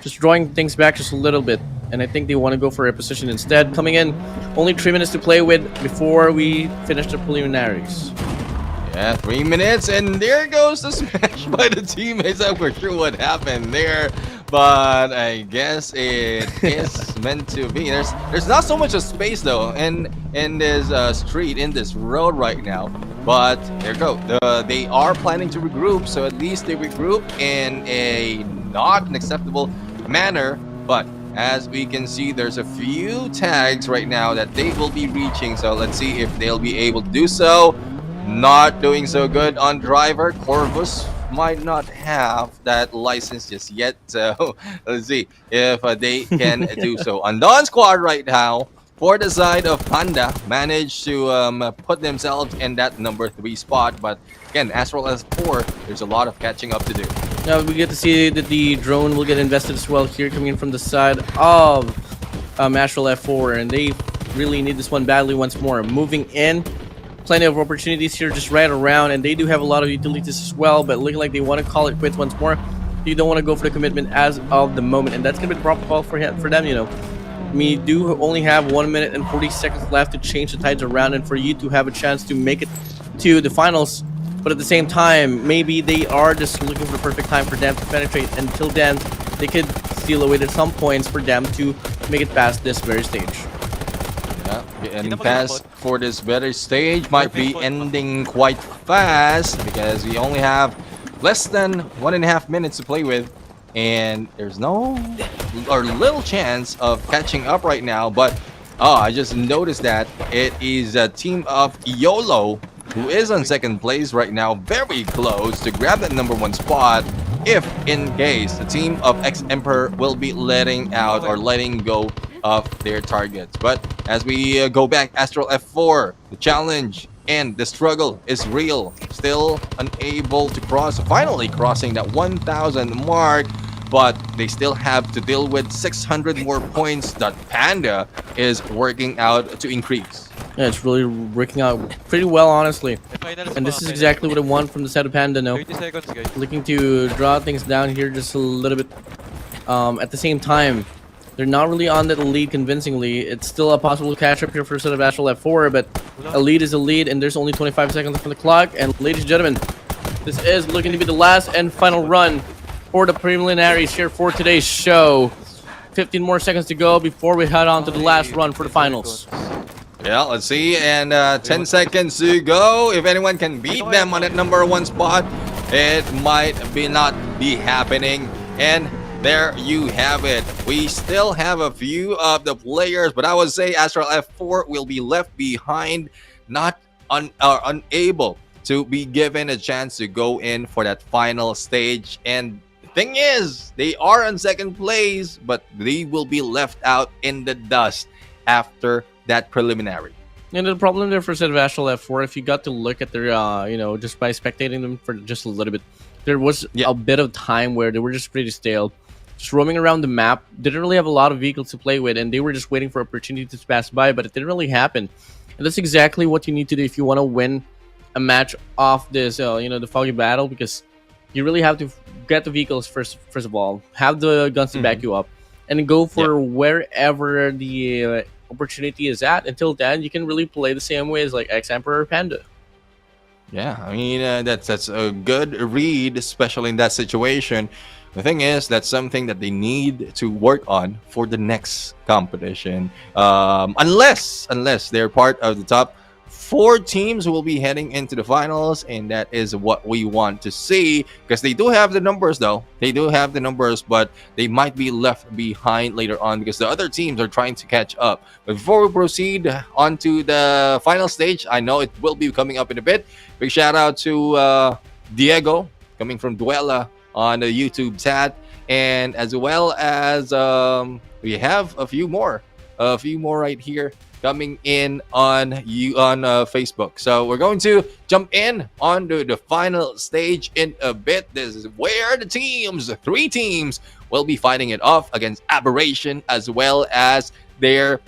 just drawing things back just a little bit. And I think they want to go for a position instead. Coming in, only 3 minutes to play with before we finish the preliminaries. Yeah, 3 minutes, and there goes the smash by the teammates. I'm not sure what happened there, but I guess it is meant to be. There's not so much of space though, in this street, in this road right now. But there you go. They are planning to regroup, so at least they regroup in a not an acceptable manner. But as we can see, there's a few tags right now that they will be reaching. So let's see if they'll be able to do so. Not doing so good on driver. Corvus might not have that license just yet, so let's see if they can do so. Undawn squad right now, for the side of Panda, managed to put themselves in that number 3 spot, but again, Astral S4, there's a lot of catching up to do. Now we get to see that the drone will get invested as well here, coming in from the side of Astral F4, and they really need this one badly once more. Moving in. Plenty of opportunities here just right around, and they do have a lot of utilities as well, but looking like they want to call it quits once more. You don't want to go for the commitment as of the moment, and that's going to be the proper call for them, you know. We do only have 1 minute and 40 seconds left to change the tides around and for you to have a chance to make it to the finals, but at the same time, maybe they are just looking for the perfect time for them to penetrate. Until then, they could steal away some points for them to make it past this very stage. And pass for this better stage might be ending quite fast because we only have less than 1.5 minutes to play with. and there's no or little chance of catching up right now. But I just noticed that it is a team of YOLO who is on second place right now, very close to grab that number 1 spot. If in case the team of X-Emperor will be letting out or letting go of their targets. But as we go back, Astral F4, the challenge and the struggle is real. Still unable to cross, finally crossing that 1,000 mark, but they still have to deal with 600 more points that Panda is working out to increase. Yeah, it's really working out pretty well, honestly. And this is exactly what I want from the side of Panda now. 30 seconds, guys. Looking to draw things down here just a little bit. At the same time, they're not really on that lead convincingly. It's still a possible catch up here for a set of Astral F4, but a lead is a lead, and there's only 25 seconds left on the clock. And ladies and gentlemen, this is looking to be the last and final run for the preliminaries here for today's show. 15 more seconds to go before we head on to the last run for the finals. Yeah, let's see. And 10 seconds to go. If anyone can beat them on that number 1 spot, it might not be happening. And there you have it. We still have a few of the players, but I would say Astral F4 will be left behind, not unable to be given a chance to go in for that final stage. And the thing is, they are on second place, but they will be left out in the dust after that preliminary. And the problem there for set of Astral F4, if you got to look at their, just by spectating them for just a little bit, there was a bit of time where they were just pretty stale, just roaming around the map, didn't really have a lot of vehicles to play with, and they were just waiting for opportunity to pass by, but it didn't really happen. And that's exactly what you need to do if you want to win a match off this, the Foggy battle, because you really have to get the vehicles first of all, have the guns to back you up, and go for wherever the opportunity is at. Until then, you can really play the same way as like X-Emperor or Panda. Yeah, I mean, that's a good read, especially in that situation. The thing is, that's something that they need to work on for the next competition. Unless they're part of the top 4 teams who will be heading into the finals, and that is what we want to see, because they do have the numbers though. They do have the numbers, but they might be left behind later on because the other teams are trying to catch up. But before we proceed on to the final stage, I know it will be coming up in a bit. Big shout out to Diego coming from Duela on the YouTube chat, and as well as we have a few more right here coming in on Facebook. So we're going to jump in onto the final stage in a bit. This is where the 3 teams will be fighting it off against Aberration as well as their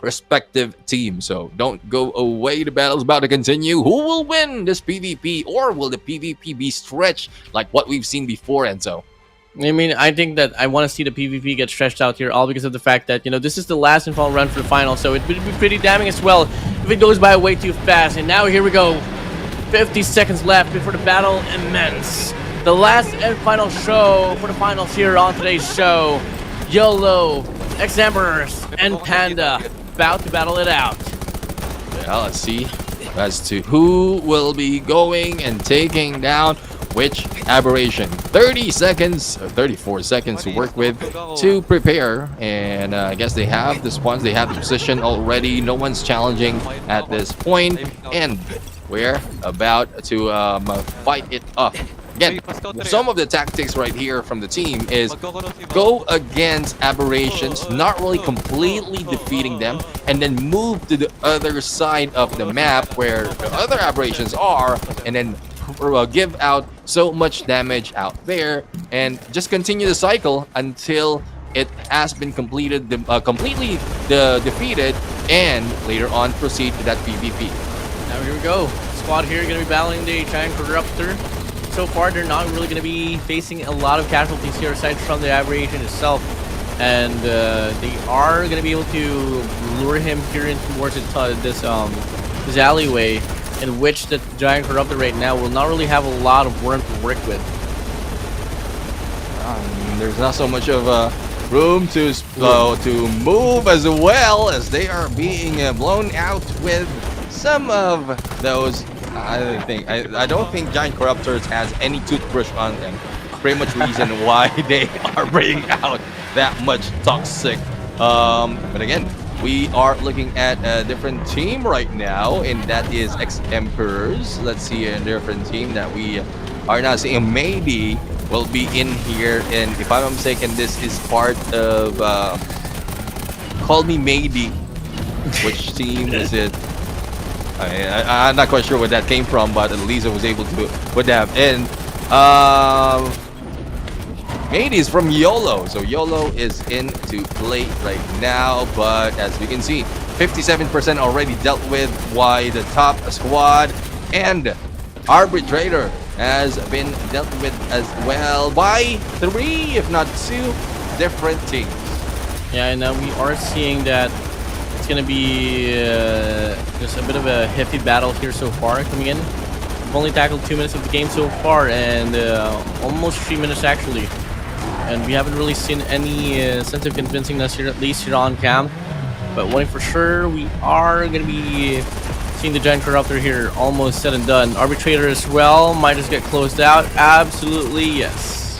respective teams. So don't go away. The battle's about to continue. Who will win this PvP, or will the PvP be stretched like what we've seen before, Enzo? I mean, I think that I want to see the PvP get stretched out here, all because of the fact that, this is the last and final run for the final, so it would be pretty damning as well if it goes by way too fast. And now here we go. 50 seconds left before the battle immense. The last and final show for the finals here on today's show. YOLO, X-Emperors, and Panda about to battle it out. Yeah, let's see as to who will be going and taking down which Aberration. 30 seconds, 34 seconds to work with to prepare, and I guess they have the spawns, they have the position already. No one's challenging at this point, and we're about to fight it up. Again, some of the tactics right here from the team is go against Aberrations, not really completely defeating them, and then move to the other side of the map where the other Aberrations are, and then give out so much damage out there, and just continue the cycle until it has been completely defeated, and later on proceed to that PvP. Now here we go. Squad here going to be battling the Giant Corruptor. So far, they're not really going to be facing a lot of casualties here aside from the Aberration itself, and they are going to be able to lure him here in towards this alleyway, in which the Giant Corruptor right now will not really have a lot of worm to work with. There's not so much of room to move, as well as they are being blown out with some of those. I don't think Giant Corruptors has any toothbrush on them. pretty much reason why they are bringing out that much toxic. But again, we are looking at a different team right now, and that is X-Emperors. Let's see a different team that we are now seeing. Maybe will be in here, and if I'm not mistaken, this is part of Call Me Maybe. Which team is it? I'm not quite sure where that came from, but at least I was able to put that in. Maybe is from YOLO, so YOLO is into play right now. But as we can see, 57% already dealt with by the top squad, and Arbitrator has been dealt with as well by 3, if not 2, different teams. Yeah, and we are seeing that it's going to be just a bit of a hefty battle here so far coming in. We've only tackled 2 minutes of the game so far, and almost 3 minutes actually. And we haven't really seen any sense of convincing us here, at least here on cam. But one thing for sure, we are going to be seeing the Giant Corruptor here almost said and done. Arbitrator as well, might just get closed out. Absolutely, yes.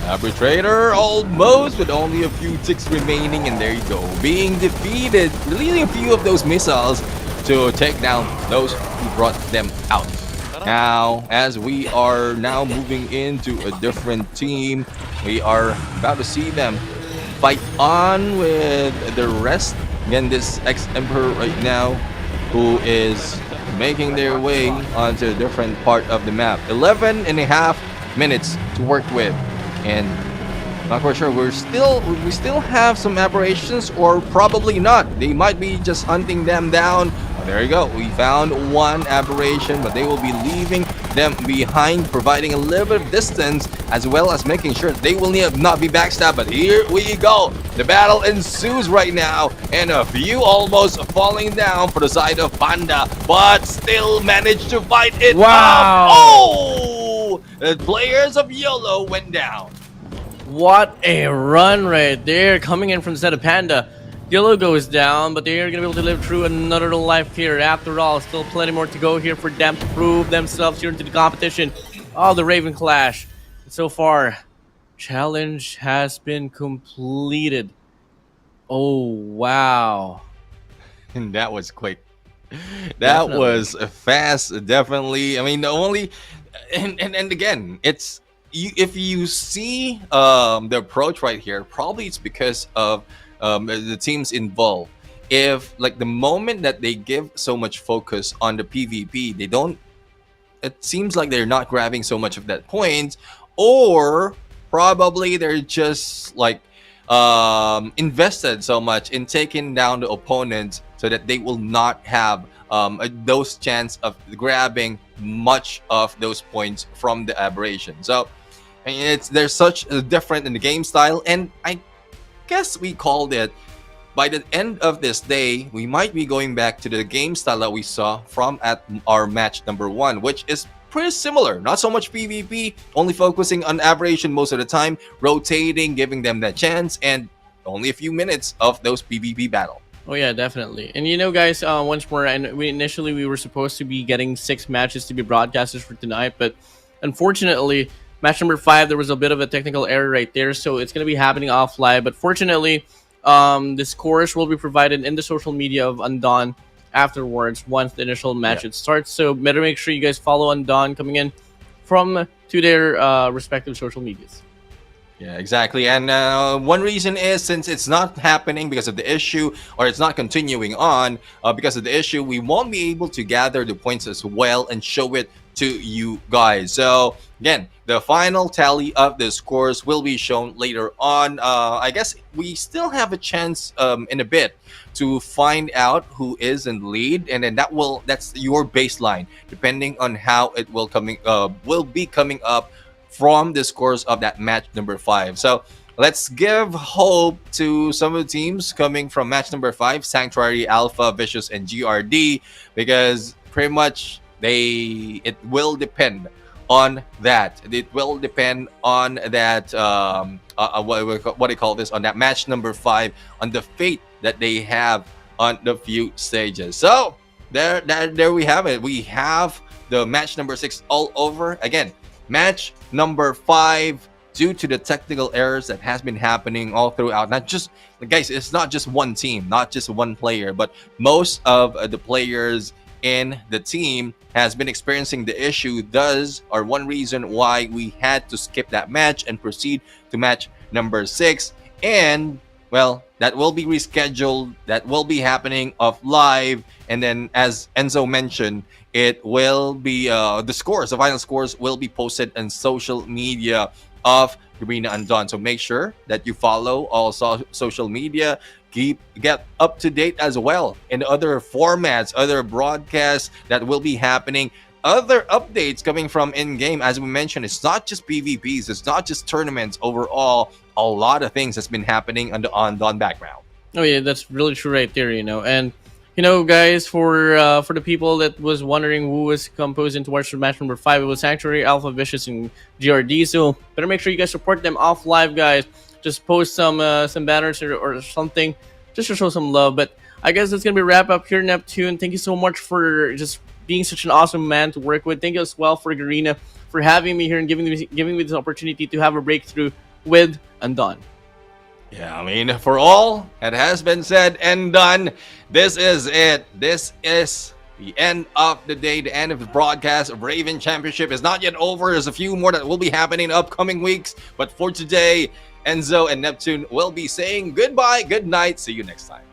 Arbitrator almost, with only a few ticks remaining, and there you go, being defeated, releasing a few of those missiles to take down those who brought them out. Now, as we are now moving into a different team, we are about to see them fight on with the rest. Again, this X-Emperor right now, who is making their way onto a different part of the map. 11 and a half minutes to work with, and not quite sure. We still have some aberrations, or probably not. They might be just hunting them down. Oh, there you go. We found one aberration, but they will be leaving them behind, providing a little bit of distance, as well as making sure they will not be backstabbed. But here we go. The battle ensues right now, and a few almost falling down for the side of Panda, but still managed to fight it. Wow. Up. Oh! The players of YOLO went down. What a run right there, coming in from the set of Panda. Yellow goes down, but they are going to be able to live through another life here. After all, still plenty more to go here for them to prove themselves here into the competition. Oh, the Raven Clash. So far, challenge has been completed. Oh, wow. And that was quick. That Definitely. was fast, definitely. I mean, the only, and again, it's, if you see the approach right here, probably it's because of the teams involved. If, like, the moment that they give so much focus on the PvP, they don't, it seems like they're not grabbing so much of that point, or probably they're just like invested so much in taking down the opponent so that they will not have those chance of grabbing much of those points from the aberration. So there's such a different in the game style, and I guess we called it, by the end of this day, we might be going back to the game style that we saw from at our match number 1, which is pretty similar. Not so much PvP, only focusing on aberration most of the time, rotating, giving them that chance, and only a few minutes of those PvP battle. Oh yeah, definitely. And you know, guys, once more, and initially we were supposed to be getting 6 matches to be broadcasters for tonight, but unfortunately, match number 5, there was a bit of a technical error right there, so it's going to be happening offline. But fortunately, the scores will be provided in the social media of Undawn afterwards once the initial match starts. So better make sure you guys follow Undawn coming in from to their respective social medias. Yeah, exactly. And one reason is, since it's not happening because of the issue, or it's not continuing on because of the issue, we won't be able to gather the points as well and show it to you guys. So again, the final tally of the scores will be shown later on. I guess we still have a chance in a bit to find out who is in the lead, and then that's your baseline, depending on how it will be coming up from the scores of that match number 5. So let's give hope to some of the teams coming from match number 5, Sanctuary, Alpha, Vicious, and GRD, because pretty much it will depend on that. It will depend on that what do you call this, on that match number 5, on the fate that they have on the few stages. So there we have it. We have the match number 6 all over. Again, match number 5, due to the technical errors that has been happening all throughout. Not just, guys, it's not just one team, not just one player, but most of the players in the team has been experiencing the issue. Thus, or one reason why we had to skip that match and proceed to match number 6. And well, that will be rescheduled. That will be happening off live. And then, as Enzo mentioned, it will be the final scores will be posted on social media of Garena Undawn. So make sure that you follow all social media. Get up to date as well in other formats, other broadcasts that will be happening, other updates coming from in-game. As we mentioned, it's not just PvPs, it's not just tournaments. Overall, a lot of things has been happening on the Undawn background. Oh yeah, that's really true right there. And guys, for the people that was wondering who was composing towards match number 5, it was actually Alpha Vicious and GRD. So better make sure you guys support them off live, guys. Just post some banners or something, just to show some love. But I guess that's gonna be a wrap up here, Neptune. Thank you so much for just being such an awesome man to work with. Thank you as well for Garena for having me here and giving me this opportunity to have a breakthrough with Undawn. Yeah, I mean, for all that has been said and done, this is it. This is the end of the day, the end of the broadcast of Raven Championship is not yet over. There's a few more that will be happening in upcoming weeks. But for today, Enzo and Neptune will be saying goodbye, good night. See you next time.